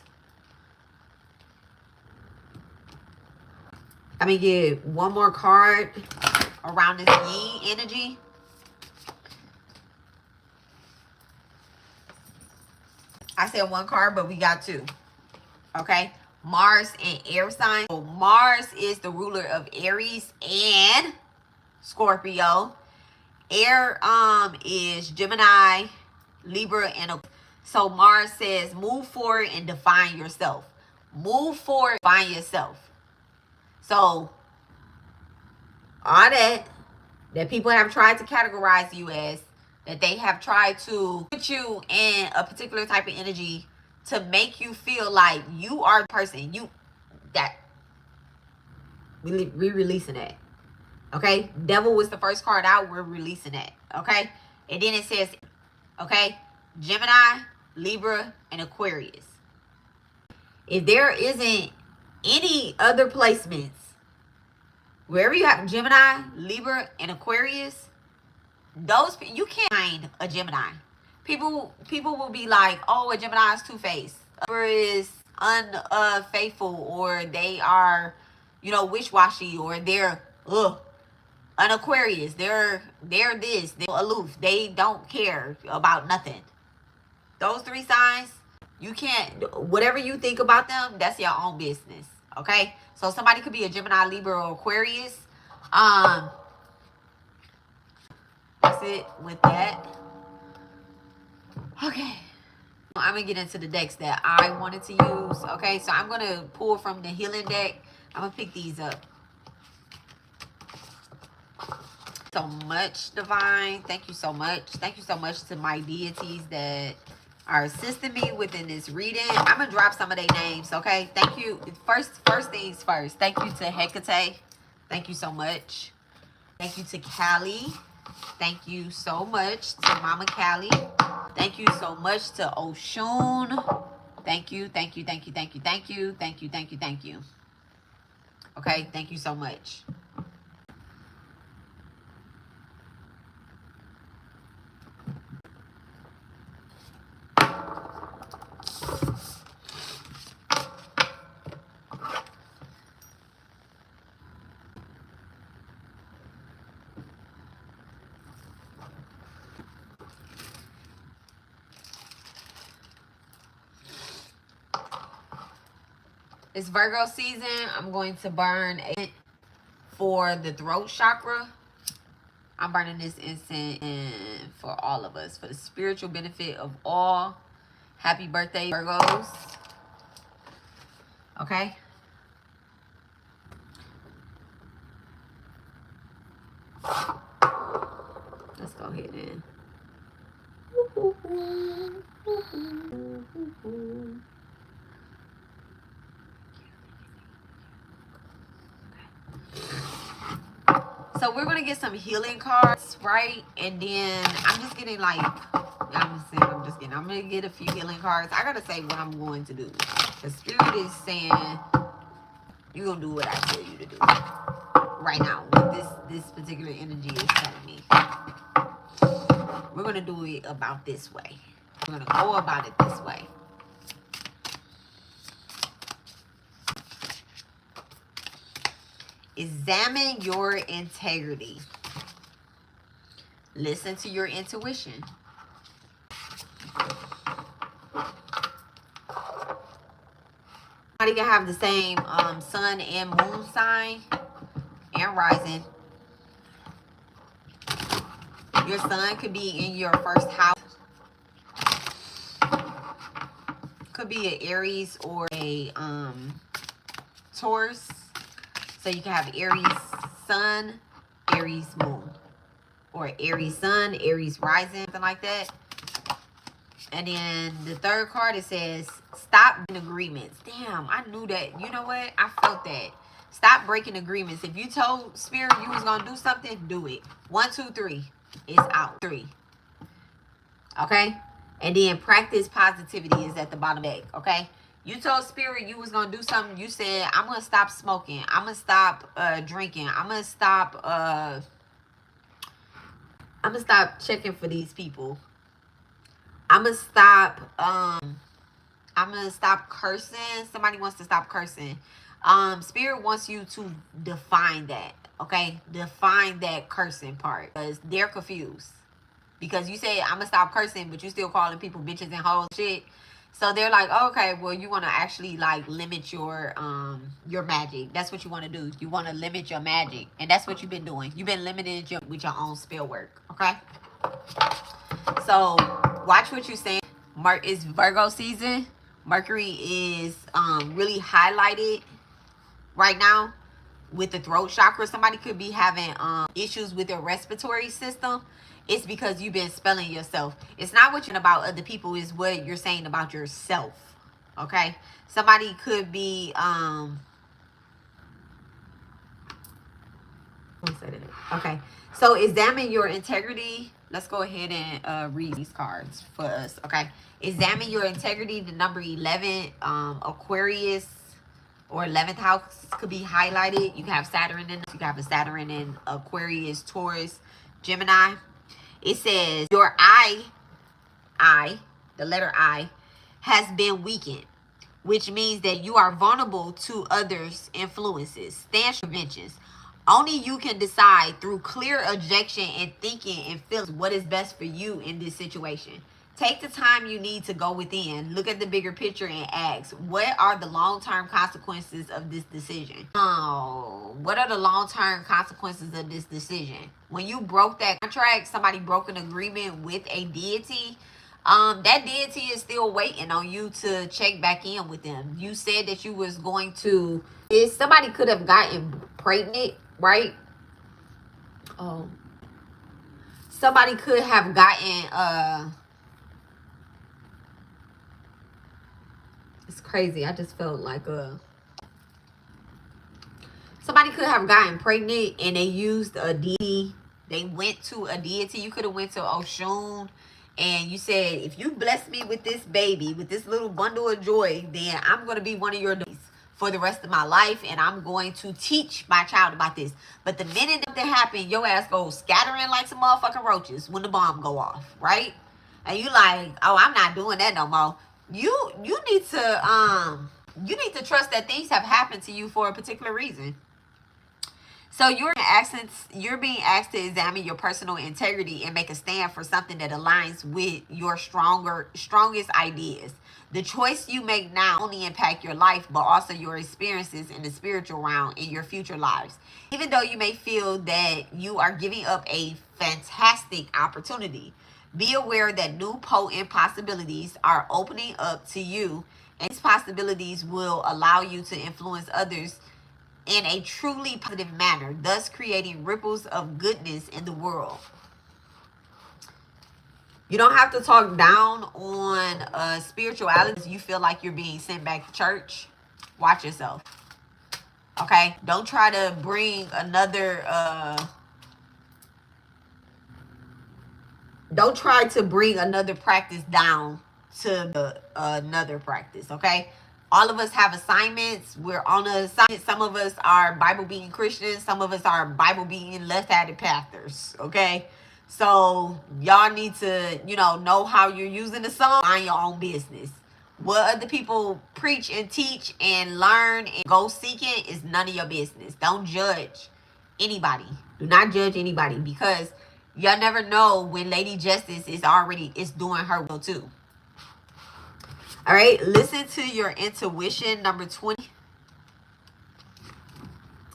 Let me get one more card around this Yin energy. I said one card, but we got two. Okay. Mars and air sign. So Mars is the ruler of Aries and Scorpio. Air is Gemini, Libra, and so Mars says move forward and define yourself. Move forward, define yourself. So all that people have tried to categorize you as, that they have tried to put you in a particular type of energy to make you feel like you are the person, we releasing that. Okay, devil was the first card out. We're releasing that. Okay, and then it says, okay, Gemini, Libra, and Aquarius. If there isn't any other placements, wherever you have Gemini, Libra, and Aquarius, those you can't find a Gemini. People will be like, oh, a Gemini is two-faced, or is unfaithful, or they are, you know, wish-washy, or they're an Aquarius, they're this, they're aloof, they don't care about nothing. Those 3 signs, you can't, whatever you think about them, that's your own business. Okay, so somebody could be a Gemini, Libra, or Aquarius. That's it with that. Okay, I'm gonna get into the decks that I wanted to use. Okay, so I'm gonna pull from the healing deck. I'm gonna pick these up. So much, divine. Thank you so much. Thank you so much to my deities that are assisting me within this reading. I'm gonna drop some of their names. Okay, thank you. First things first, thank you to Hecate. Thank you so much. Thank you to Callie. Thank you so much to Mama Callie. Thank you so much to Oshun. Thank you, thank you, thank you, thank you, thank you, thank you, thank you, thank you. Okay, thank you so much. It's Virgo season. I'm going to burn it for the throat chakra. I'm burning this incense in for all of us, for the spiritual benefit of all. Happy birthday, Virgos. Okay? Let's go ahead and. So we're gonna get some healing cards, right? And then I'm just getting like, I'm gonna get a few healing cards. I gotta say what I'm going to do. The spirit is saying you're gonna do what I tell you to do right now. What this particular energy is telling me. We're gonna do it about this way. We're gonna go about it this way. Examine your integrity. Listen to your intuition. Somebody can have the same sun and moon sign and rising. Your sun could be in your first house. Could be an Aries or a Taurus. So you can have Aries sun, Aries moon. Or Aries sun, Aries rising, something like that. And then the third card, it says, stop breaking agreements. Damn, I knew that. You know what? I felt that. Stop breaking agreements. If you told Spirit you was going to do something, do it. 1, 2, 3. It's out. 3. Okay? And then practice positivity is at the bottom deck. Okay? You told Spirit you was going to do something. You said, I'm going to stop smoking. I'm going to stop drinking. I'm going to stop checking for these people. I'm gonna stop cursing. Somebody wants to stop cursing. Spirit wants you to define that. Okay? Define that cursing part. Because they're confused. Because you say, I'm gonna stop cursing, but you still calling people bitches and hoes shit. So they're like, oh, okay, well, you want to actually like limit your magic. That's what you want to do. You want to limit your magic, and that's what you've been doing. You've been limiting with your own spell work. Okay. So watch what you're saying. It's Virgo season. Mercury is really highlighted right now with the throat chakra. Somebody could be having issues with their respiratory system. It's because you've been spelling yourself. It's not what you're about other people, is what you're saying about yourself. Okay? Somebody could be okay. So examine your integrity. Let's go ahead and read these cards for us. Okay. Examine your integrity. The number 11, Aquarius or 11th house could be highlighted. You can have Saturn in. You can have a Saturn in Aquarius, Taurus, Gemini. It says your I, the letter I, has been weakened, which means that you are vulnerable to others' influences, stance conventions. Only you can decide through clear objection and thinking and feeling what is best for you in this situation. Take the time you need to go within, look at the bigger picture, and ask, what are the long-term consequences of this decision? Oh, what are the long-term consequences of this decision? When you broke that contract, somebody broke an agreement with a deity. That deity is still waiting on you to check back in with them. You said that you was going to. Somebody could have gotten pregnant, right? Oh, somebody could have gotten it's crazy. I just felt like somebody could have gotten pregnant and they used a deity. They went to a deity. You could have went to Oshun and you said, if you bless me with this baby, with this little bundle of joy, then I'm going to be one of your deities for the rest of my life, and I'm going to teach my child about this. But the minute that happened, your ass goes scattering like some motherfucking roaches when the bomb go off, right? And you like, oh, I'm not doing that no more. You need to trust that things have happened to you for a particular reason. So you're being asked to examine your personal integrity and make a stand for something that aligns with your strongest ideas. The choice you make now only impact your life, but also your experiences in the spiritual realm in your future lives. Even though you may feel that you are giving up a fantastic opportunity, be aware that new potent possibilities are opening up to you, and these possibilities will allow you to influence others in a truly positive manner, thus creating ripples of goodness in the world. You don't have to talk down on spirituality. You feel like you're being sent back to church. Watch yourself. Okay? Don't try to bring another don't try to bring another practice down to the another practice, okay? All of us have assignments. We're on a assignment. Some of us are Bible beating Christians. Some of us are Bible beating left-handed pastors, okay? So y'all need to, know how you're using the song. Mind your own business. What other people preach and teach and learn and go seeking is none of your business. Don't judge anybody. Do not judge anybody, because y'all never know when Lady Justice is doing her will too. All right, listen to your intuition. Number 20.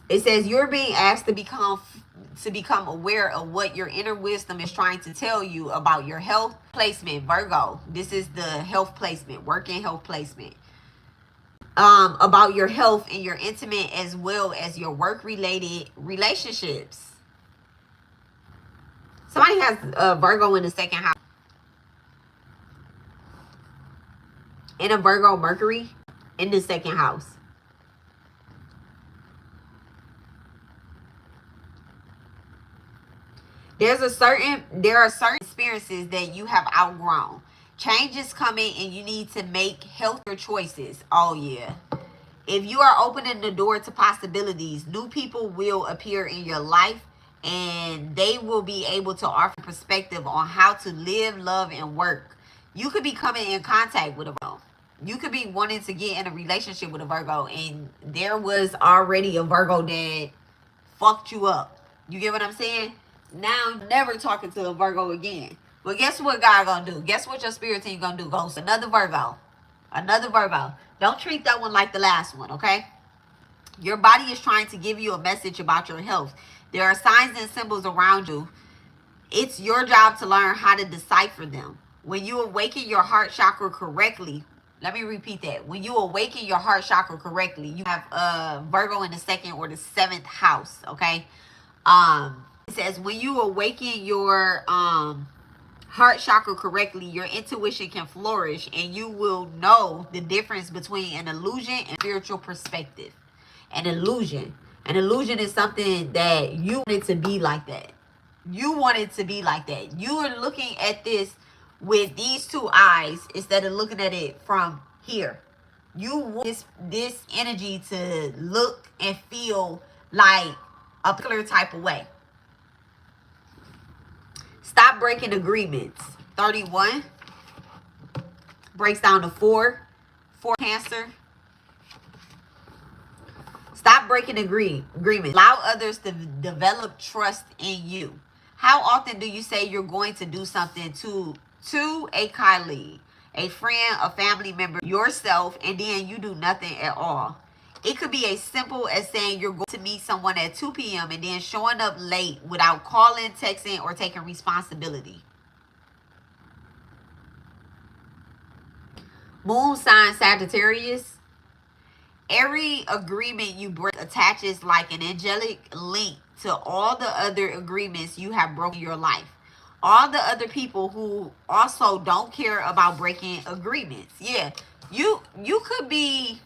It says you're being asked to become aware of what your inner wisdom is trying to tell you about your health placement. Virgo, this is the health placement, working health placement. About your health and your intimate as well as your work related relationships. Somebody has Virgo in the second house. And a Virgo Mercury in the second house. There are certain experiences that you have outgrown. Change is coming and you need to make healthier choices. Oh yeah. If you are opening the door to possibilities, new people will appear in your life and they will be able to offer perspective on how to live, love, and work. You could be coming in contact with a Virgo. You could be wanting to get in a relationship with a Virgo, and there was already a Virgo that fucked you up. You get what I'm saying? Now you're never talking to a Virgo again. Well, guess what God gonna do? Guess what your spirit team gonna do? Ghost another Virgo. Another Virgo. Don't treat that one like the last one, okay? Your body is trying to give you a message about your health. There are signs and symbols around you. It's your job to learn how to decipher them. When you awaken your heart chakra correctly, let me repeat that. When you awaken your heart chakra correctly, you have Virgo in the second or the seventh house, okay? It says when you awaken your heart chakra correctly, your intuition can flourish and you will know the difference between an illusion and spiritual perspective. An illusion. An illusion is something that you want it to be like that. You want it to be like that. You are looking at this with these two eyes instead of looking at it from here. You want this energy to look and feel like a particular type of way. Stop breaking agreements. 31 breaks down to 4 Cancer. Stop breaking agreements. Allow others to develop trust in you. How often do you say you're going to do something to a colleague, a friend, a family member, yourself, and then you do nothing at all? It could be as simple as saying you're going to meet someone at 2 p.m. and then showing up late without calling, texting, or taking responsibility. Moon sign Sagittarius. Every agreement you break attaches like an angelic link to all the other agreements you have broken in your life. All the other people who also don't care about breaking agreements. Yeah, you could be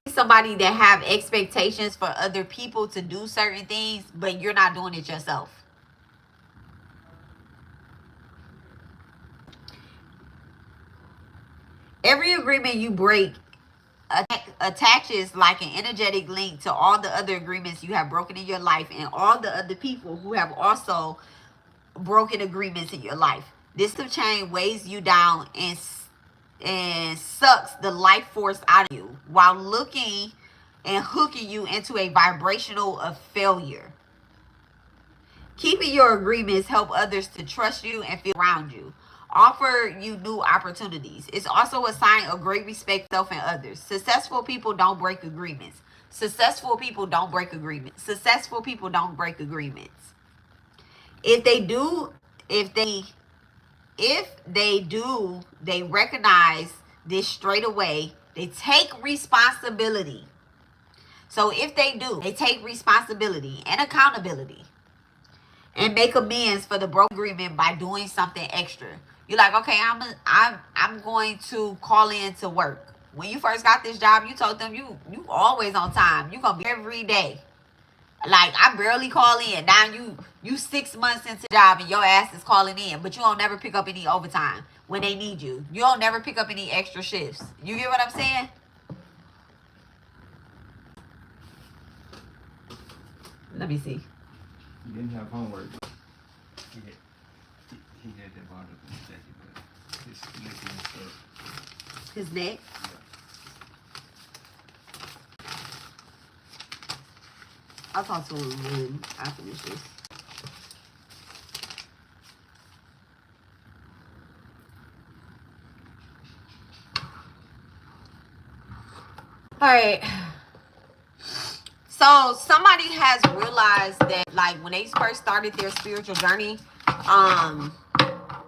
somebody that have expectations for other people to do certain things, but you're not doing it yourself. Every agreement you break attaches like an energetic link to all the other agreements you have broken in your life and all the other people who have also broken agreements in your life. This chain weighs you down and sucks the life force out of you while looking and hooking you into a vibrational of failure. Keeping your agreements help others to trust you and feel around you. Offer you new opportunities. It's also a sign of great respect for self and others. Successful people don't break agreements. Successful people don't break agreements. Successful people don't break agreements. If they do, they recognize this straight away. They take responsibility. So if they do, they take responsibility and accountability and make amends for the broken agreement by doing something extra. You're like, okay, I'm going to call in to work. When you first got this job, you told them you always on time. You gonna be every day. Like, I barely call in. Now you 6 months into the job and your ass is calling in, but you don't never pick up any overtime when they need you. You don't never pick up any extra shifts. You get what I'm saying? Let me see. He didn't have homework. He had that bottle up in his jacket, but his neck and stuff. His neck? Yeah. I'll talk to him when I finish this. Alright. So somebody has realized that, like, when they first started their spiritual journey,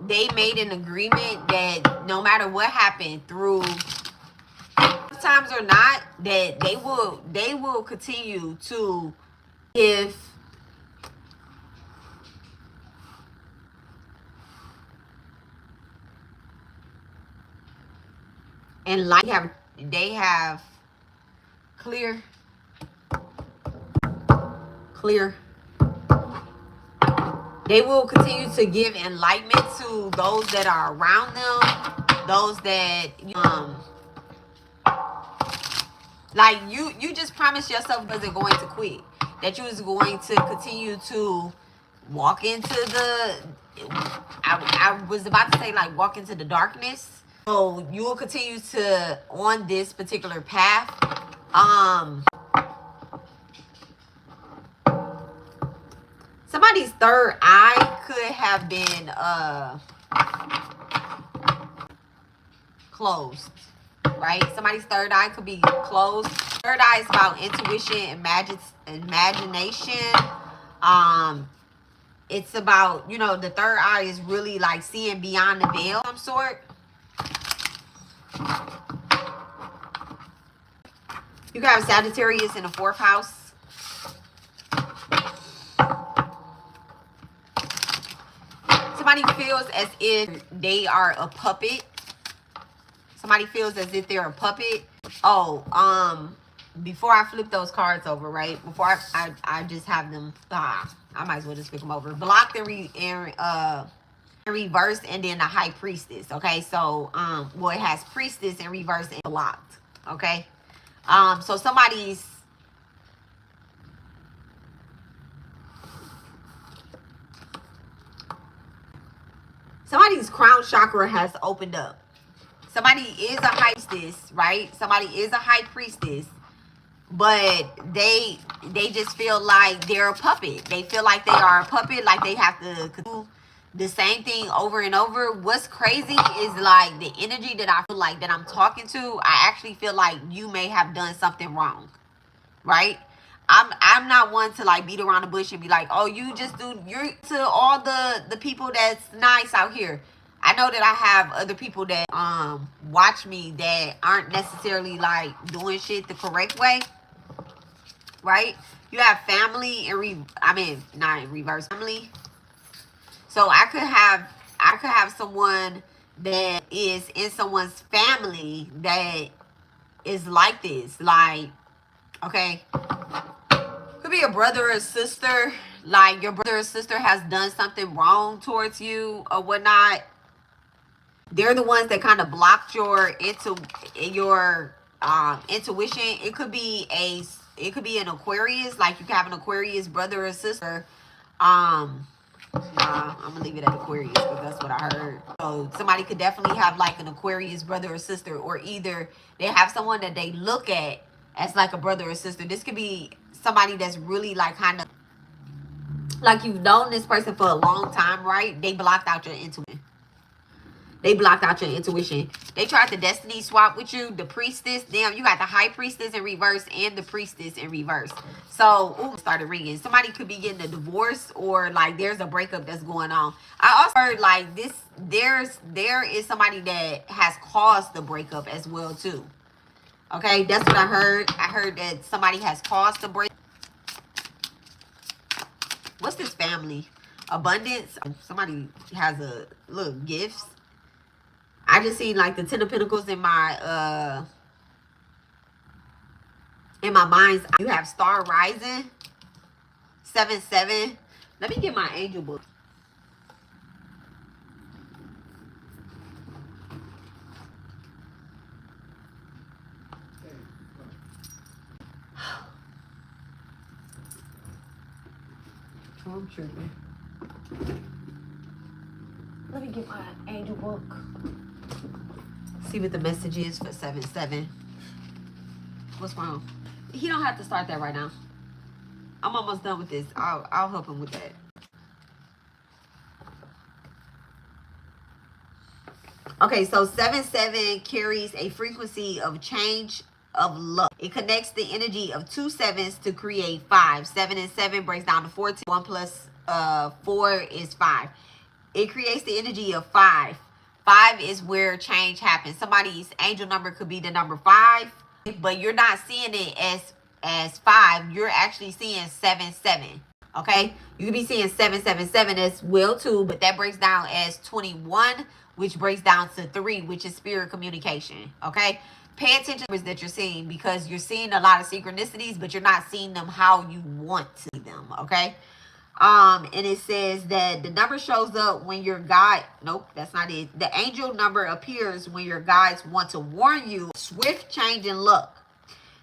they made an agreement that no matter what happened through times or not, that they will continue to give and like they have clear they will continue to give enlightenment to those that are around them, those that like you just promised yourself wasn't going to quit, that you was going to continue to walk into the I was about to say, like, walk into the darkness. So you will continue to on this particular path. Somebody's third eye could have been closed, right? Somebody's third eye could be closed. Third eye is about intuition, imagination. It's about, the third eye is really like seeing beyond the veil of some sort. You got Sagittarius in the 4th house. Somebody feels as if they are a puppet. Somebody feels as if they're a puppet. Oh, before I flip those cards over, right? Before I just have them, I might as well just flip them over. Blocked and reversed, and then the High Priestess. Okay, so well, it has Priestess in reverse and blocked. Okay, so somebody's crown chakra has opened up. Somebody is a high priestess, right? Somebody is a high priestess, but they just feel like they're a puppet. They feel like they are a puppet, like they have to do the same thing over and over. What's crazy is, like, the energy that I feel like that I'm talking to, I actually feel like you may have done something wrong, right? I'm not one to, like, beat around the bush and be like, oh, you're to all the people that's nice out here. I know that I have other people that watch me that aren't necessarily, like, doing shit the correct way, right? You have family not in reverse, family. So I could have someone that is in someone's family that is like this, like, okay, could be a brother or a sister. Like, your brother or sister has done something wrong towards you or whatnot. They're the ones that kind of blocked your intuition. It could be an Aquarius, like you have an Aquarius brother or sister. I'm gonna leave it at Aquarius because that's what I heard. So somebody could definitely have, like, an Aquarius brother or sister, or either they have someone that they look at as like a brother or sister. This could be somebody that's really like kind of like you've known this person for a long time, right? They blocked out your intuition. They blocked out your intuition. They tried to destiny swap with you. The priestess. Damn, you got the high priestess in reverse and the priestess in reverse. So, ooh, started ringing. Somebody could be getting a divorce or like there's a breakup that's going on. I also heard like this. There is somebody that has caused the breakup as well too. Okay, that's what I heard. I heard that somebody has caused the break. What's this family? Abundance. Somebody has a look gifts. I just seen like the 10 of Pentacles in my mind's. You have Star Rising 7-7. Let me get my angel book. I'm tripping. Let me get my angel book. See what the message is for 7-7. What's wrong? He don't have to start that right now. I'm almost done with this. I'll help him with that. Okay, so 7-7 carries a frequency of change of love. It connects the energy of 2 sevens to create 5. 7 and 7 breaks down to 14. 1 plus 4 is 5. It creates the energy of 5. 5 is where change happens. Somebody's angel number could be the number 5, but you're not seeing it as 5. You're actually seeing 7-7. Okay, you could be seeing 7-7-7 as well too, but that breaks down as 21, which breaks down to 3, which is spirit communication. Okay, pay attention to that you're seeing, because you're seeing a lot of synchronicities, but you're not seeing them how you want to see them. Okay. And it says that the number shows up when your guide, nope, that's not it. The angel number appears when your guides want to warn you swift change in luck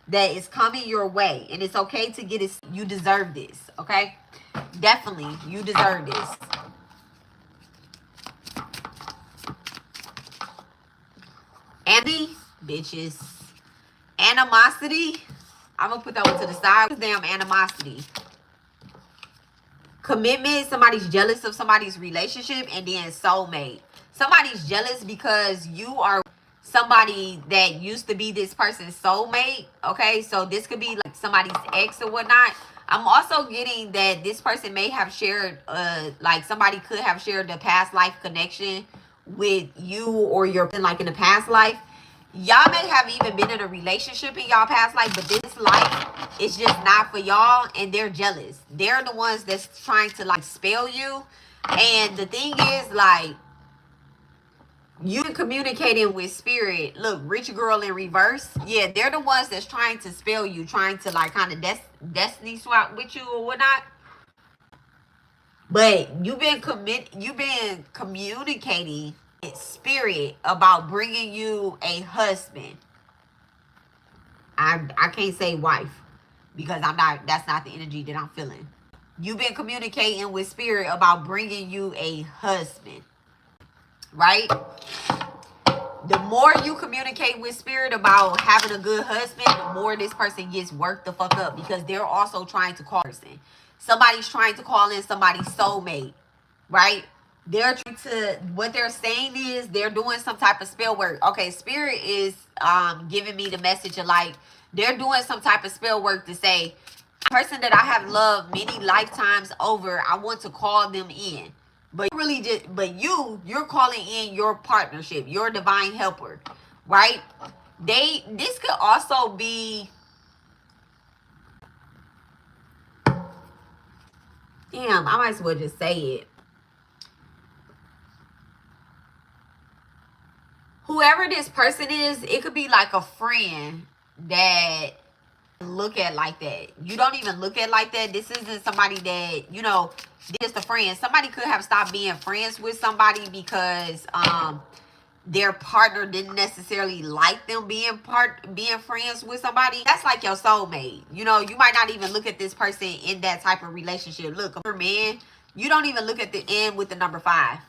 that is coming your way. And it's okay to get it. You deserve this. Okay. Definitely. You deserve this. Andy, bitches. Animosity. I'm going to put that one to the side. Damn animosity. Commitment. Somebody's jealous of somebody's relationship. And then soulmate. Somebody's jealous because you are somebody that used to be this person's soulmate. Okay, so this could be like somebody's ex or whatnot. I'm also getting that this person may have shared like somebody could have shared the past life connection with you or your like in the past life. Y'all may have even been in a relationship in y'all past life, but this life is just not for y'all, and they're jealous. They're the ones that's trying to like spell you. And the thing is, like, you communicating with spirit. Look, rich girl in reverse. Yeah, they're the ones that's trying to spell you, trying to like kind of destiny swap with you or whatnot. But you've been communicating with spirit about bringing you a husband. I can't say wife because that's not the energy that I'm feeling. You've been communicating with spirit about bringing you a husband. Right? The more you communicate with spirit about having a good husband, the more this person gets worked the fuck up, because they're also trying to call person. Somebody's trying to call in somebody's soulmate, right? They're trying to, what they're saying is they're doing some type of spell work. Okay, spirit is giving me the message of like they're doing some type of spell work to say, person that I have loved many lifetimes over, I want to call them in. But really you're calling in your partnership, your divine helper, right? This could also be, damn, I might as well just say it. Whoever this person is, it could be like a friend that look at like that. You don't even look at like that. This isn't somebody that, you know, just a friend. Somebody could have stopped being friends with somebody because their partner didn't necessarily like them being friends with somebody. That's like your soulmate. You know, you might not even look at this person in that type of relationship. Look, for men, you don't even look at the end with the number 5.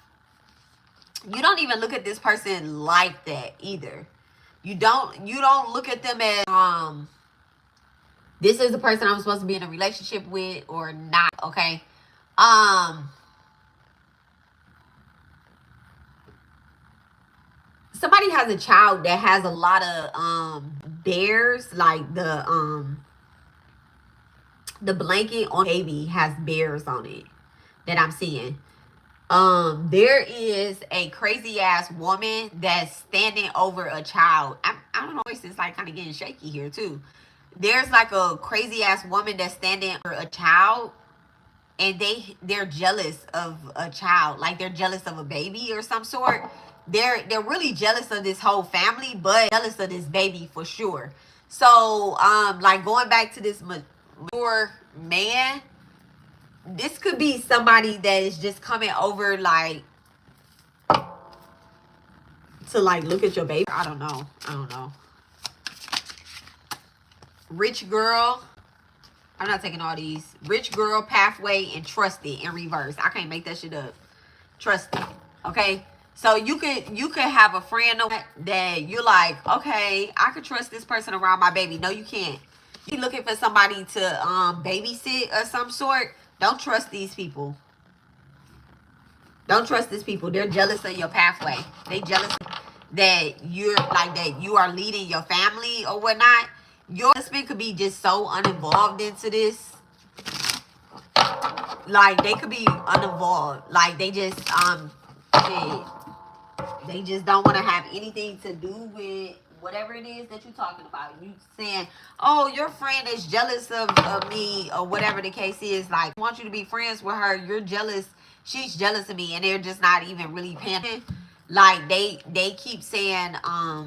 You don't even look at this person like that either. You don't look at them as this is the person I'm supposed to be in a relationship with or not, okay? Somebody has a child that has a lot of bears, like the blanket on baby has bears on it that I'm seeing. There is a crazy ass woman that's standing over a child. I don't know, it's like kind of getting shaky here too. There's like a crazy ass woman that's standing over a child, and they're jealous of a child, like they're jealous of a baby or some sort. They're really jealous of this whole family, but jealous of this baby for sure. So like going back to this mature man, this could be somebody that is just coming over like to like look at your baby. I don't know. Rich girl. I'm not taking all these. Rich girl, pathway, and trusted in reverse. I can't make that shit up. Trusted. Okay. So you could have a friend that you're like, okay, I could trust this person around my baby. No, you can't. You looking for somebody to babysit or some sort. Don't trust these people. Don't trust these people. They're jealous of your pathway. They jealous that you are leading your family or whatnot. Your husband could be just so uninvolved into this. Like they could be uninvolved. Like they just they just don't want to have anything to do with whatever it is that you're talking about. You saying, oh, your friend is jealous of me or whatever the case is. Like, I want you to be friends with her. You're jealous. She's jealous of me. And they're just not even really paying attention. Like, they keep saying, I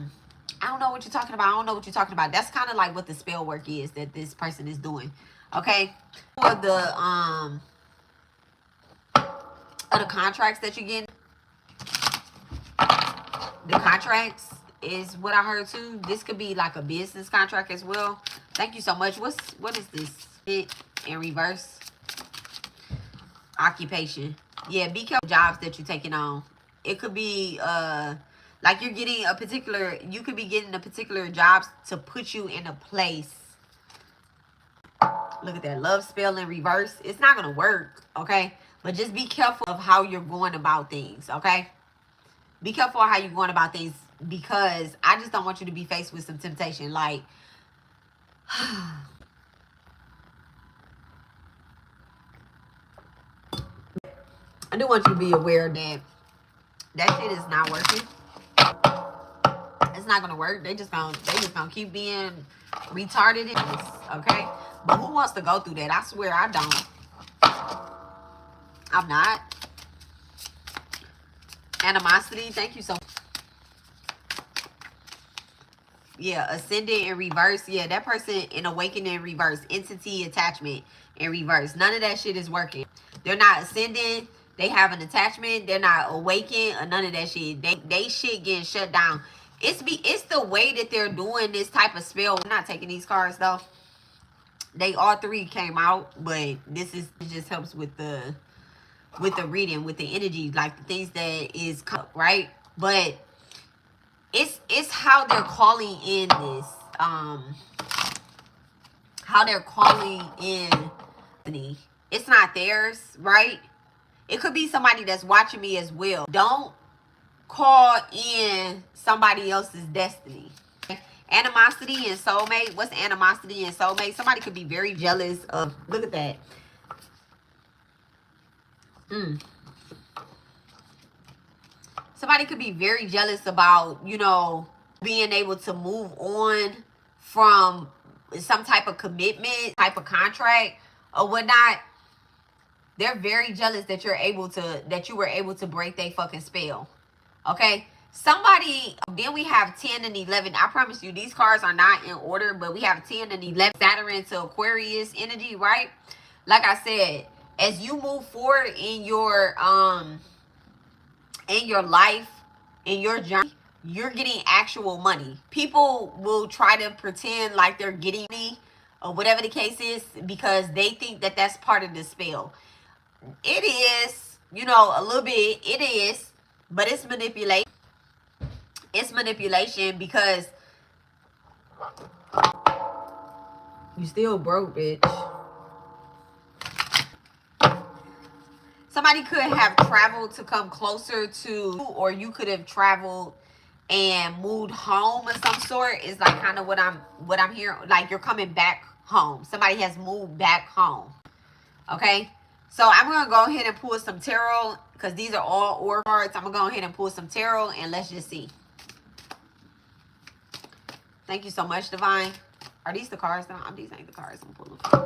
don't know what you're talking about. I don't know what you're talking about. That's kind of like what the spell work is that this person is doing. Okay? For the contracts that you're getting, the contracts is what I heard too. This could be like a business contract as well. Thank you so much. What is this? It in reverse. Occupation. Yeah, be careful jobs that you're taking on. It could be like you're getting a particular, you could be getting a particular jobs to put you in a place. Look at that. Love spell in reverse. It's not gonna work, okay? But just be careful of how you're going about things, okay? Be careful how you're going about things, because I just don't want you to be faced with some temptation. Like, I do want you to be aware that that shit is not working. It's not gonna work. They just gonna keep being retarded in this, okay? But who wants to go through that? I swear I don't. I'm not. Animosity. Thank you so much. Yeah, ascendant in reverse. Yeah, that person in awakening in reverse. Entity attachment in reverse. None of that shit is working. They're not ascending. They have an attachment. They're not awakened or none of that shit. They shit getting shut down. It's the way that they're doing this type of spell. I'm not taking these cards though. They all three came out, but this just helps with the reading, with the energy, like the things that is right. But it's how they're calling in this, how they're calling in. It's not theirs, right? It could be somebody that's watching me as well. Don't call in somebody else's destiny. Animosity and soulmate. What's animosity and soulmate? Somebody could be very jealous of. Look at that. Somebody could be very jealous about, you know, being able to move on from some type of commitment, type of contract or whatnot. They're very jealous that you were able to break their fucking spell. Okay? Somebody, then we have 10 and 11. I promise you, these cards are not in order, but we have 10 and 11. Saturn to Aquarius energy, right? Like I said, as you move forward in your life, in your journey, you're getting actual money. People will try to pretend like they're getting money or whatever the case is because they think that that's part of the spell. It is, you know, a little bit. It is, but it's manipulation. It's manipulation because You still broke, bitch. Somebody could have traveled to come closer to, or you could have traveled and moved home of some sort. Is like kind of what I'm hearing. Like you're coming back home. Somebody has moved back home. Okay. So I'm gonna go ahead and pull some tarot because these are all oracle cards. I'm gonna go ahead and pull some tarot and let's just see. Thank you so much, Divine. Are these the cards? No, these ain't the cards I'm pulling from.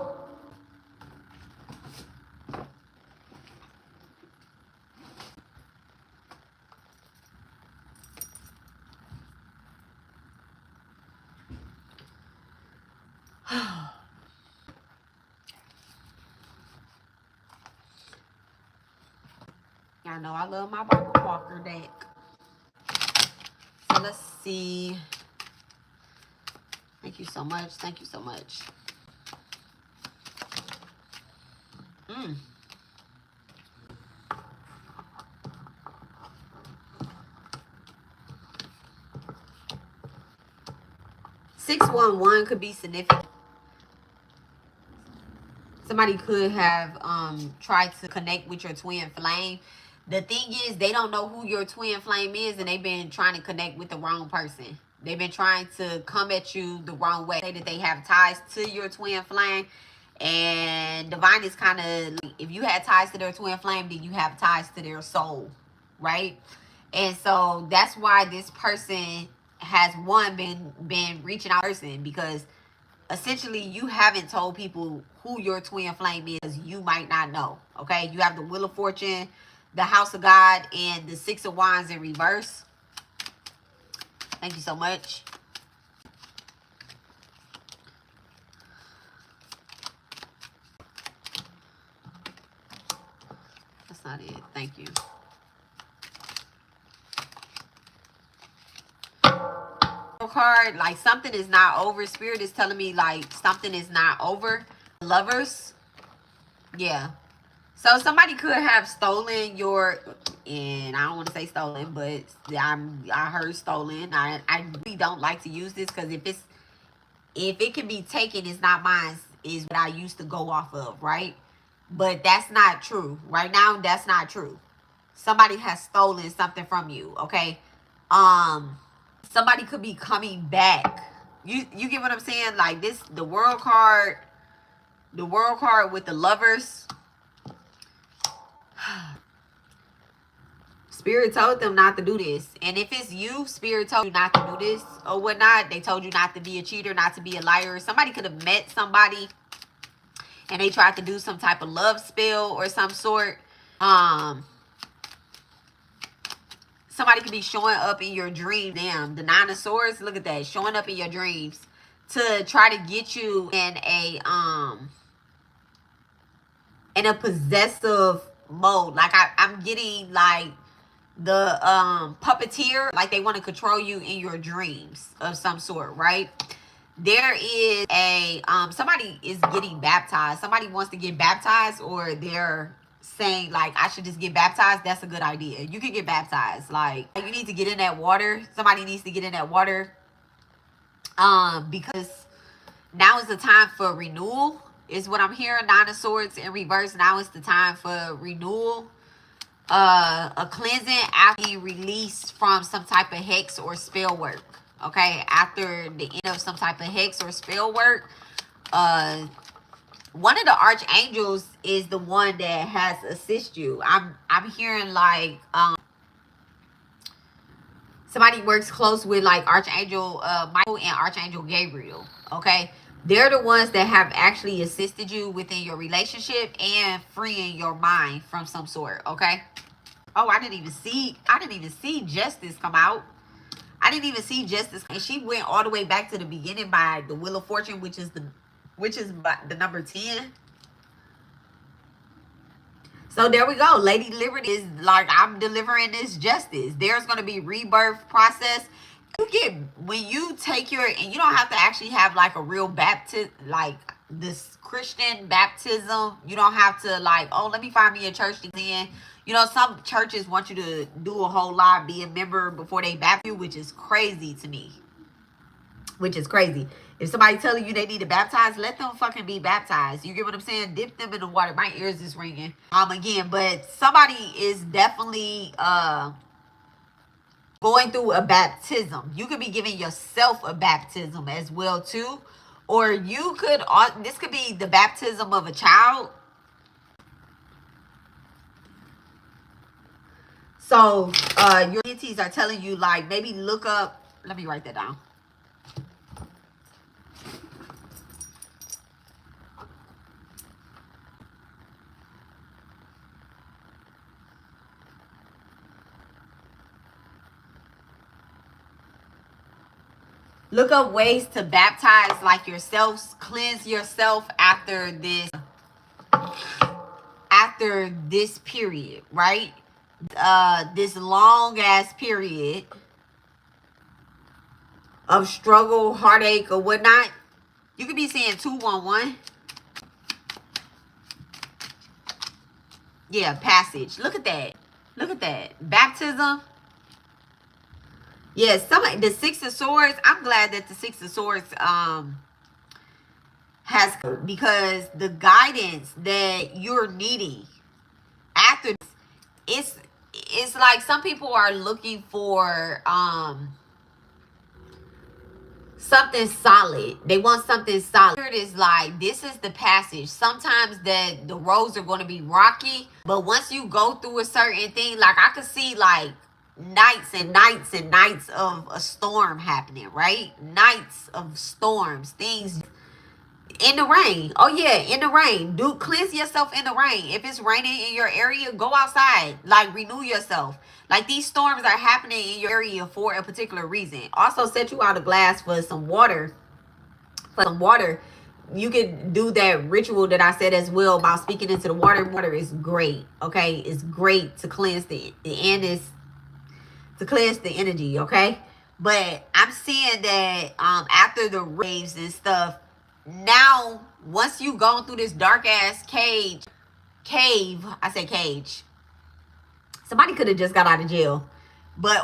Y'all know I love my Bible Walker deck. So let's see. Thank you so much. Thank you so much. 611 could be significant. Somebody could have tried to connect with your twin flame. The thing is, they don't know who your twin flame is, and they've been trying to connect with the wrong person. They've been trying to come at you the wrong way. Say that they have ties to your twin flame, and Divine is kind of like, if you had ties to their twin flame, then you have ties to their soul, right? And so that's why this person has been reaching out to person, because essentially you haven't told people who your twin flame is. You might not know. Okay, you have the Wheel of Fortune, the House of God, and the Six of Wands in reverse. Thank you so much. That's not it. Thank you. Card, like something is not over. Spirit is telling me like something is not over. Lovers. Yeah. So somebody could have stolen your, and I don't want to say stolen, but I heard stolen. I really don't like to use this because if it can be taken, it's not mine, is what I used to go off of, right? But that's not true. Right now, that's not true. Somebody has stolen something from you, okay? Somebody could be coming back. You get what I'm saying? Like this, the world card with the Lovers. Spirit told them not to do this. And if it's you, Spirit told you not to do this or whatnot. They told you not to be a cheater, not to be a liar. Somebody could have met somebody and they tried to do some type of love spell or some sort. Somebody could be showing up in your dream. Damn, the Nine of Swords, look at that. Showing up in your dreams to try to get you in a possessive mode. Like I'm getting like the puppeteer, like they want to control you in your dreams of some sort, right? There is a somebody is getting baptized. Somebody wants to get baptized, or they're saying like I should just get baptized. That's a good idea. You can get baptized. Like you need to get in that water. Somebody needs to get in that water. Because now is the time for renewal, is what I'm hearing. Nine of Swords in reverse. Now is the time for renewal. A cleansing after you release from some type of hex or spell work. Okay, after the end of some type of hex or spell work, one of the archangels is the one that has assist you. I'm hearing like somebody works close with like Archangel Michael and Archangel Gabriel. Okay, they're the ones that have actually assisted you within your relationship and freeing your mind from some sort. Okay. Oh, I didn't even see Justice come out. I didn't even see Justice, and she went all the way back to the beginning by the Wheel of Fortune, which is the number 10. So there we go. Lady Liberty is like, I'm delivering this justice. There's going to be rebirth process. You get, when you take your, and you don't have to actually have like a real baptism, like this Christian baptism. You don't have to like, oh, let me find me a church to be in. You know, some churches want you to do a whole lot, be a member before they baptize you, which is crazy to me. Which is crazy. If somebody telling you they need to baptize, let them fucking be baptized. You get what I'm saying? Dip them in the water. My ears is ringing. Again, but somebody is definitely going through a baptism. You could be giving yourself a baptism as well too. Or you could, this could be the baptism of a child. So your entities are telling you, like, maybe look up, let me write that down. Look up ways to baptize like yourselves, cleanse yourself after this period, right? This long ass period of struggle, heartache, or whatnot. You could be saying 211. Yeah, passage. Look at that. Look at that. Baptism. Yes, yeah, the Six of Swords. I'm glad that the Six of Swords has, because the guidance that you're needing after this, it's like some people are looking for something solid. They want something solid. It is like, this is the passage. Sometimes that the roads are going to be rocky, but once you go through a certain thing, like I could see like nights and nights and nights of a storm happening, right? Nights of storms, things in the rain. Oh yeah, in the rain. Do cleanse yourself in the rain. If it's raining in your area, go outside. Like, renew yourself. Like, these storms are happening in your area for a particular reason. Also, set you out a glass for some water. You can do that ritual that I said as well about speaking into the water. Water is great. Okay, it's great to cleanse the energy. Okay, but I'm seeing that after the raves and stuff, now once you gone through this dark ass cave, I say cage. Somebody could have just got out of jail,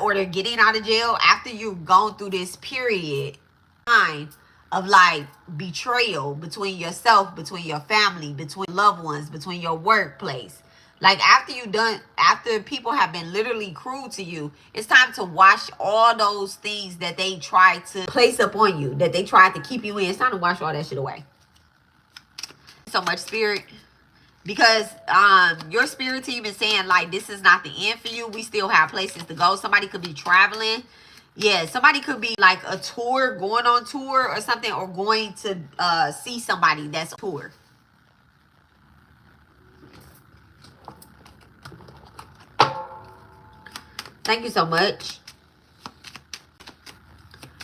or they're getting out of jail after you've gone through this period of like betrayal between yourself, between your family, between loved ones, between your workplace. Like, after people have been literally cruel to you, it's time to wash all those things that they tried to place upon you, that they tried to keep you in. It's time to wash all that shit away. So much, spirit. Because your spirit team is saying, like, this is not the end for you. We still have places to go. Somebody could be traveling. Yeah, somebody could be like a tour, going on tour or something, or going to see somebody that's on tour. Thank you so much.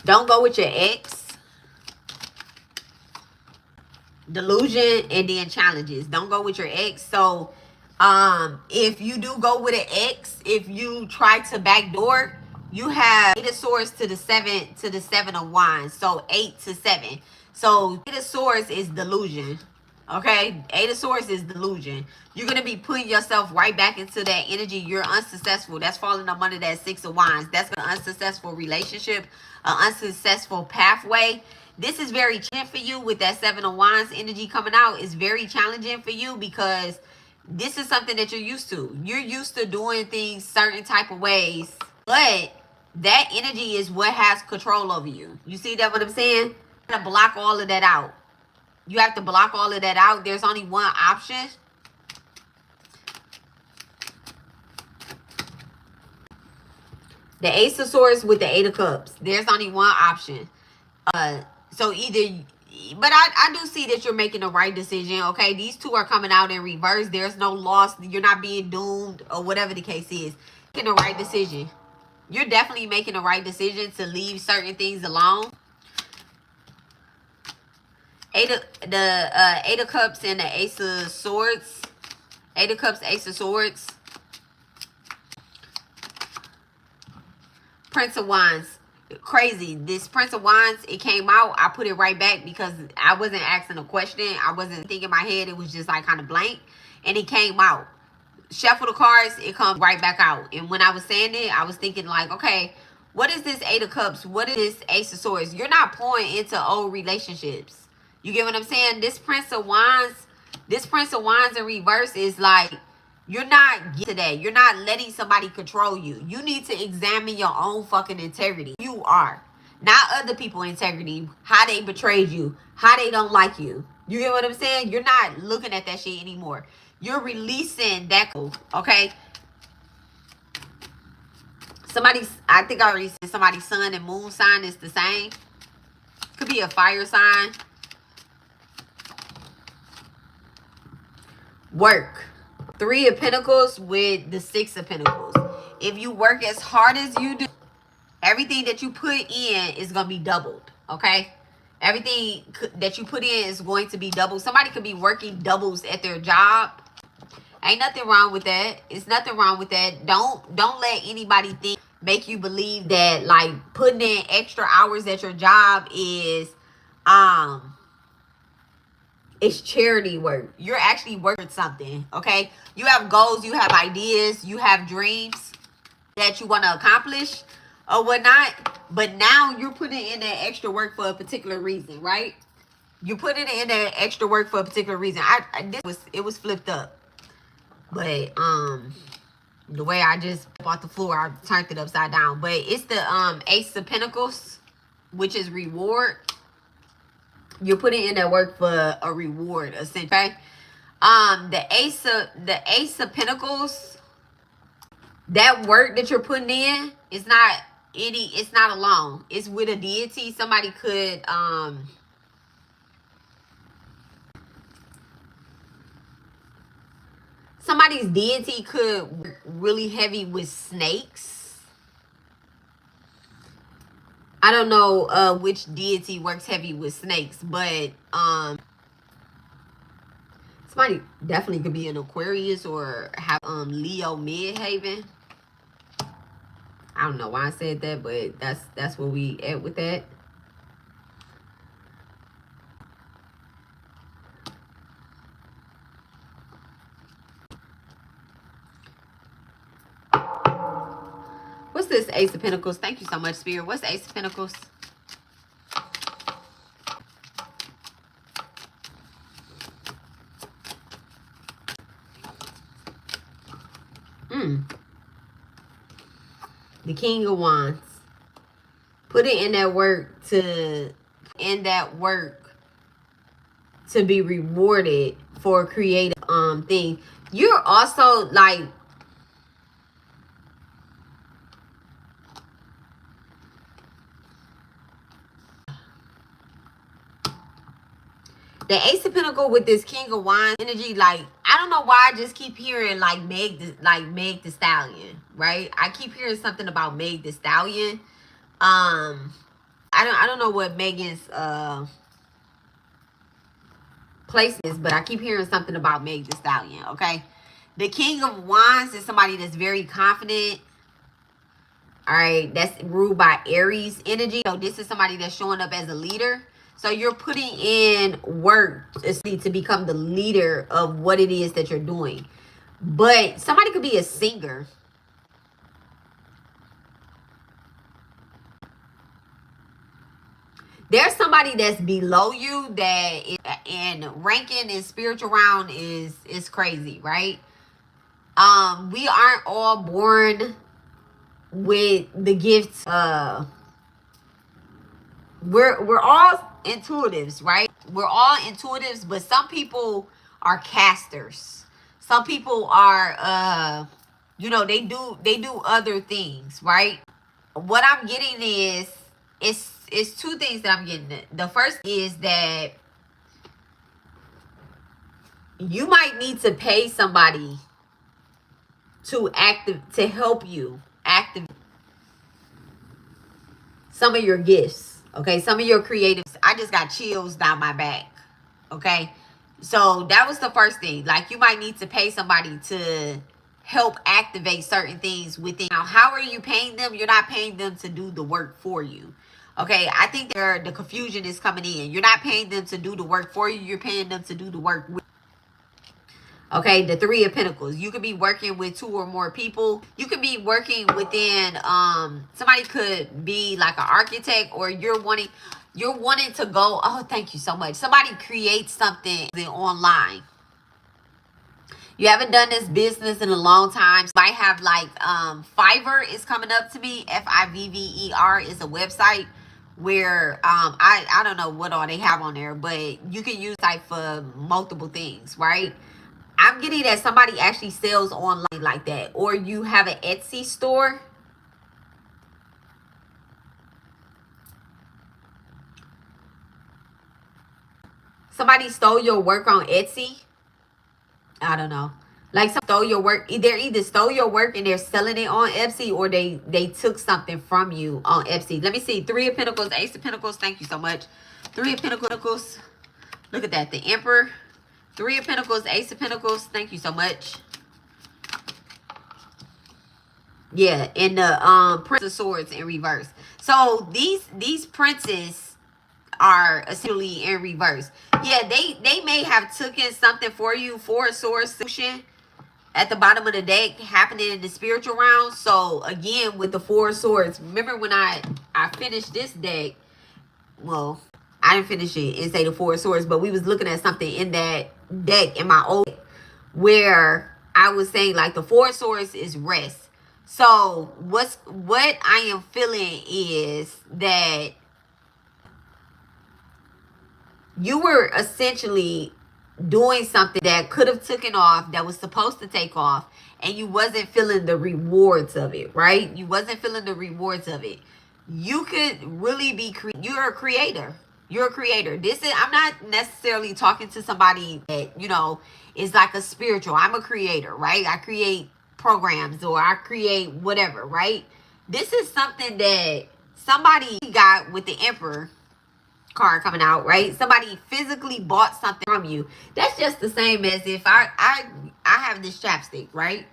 Don't go with your ex. Delusion and then challenges. Don't go with your ex. So if you do go with an ex, if you try to backdoor, you have 8 of Swords to the 7 of Wands. So 8 to 7. So 8 of Swords is delusion. Okay, 8 of Swords is delusion. You're going to be putting yourself right back into that energy. You're unsuccessful. That's falling up under that 6 of Wands. That's an unsuccessful relationship, an unsuccessful pathway. This is very challenging for you with that 7 of Wands energy coming out. It's very challenging for you because this is something that you're used to. You're used to doing things certain type of ways, but that energy is what has control over you. You see that what I'm saying? You got to block all of that out. You have to block all of that out. There's only one option. The Ace of Swords with the 8 of Cups. There's only one option. So either, but I do see that you're making the right decision. Okay, these two are coming out in reverse. There's no loss. You're not being doomed or whatever the case is. Making the right decision. You're definitely making the right decision to leave certain things alone. Eight of Cups and the Ace of Swords. 8 of Cups, Ace of Swords. Prince of Wands. Crazy. This Prince of Wands, it came out. I put it right back because I wasn't asking a question. I wasn't thinking in my head. It was just like kind of blank. And it came out. Shuffle the cards, it comes right back out. And when I was saying it, I was thinking like, okay, What is this Eight of Cups? What is this Ace of Swords? You're not pouring into old relationships. You get what I'm saying? This Prince of Wands in reverse is like, you're not getting to that. You're not letting somebody control you. You need to examine your own fucking integrity. You are. Not other people's integrity. How they betrayed you. How they don't like you. You get what I'm saying? You're not looking at that shit anymore. You're releasing that. Okay? I think I already said somebody's sun and moon sign is the same. Could be a fire sign. Work. Three of Pentacles with the Six of Pentacles. If you work as hard as you do, everything that you put in is going to be doubled. Okay? Everything that you put in is going to be doubled. Somebody could be working doubles at their job. Ain't nothing wrong with that. It's nothing wrong with that. Don't let anybody make you believe that like putting in extra hours at your job is it's charity work. You're actually working something, okay? You have goals, you have ideas, you have dreams that you want to accomplish or whatnot. But now you're putting in that extra work for a particular reason, right? You're putting in that extra work for a particular reason. It was flipped up. But the way I just bought the floor, I turned it upside down. But it's the Ace of Pentacles, which is reward. You're putting in that work for a reward, essentially. Okay? The Ace of Pentacles, that work that you're putting in is not it's not alone. It's with a deity. Somebody could somebody's deity could work really heavy with snakes. I don't know which deity works heavy with snakes, but somebody definitely could be an Aquarius or have Leo midhaven. I don't know why I said that, but that's where we at with that. What's this Ace of Pentacles? Thank you so much, Spirit. What's the Ace of Pentacles? The King of Wands. Put it in that work to be rewarded for creative thing. You're also like the Ace of Pentacles with this King of Wands energy. Like, I don't know why I just keep hearing like Meg the Stallion, right? I keep hearing something about Meg the Stallion. I don't know what Megan's place is, but I keep hearing something about Meg the Stallion. Okay, the King of Wands is somebody that's very confident. All right, that's ruled by Aries energy. So this is somebody that's showing up as a leader. So you're putting in work to become the leader of what it is that you're doing. But somebody could be a singer. There's somebody that's below you that is, and ranking in spiritual realm is crazy, right? We aren't all born with the gifts. We're all intuitives, right? We're all intuitives, but some people are casters. Some people are they do other things, right? What I'm getting is it's two things that I'm getting. The first is that you might need to pay somebody to help you activate some of your gifts. Okay, some of your creatives. I just got chills down my back. Okay, so that was the first thing. Like, you might need to pay somebody to help activate certain things within. Now, how are you paying them? You're not paying them to do the work for you. Okay, I think the confusion is coming in. You're not paying them to do the work for you. You're paying them to do the work with. Okay, the Three of Pentacles. You could be working with 2 or more people. You could be working within, somebody could be like an architect, or you're wanting to go, oh, thank you so much. Somebody creates something online. You haven't done this business in a long time. So you might have like, Fiverr is coming up to me. Fivver is a website where, I don't know what all they have on there, but you can use it for multiple things, right? I'm getting that somebody actually sells online like that. Or you have an Etsy store. Somebody stole your work on Etsy. I don't know. Like, some stole your work. They're either stole your work and they're selling it on Etsy, or they took something from you on Etsy. Let me see. 3 of Pentacles, Ace of Pentacles. Thank you so much. 3 of Pentacles. Look at that. The Emperor. 3 of Pentacles, Ace of Pentacles. Thank you so much. Yeah, and the Prince of Swords in reverse. So these princes are essentially in reverse. Yeah, they may have taken something for you. 4 of Swords solution at the bottom of the deck happening in the spiritual realm. So again, with the 4 of Swords, remember when I finished this deck? Well, I didn't finish it and say the 4 of Swords, but we was looking at something in that deck, in my old deck, where I was saying like the 4 of Swords is rest. So what I am feeling is that you were essentially doing something that could have taken off, that was supposed to take off, and you wasn't feeling the rewards of it, right? You wasn't feeling the rewards of it. You could really be, you're a creator. You're a creator. I'm not necessarily talking to somebody that, is like a spiritual. I'm a creator, right? I create programs, or I create whatever, right? This is something that somebody got with the Emperor card coming out, right? Somebody physically bought something from you. That's just the same as if I have this chapstick, right?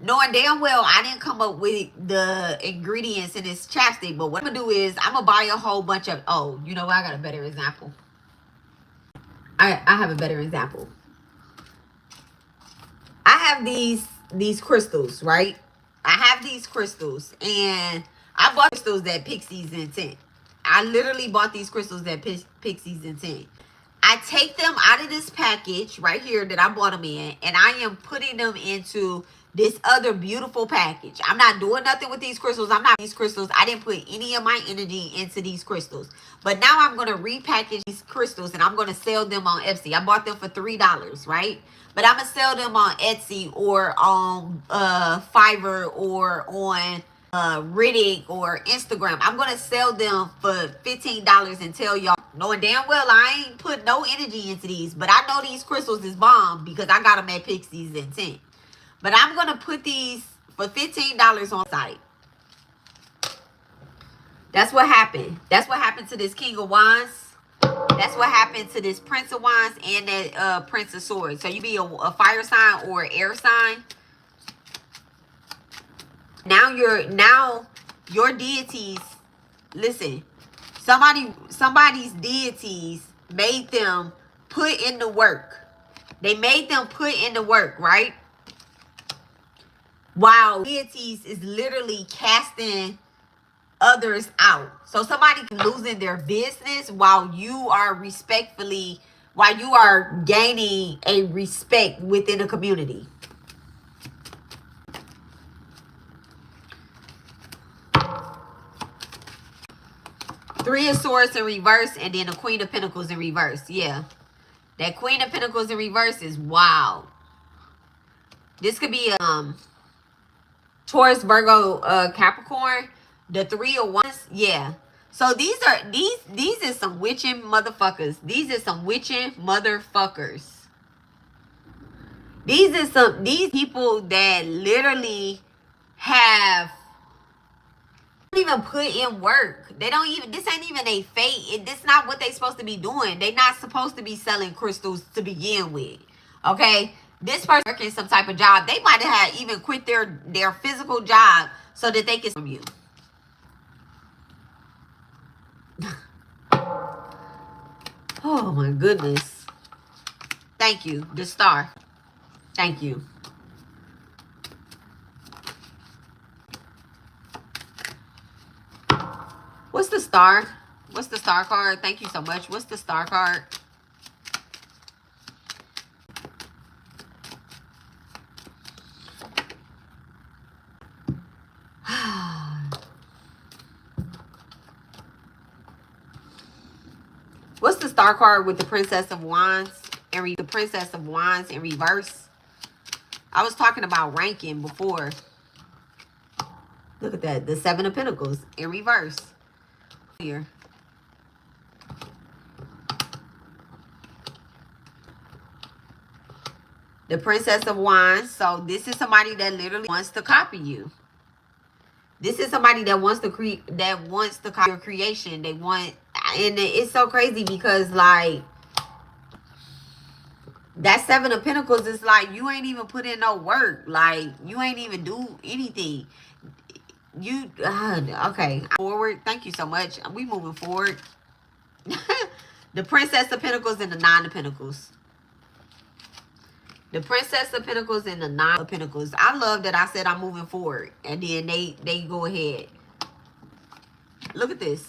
Knowing damn well I didn't come up with the ingredients in this chapstick, but what I'm gonna do is I'm gonna buy a whole bunch of, I got a better example. I have a better example. I have these crystals, right? I have these crystals, and I bought crystals at Pixie's Intent. I literally bought these crystals at Pixie's Intent. I take them out of this package right here that I bought them in, and I am putting them into this other beautiful package. I'm not doing nothing with these crystals. I didn't put any of my energy into these crystals. But now I'm going to repackage these crystals, and I'm going to sell them on Etsy. I bought them for $3, right? But I'm going to sell them on Etsy, or on Fiverr, or on Riddick, or Instagram. I'm going to sell them for $15 and tell y'all, knowing damn well I ain't put no energy into these, but I know these crystals is bomb because I got them at Pixie's Intent. But I'm going to put these for $15 on site. That's what happened. That's what happened to this King of Wands. That's what happened to this Prince of Wands and that Prince of Swords. So you be a fire sign or air sign. Now your deities, listen, somebody's deities made them put in the work. They made them put in the work, right? While deities is literally casting others out. So somebody losing their business while you are gaining a respect within a community. Three of Swords in reverse, and then the Queen of Pentacles in reverse. Yeah. That Queen of Pentacles in reverse is wild. This could be Taurus, Virgo, Capricorn. The 3 of Wands. Yeah. So these are some witching motherfuckers. These are some witching motherfuckers. These people that literally have even put in work. This ain't even a fate. This not what they supposed to be doing. They not supposed to be selling crystals to begin with. Okay? This person working some type of job. They might have even quit their physical job so that they can from you. Oh my goodness. Thank you. The Star. Thank you. What's the star? What's the star card? Thank you so much. What's the star card? What's the star card with the Princess of Wands and the Princess of Wands in reverse? I was talking about ranking before. Look at that. The Seven of Pentacles in reverse. Here. The Princess of Wands. So this is somebody that literally wants to copy you. This is somebody that wants to copy your creation. They want, and it's so crazy because like that Seven of Pentacles is like you ain't even put in no work. Like you ain't even do anything. You okay? Forward. Thank you so much. We moving forward. The Princess of Pentacles and the Nine of Pentacles. The Princess of Pentacles and the Nine of Pentacles. I love that I said I'm moving forward. And then they go ahead. Look at this.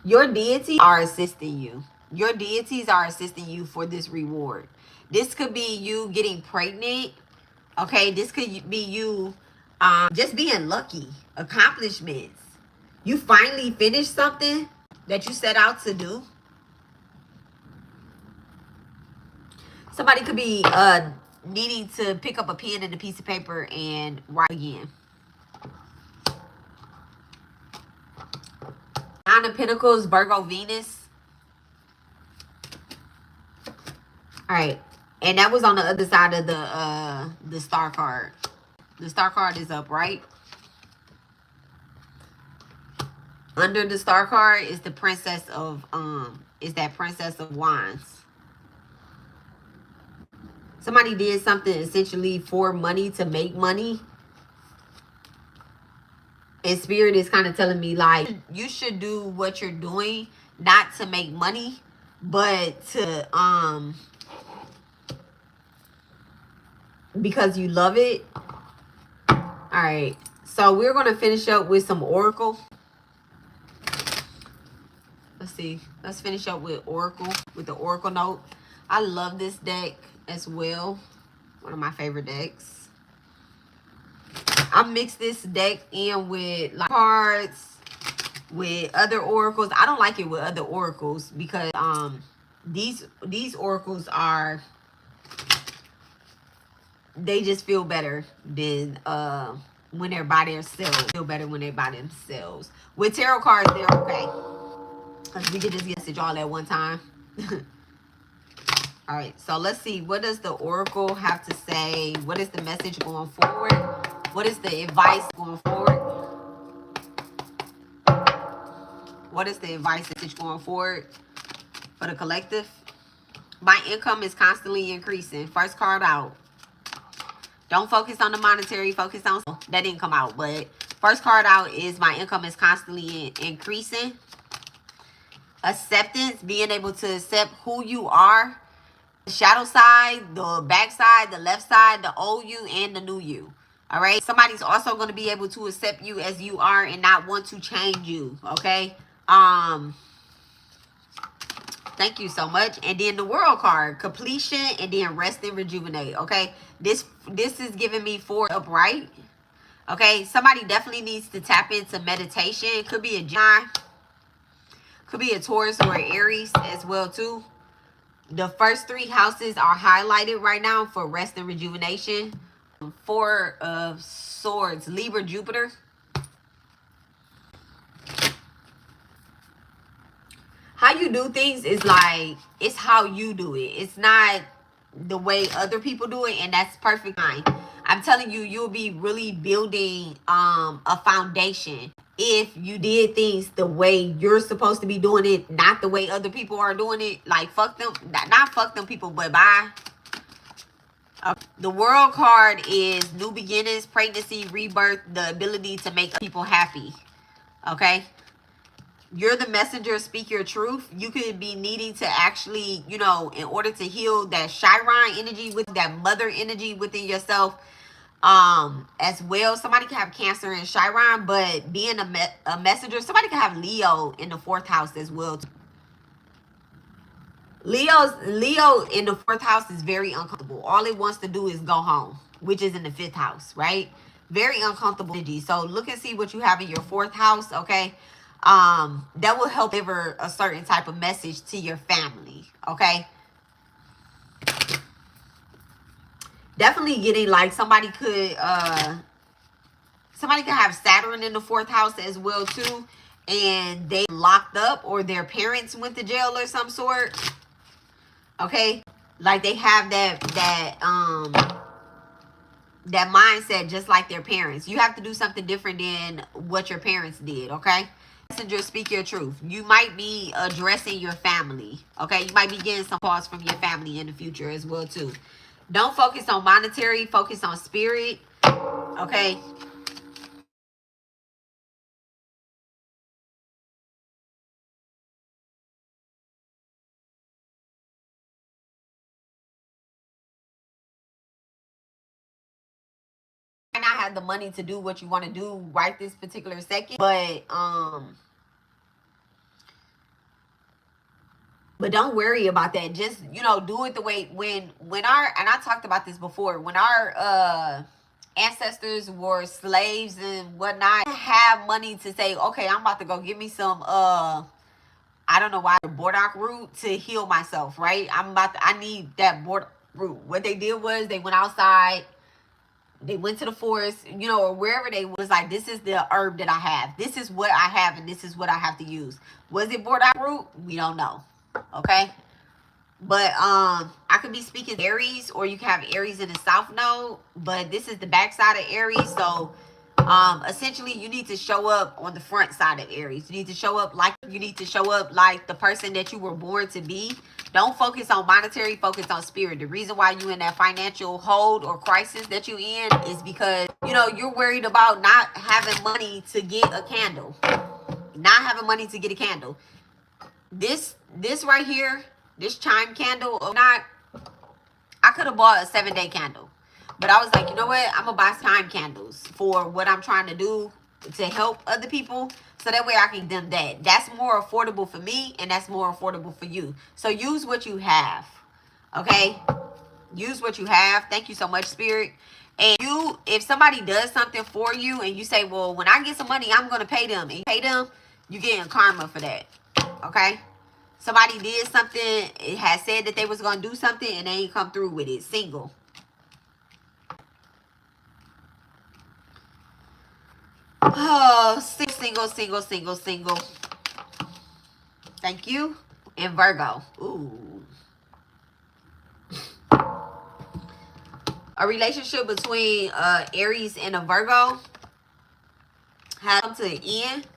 Your deities are assisting you. Your deities are assisting you for this reward. This could be you getting pregnant. Okay, this could be you just being lucky. Accomplishments. You finally finished something that you set out to do. Somebody could be needing to pick up a pen and a piece of paper and write again. Nine of Pentacles, Virgo, Venus. All right. And that was on the other side of the star card. The star card is up, right? Under the star card is the Princess of is that Princess of Wands. Somebody did something essentially for money, to make money. And Spirit is kind of telling me like you should do what you're doing not to make money, but to because you love it. All right. So we're going to finish up with some Oracle. Let's see. Let's finish up with Oracle, with the Oracle note. I love this deck as well. One of my favorite decks. I mix this deck in with like cards, with other oracles. I don't like it with other oracles because these oracles are, they just feel better than when they're by themselves. Feel better when they're by themselves. With tarot cards, they're okay. Because we can just message all at one time. All right, so let's see. What does the Oracle have to say? What is the message going forward? What is the advice going forward? What is the advice message going forward for the collective? My income is constantly increasing. First card out. Don't focus on the monetary. Focus on... That didn't come out, but first card out is my income is constantly increasing. Acceptance. Being able to accept who you are. The shadow side, the back side, the left side, the old you, and the new you. All right. Somebody's also going to be able to accept you as you are and not want to change you. Okay. Thank you so much. And then the World card, completion, and then rest and rejuvenate. Okay. This is giving me 4 upright. Okay. Somebody definitely needs to tap into meditation. It could be a Gemini. Could be a Taurus or an Aries as well too. The first 3 houses are highlighted right now for rest and rejuvenation. 4 of Swords, Libra, Jupiter. How you do things is like, it's how you do it. It's not the way other people do it, and that's perfect fine. I'm telling you, you'll be really building a foundation if you did things the way you're supposed to be doing it, not the way other people are doing it. Like, fuck them. Not fuck them people, but bye. The World card is new beginnings, pregnancy, rebirth, the ability to make people happy. Okay? You're the messenger, speak your truth. You could be needing to actually, you know, in order to heal that Chiron energy, with that mother energy within yourself, as well. Somebody can have Cancer and Chiron, but being a messenger, somebody can have Leo in the 4th house as well. Leo in the 4th house is very uncomfortable. All it wants to do is go home, which is in the 5th house, right? Very uncomfortable energy. So look and see what you have in your 4th house, okay? That will help deliver a certain type of message to your family, okay? Definitely getting like somebody could have Saturn in the 4th house as well too, and they locked up, or their parents went to jail or some sort. Okay, like they have that mindset just like their parents. You have to do something different than what your parents did. Okay, messenger, speak your truth. You might be addressing your family. Okay, you might be getting some calls from your family in the future as well too. Don't focus on monetary, focus on spirit. Okay. Might not have the money to do what you want to do right this particular second, but don't worry about that. Just, you know, do it the way when our, and I talked about this before, when our ancestors were slaves and whatnot, have money to say, okay, I'm about to go get me some I don't know why, burdock root to heal myself, right? I need that burdock root. What they did was they went outside, they went to the forest, you know, or wherever they was, like, this is the herb that I have. This is what I have, and this is what I have to use. Was it burdock root? We don't know. Okay. But I could be speaking Aries, or you can have Aries in the South Node, but this is the backside of Aries. So essentially you need to show up on the front side of Aries. You need to show up like the person that you were born to be. Don't focus on monetary, focus on spirit. The reason why you in that financial hold or crisis that you in is because, you know, you're worried about not having money to get a candle. Not having money to get a candle. This right here, this chime candle or not, I could have bought a 7-day candle. But I was like, you know what? I'm going to buy chime candles for what I'm trying to do to help other people. So that way I can do that. That's more affordable for me, and that's more affordable for you. So use what you have. Okay? Use what you have. Thank you so much, Spirit. And you, if somebody does something for you and you say, well, when I get some money, I'm going to pay them. And you pay them, you're getting karma for that. Okay? Somebody did something, it has said that they was going to do something, and they ain't come through with it. Single. Oh, single. Thank you. And Virgo. Ooh. A relationship between Aries and a Virgo has come to an end.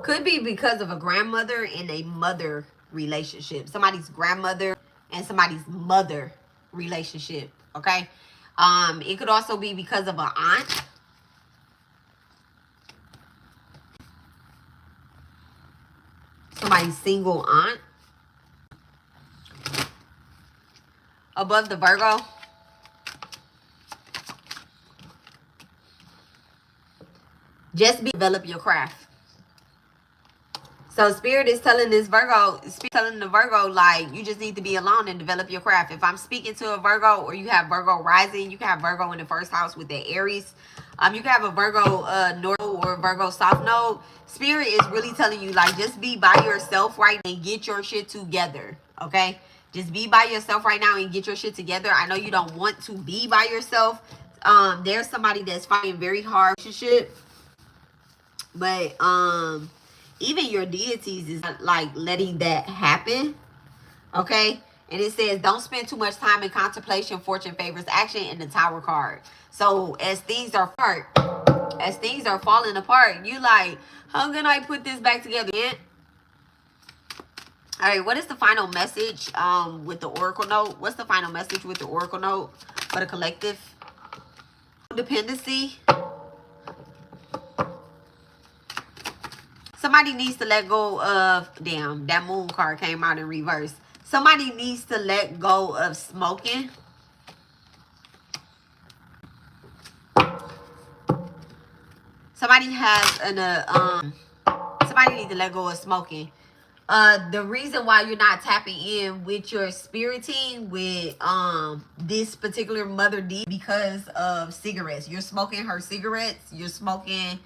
Could be because of a grandmother and a mother relationship. Somebody's grandmother and somebody's mother relationship. Okay. It could also be because of an aunt. Somebody's single aunt. Above the Virgo. Just develop your craft. So Spirit is telling this Virgo, telling the Virgo, like, you just need to be alone and develop your craft. If I'm speaking to a Virgo, or you have Virgo rising, you can have Virgo in the 1st house with the Aries. You can have a Virgo North or Virgo South Node. Spirit is really telling you, like, just be by yourself right now and get your shit together. Okay? Just be by yourself right now and get your shit together. I know you don't want to be by yourself. There's somebody that's fighting very hard relationship. But even your deities is not, like, letting that happen. Okay? And it says, don't spend too much time in contemplation. Fortune favors action in the Tower card. So as things are falling apart, you like, how can I put this back together? All right, what is the final message with the oracle note? What's the final message with the oracle note for the collective? Dependency. Somebody needs to let go of, damn, that moon card came out in reverse. Somebody needs to let go of smoking. Somebody has somebody needs to let go of smoking. The reason why you're not tapping in with your spirit team with this particular Mother D, because of cigarettes. You're smoking her cigarettes. You're smoking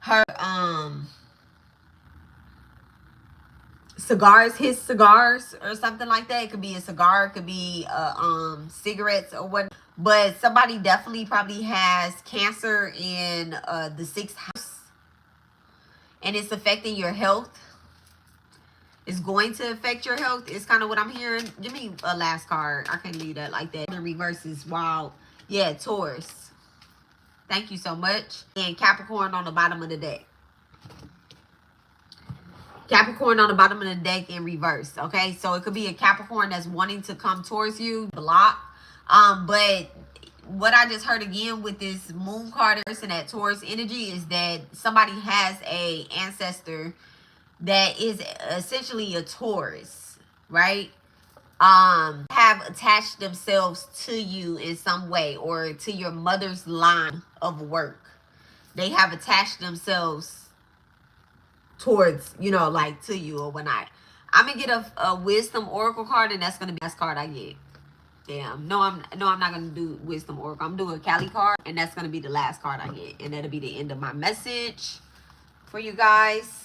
her cigars, his cigars, or something like that. It could be a cigar, it could be cigarettes or what. But somebody definitely probably has cancer in the sixth house, and it's affecting your health. It's going to affect your health. It's kind of what I'm hearing. Give me a last card. I can't leave that like that. The reverse is wild. Yeah, Taurus. Thank you so much. And Capricorn on the bottom of the deck. Capricorn on the bottom of the deck in reverse. Okay, so it could be a Capricorn that's wanting to come towards you, block. But what I just heard again with this moon card and that Taurus energy is that somebody has a ancestor that is essentially a Taurus, right? Have attached themselves to you in some way, or to your mother's line of work. They have attached themselves towards, you know, like to you or whatnot. I'm gonna get a wisdom oracle card, and that's gonna be the last card I get. Damn, no, I'm not gonna do wisdom oracle. I'm doing a Cali card, and that's gonna be the last card I get, and that'll be the end of my message for you guys.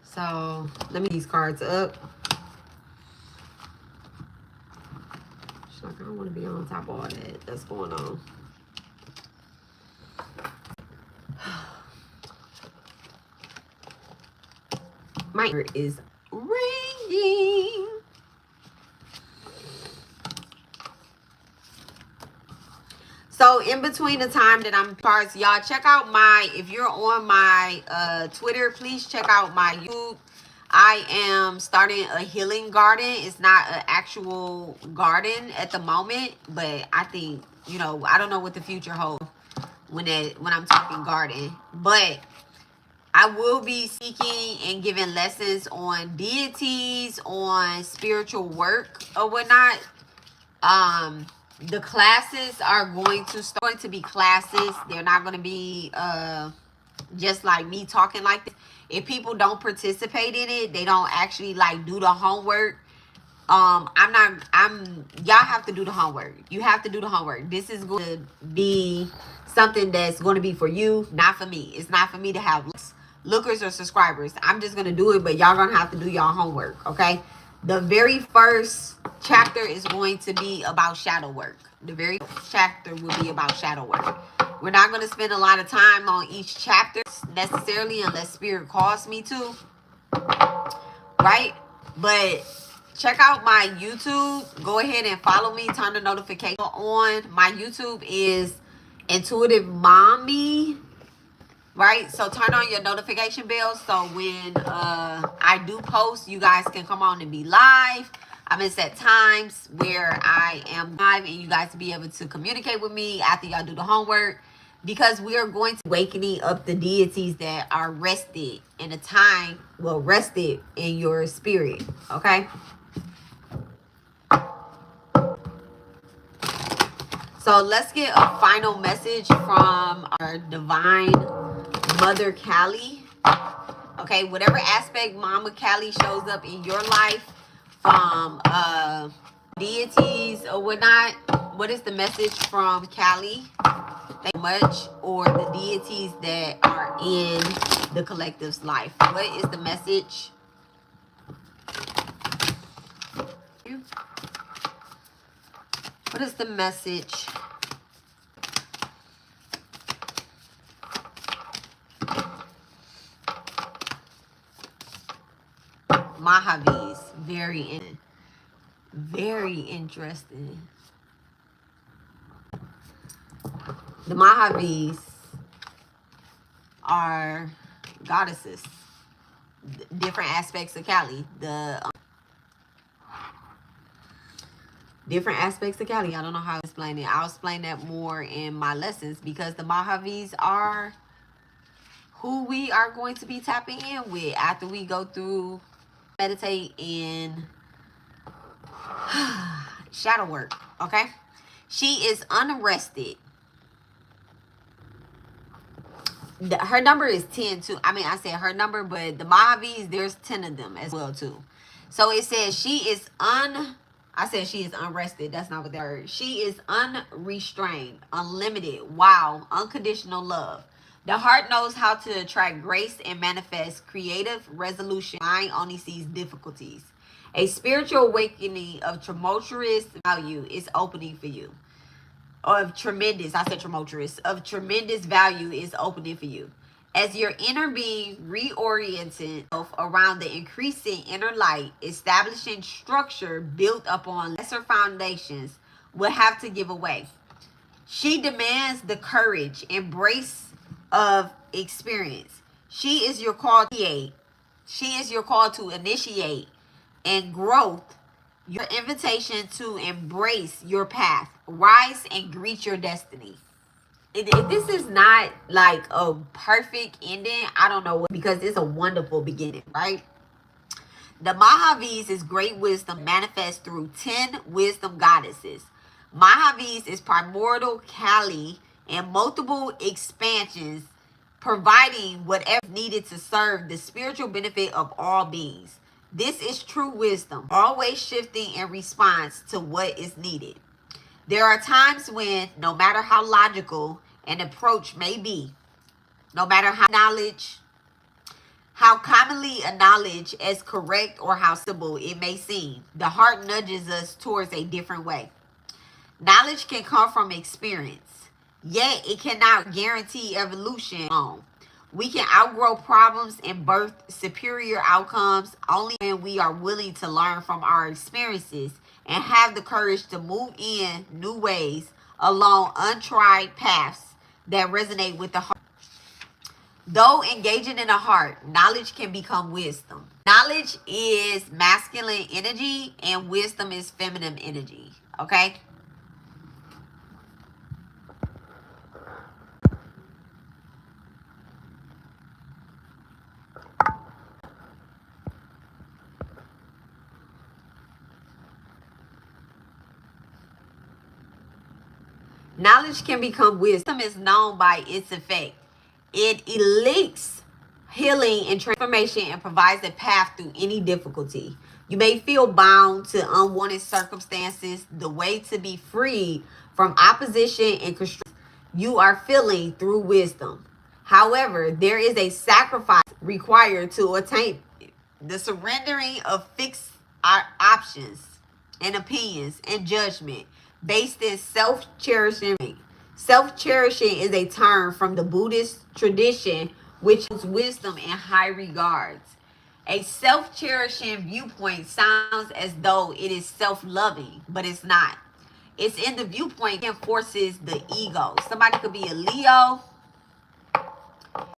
So let me these cards up. Like, I don't want to be on top of all that's going on. My ear is ringing. So in between the time that I'm cards, y'all check out my, if you're on my Twitter, please check out my YouTube. I am starting a healing garden. It's not an actual garden at the moment, but I think, you know, I don't know what the future holds when I'm talking garden. But I will be seeking and giving lessons on deities, on spiritual work or whatnot. The classes are going to be classes. They're not going to be just like me talking like this. If people don't participate in it, they don't actually like do the homework. Y'all have to do the homework. You have to do the homework. This is going to be something that's going to be for you, not for me. It's not for me to have lookers or subscribers. I'm just going to do it, but y'all going to have to do y'all homework, okay? The very first chapter is going to be about shadow work. The very chapter will be about shadow work. We're not going to spend a lot of time on each chapter necessarily unless spirit calls me to, right? But check out my YouTube. Go ahead and follow me. Turn the notification on. My YouTube is Intuitive Mommy, right? So turn on your notification bell so when I do post, you guys can come on and be live. I'm in set times where I am live and you guys be able to communicate with me after y'all do the homework, because we are going to awakening up the deities that are rested in a time, well, rested in your spirit, okay? So let's get a final message from our divine Mother Kali. Okay, whatever aspect Mama Kali shows up in your life, from deities or whatnot, what is the message from Kali? Thank you much. Or the deities that are in the collective's life. What is the message? What is the message? Mahavis. Very interesting. The Mahavis are goddesses, different aspects of Kali. The different aspects of Kali. I don't know how to explain it. I'll explain that more in my lessons, because the Mahavis are who we are going to be tapping in with after we go through meditate and shadow work. Okay, she is unrested. Her number is 10 too. I mean, I said her number, but the Mahavis, there's 10 of them as well too. So it says she is I said she is unrested. That's not what they are. She is unrestrained, unlimited, wow, unconditional love. The heart knows how to attract grace and manifest creative resolution. Mind only sees difficulties. A spiritual awakening of tumultuous value is opening for you. Of tremendous value is opening for you. As your inner being reoriented around the increasing inner light, establishing structure built upon lesser foundations will have to give away. She demands the courage, embrace of experience. She is your call to create. She is your call to initiate and growth. Your invitation to embrace your path. Rise and greet your destiny. If this is not like a perfect ending, I don't know what, because it's a wonderful beginning, right? The Mahavis is great wisdom manifest through 10 wisdom goddesses. Mahavis is primordial Kali and multiple expansions, providing whatever needed to serve the spiritual benefit of all beings. This is true wisdom, always shifting in response to what is needed. There are times when, no matter how logical an approach may be, no matter how commonly acknowledged as correct or how simple it may seem, the heart nudges us towards a different way. Knowledge can come from experience, yet it cannot guarantee evolution alone. We can outgrow problems and birth superior outcomes only when we are willing to learn from our experiences and have the courage to move in new ways along untried paths that resonate with the heart. Though engaging in the heart, knowledge can become wisdom. Knowledge is masculine energy and wisdom is feminine energy. Okay? Knowledge can become wisdom. Wisdom is known by its effect. It elicits healing and transformation and provides a path through any difficulty. You may feel bound to unwanted circumstances. The way to be freed from opposition and constraint you are feeling through wisdom. However, there is a sacrifice required to attain the surrendering of fixed options and opinions and judgment based in self-cherishing. Self-cherishing is a term from the Buddhist tradition which holds wisdom in high regards. A self-cherishing viewpoint sounds as though it is self-loving, but it's not. It's in the viewpoint that enforces the ego. Somebody could be a Leo,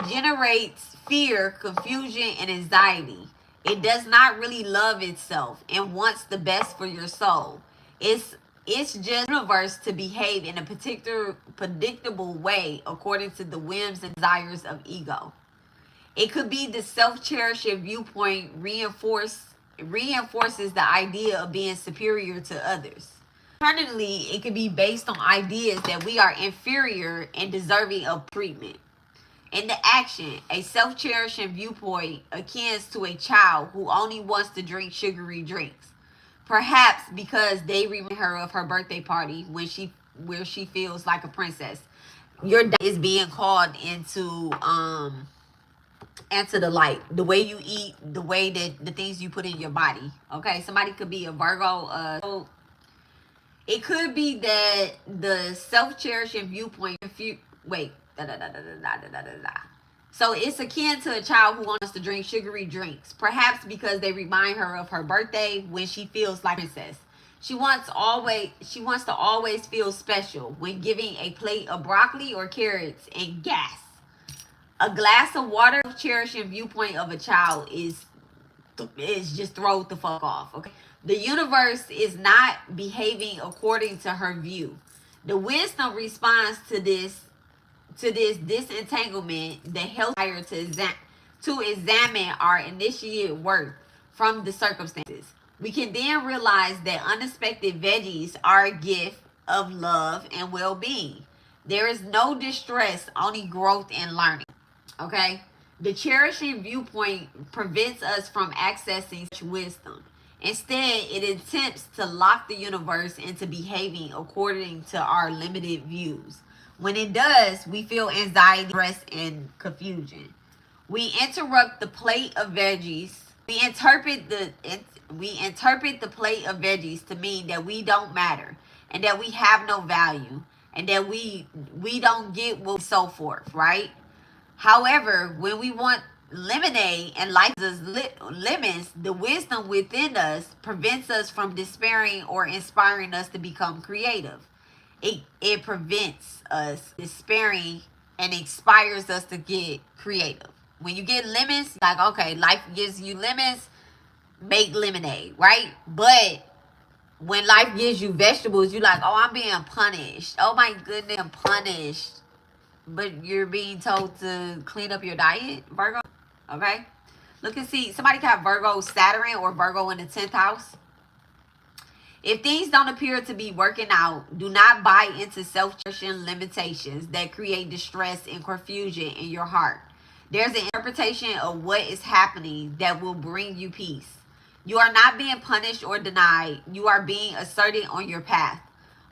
generates fear, confusion, and anxiety. It does not really love itself and wants the best for your soul. It's just universe to behave in a particular predictable way according to the whims and desires of ego. It could be the self-cherishing viewpoint reinforces the idea of being superior to others. Alternatively, it could be based on ideas that we are inferior and deserving of treatment. In the action, a self-cherishing viewpoint akin to a child who only wants to drink sugary drinks. Perhaps because they remind her of her birthday party where she feels like a princess. Your diet is being called into the light. The way you eat, the way that the things you put in your body. Okay, somebody could be a Virgo. So it could be that the self-cherishing viewpoint. If you wait, so it's akin to a child who wants to drink sugary drinks, perhaps because they remind her of her birthday when she feels like a princess. She wants to always feel special when giving a plate of broccoli or carrots and gas. A glass of water, cherishing viewpoint of a child is just throw the fuck off. Okay. The universe is not behaving according to her view. The wisdom responds to this disentanglement that helps her to examine our initiated worth from the circumstances. We can then realize that unexpected veggies are a gift of love and well-being. There is no distress, only growth and learning. Okay? The cherishing viewpoint prevents us from accessing such wisdom. Instead, it attempts to lock the universe into behaving according to our limited views. When it does, we feel anxiety, stress, and confusion. We interrupt the plate of veggies. We interpret the plate of veggies to mean that we don't matter and that we have no value and that we don't get what so forth, right? However, when we want lemonade and life is lemons, the wisdom within us prevents us from despairing or inspiring us to become creative. It prevents us despairing and inspires us to get creative. When you get lemons, like, okay, life gives you lemons, make lemonade, right? But when life gives you vegetables, you're like, oh, I'm being punished. Oh my goodness, I'm punished. But you're being told to clean up your diet, Virgo. Okay? Look and see. Somebody got Virgo Saturn or Virgo in the 10th house. If things don't appear to be working out, do not buy into self-cherishing limitations that create distress and confusion in your heart. There's an interpretation of what is happening that will bring you peace. You are not being punished or denied. You are being asserted on your path.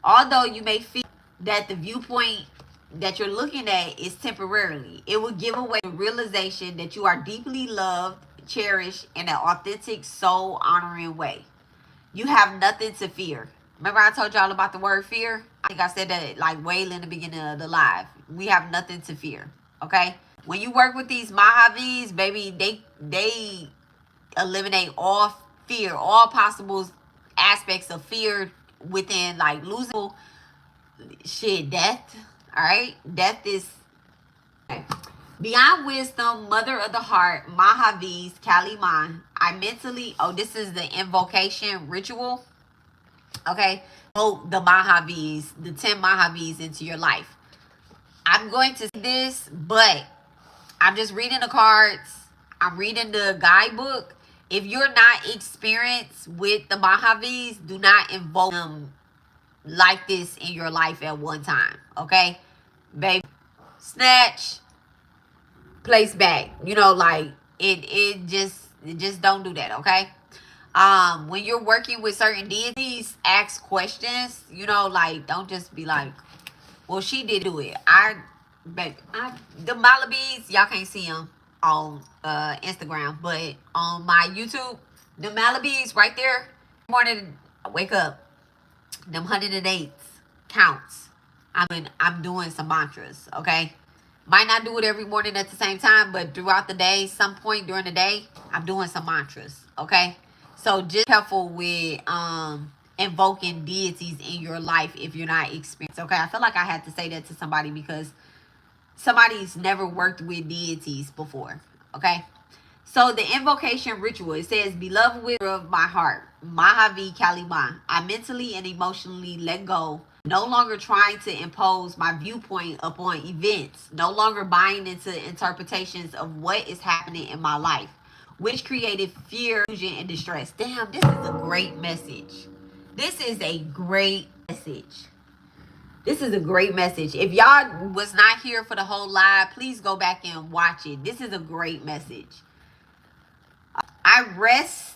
Although you may feel that the viewpoint that you're looking at is temporarily, it will give away the realization that you are deeply loved, cherished in an authentic, soul honoring way. You have nothing to fear. Remember I told y'all about the word fear? I think I said that like way in the beginning of the live. We have nothing to fear. Okay? When you work with these Mahavis, baby, they eliminate all fear, all possible aspects of fear within, like losing shit, death. All right, death is okay. Beyond wisdom, mother of the heart, Mahavis, Kaliman. I mentally, oh, this is the invocation ritual. Okay, oh, the Mahavis, the 10 Mahavis into your life. I'm going to say this, but I'm just reading the cards. I'm reading the guidebook. If you're not experienced with the Mahavis, do not invoke them like this in your life at one time. Okay? Baby, snatch, place back. You know, like it just don't do that, okay? When you're working with certain deities, ask questions. You know, like don't just be like, well, she did do it. The Malabis, y'all can't see them on Instagram, but on my YouTube, the Malabis right there. Morning, I wake up. Them 108 counts. I'm doing some mantras, okay? Might not do it every morning at the same time, but throughout the day, some point during the day, I'm doing some mantras, okay? So just careful with invoking deities in your life if you're not experienced, okay? I feel like I had to say that to somebody because somebody's never worked with deities before, okay? So the invocation ritual, it says, beloved wisdom of my heart, Mahavi Kaliman, I mentally and emotionally let go, no longer trying to impose my viewpoint upon events, no longer buying into interpretations of what is happening in my life, which created fear, confusion, and distress. Damn, this is a great message. This is a great message. This is a great message. If y'all was not here for the whole live, please go back and watch it. This is a great message. I rest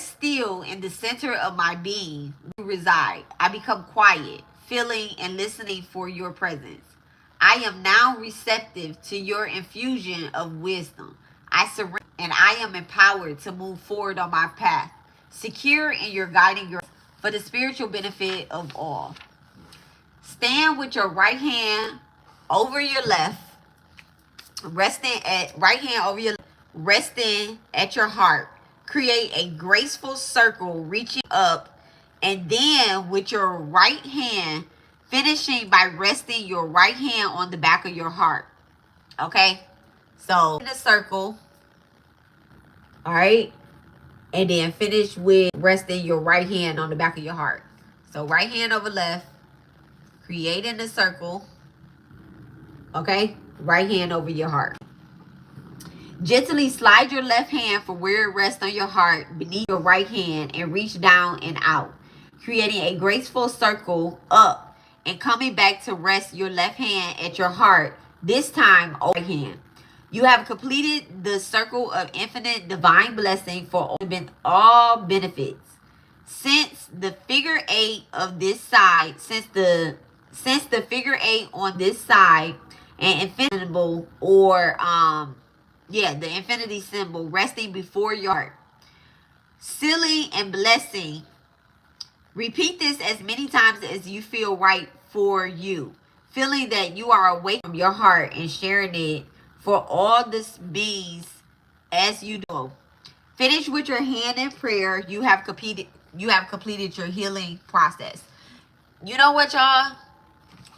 still in the center of my being. You reside. I become quiet, feeling and listening for your presence. I am now receptive to your infusion of wisdom. I surrender and I am empowered to move forward on my path, secure in your guiding grace for the spiritual benefit of all. Stand with your right hand over your left, resting at your heart. Create a graceful circle reaching up And then with your right hand, finishing by resting your right hand on the back of your heart. Okay? So in a circle. All right? And then finish with resting your right hand on the back of your heart. So right hand over left, creating a circle. Okay? Right hand over your heart. Gently slide your left hand from where it rests on your heart beneath your right hand and reach down and out, creating a graceful circle up and coming back to rest your left hand at your heart, this time over your hand. You have completed the circle of infinite divine blessing for all benefits. Since the figure eight of this side, since the figure eight on this side and infinitable or the infinity symbol resting before your heart, sealing and blessing. Repeat this as many times as you feel right for you, feeling that you are awake from your heart and sharing it for all this beings as you do. Finish with your hand in prayer. You have completed your healing process. You know what, y'all?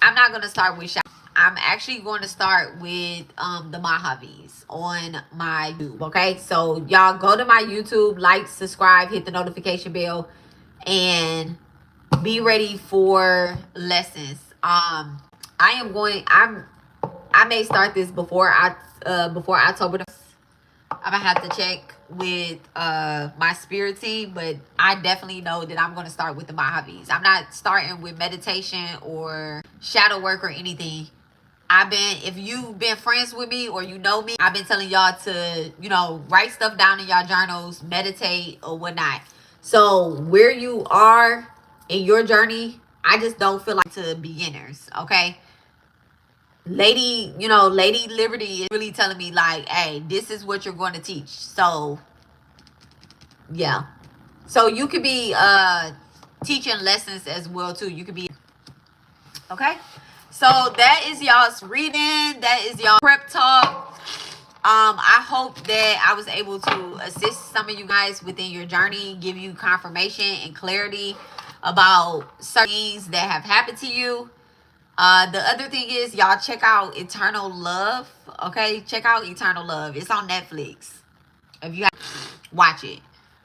I'm not gonna start with I'm actually going to start with the Mojavs on my YouTube. Okay, so y'all go to my YouTube, like, subscribe, hit the notification bell, and be ready for lessons. I may start this before October. I'm gonna have to check with my spirit team, but I definitely know that I'm gonna start with the Mojavs. I'm not starting with meditation or shadow work or anything. If you've been friends with me or you know me, I've been telling y'all to, write stuff down in y'all journals, meditate or whatnot. So where you are in your journey, I just don't feel like to beginners, okay? Lady Liberty is really telling me like, hey, this is what you're going to teach. So yeah. So you could be teaching lessons as well too. You could be okay. So that is y'all's reading. That is y'all prep talk. I hope that I was able to assist some of you guys within your journey, give you confirmation and clarity about certain things that have happened to you. The other thing is, y'all check out Eternal Love. Okay, check out Eternal Love. It's on Netflix. If you watch it.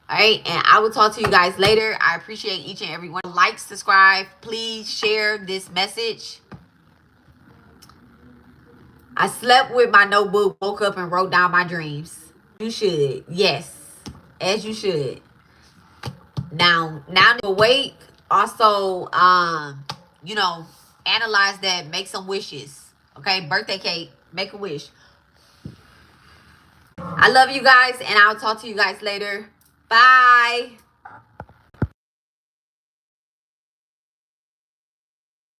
All right, and I will talk to you guys later. I appreciate each and every one. Like, subscribe, please share this message. I slept with my notebook, woke up and wrote down my dreams. You should. Yes. As you should. Now awake. Also, analyze that. Make some wishes. Okay? Birthday cake. Make a wish. I love you guys, and I'll talk to you guys later. Bye.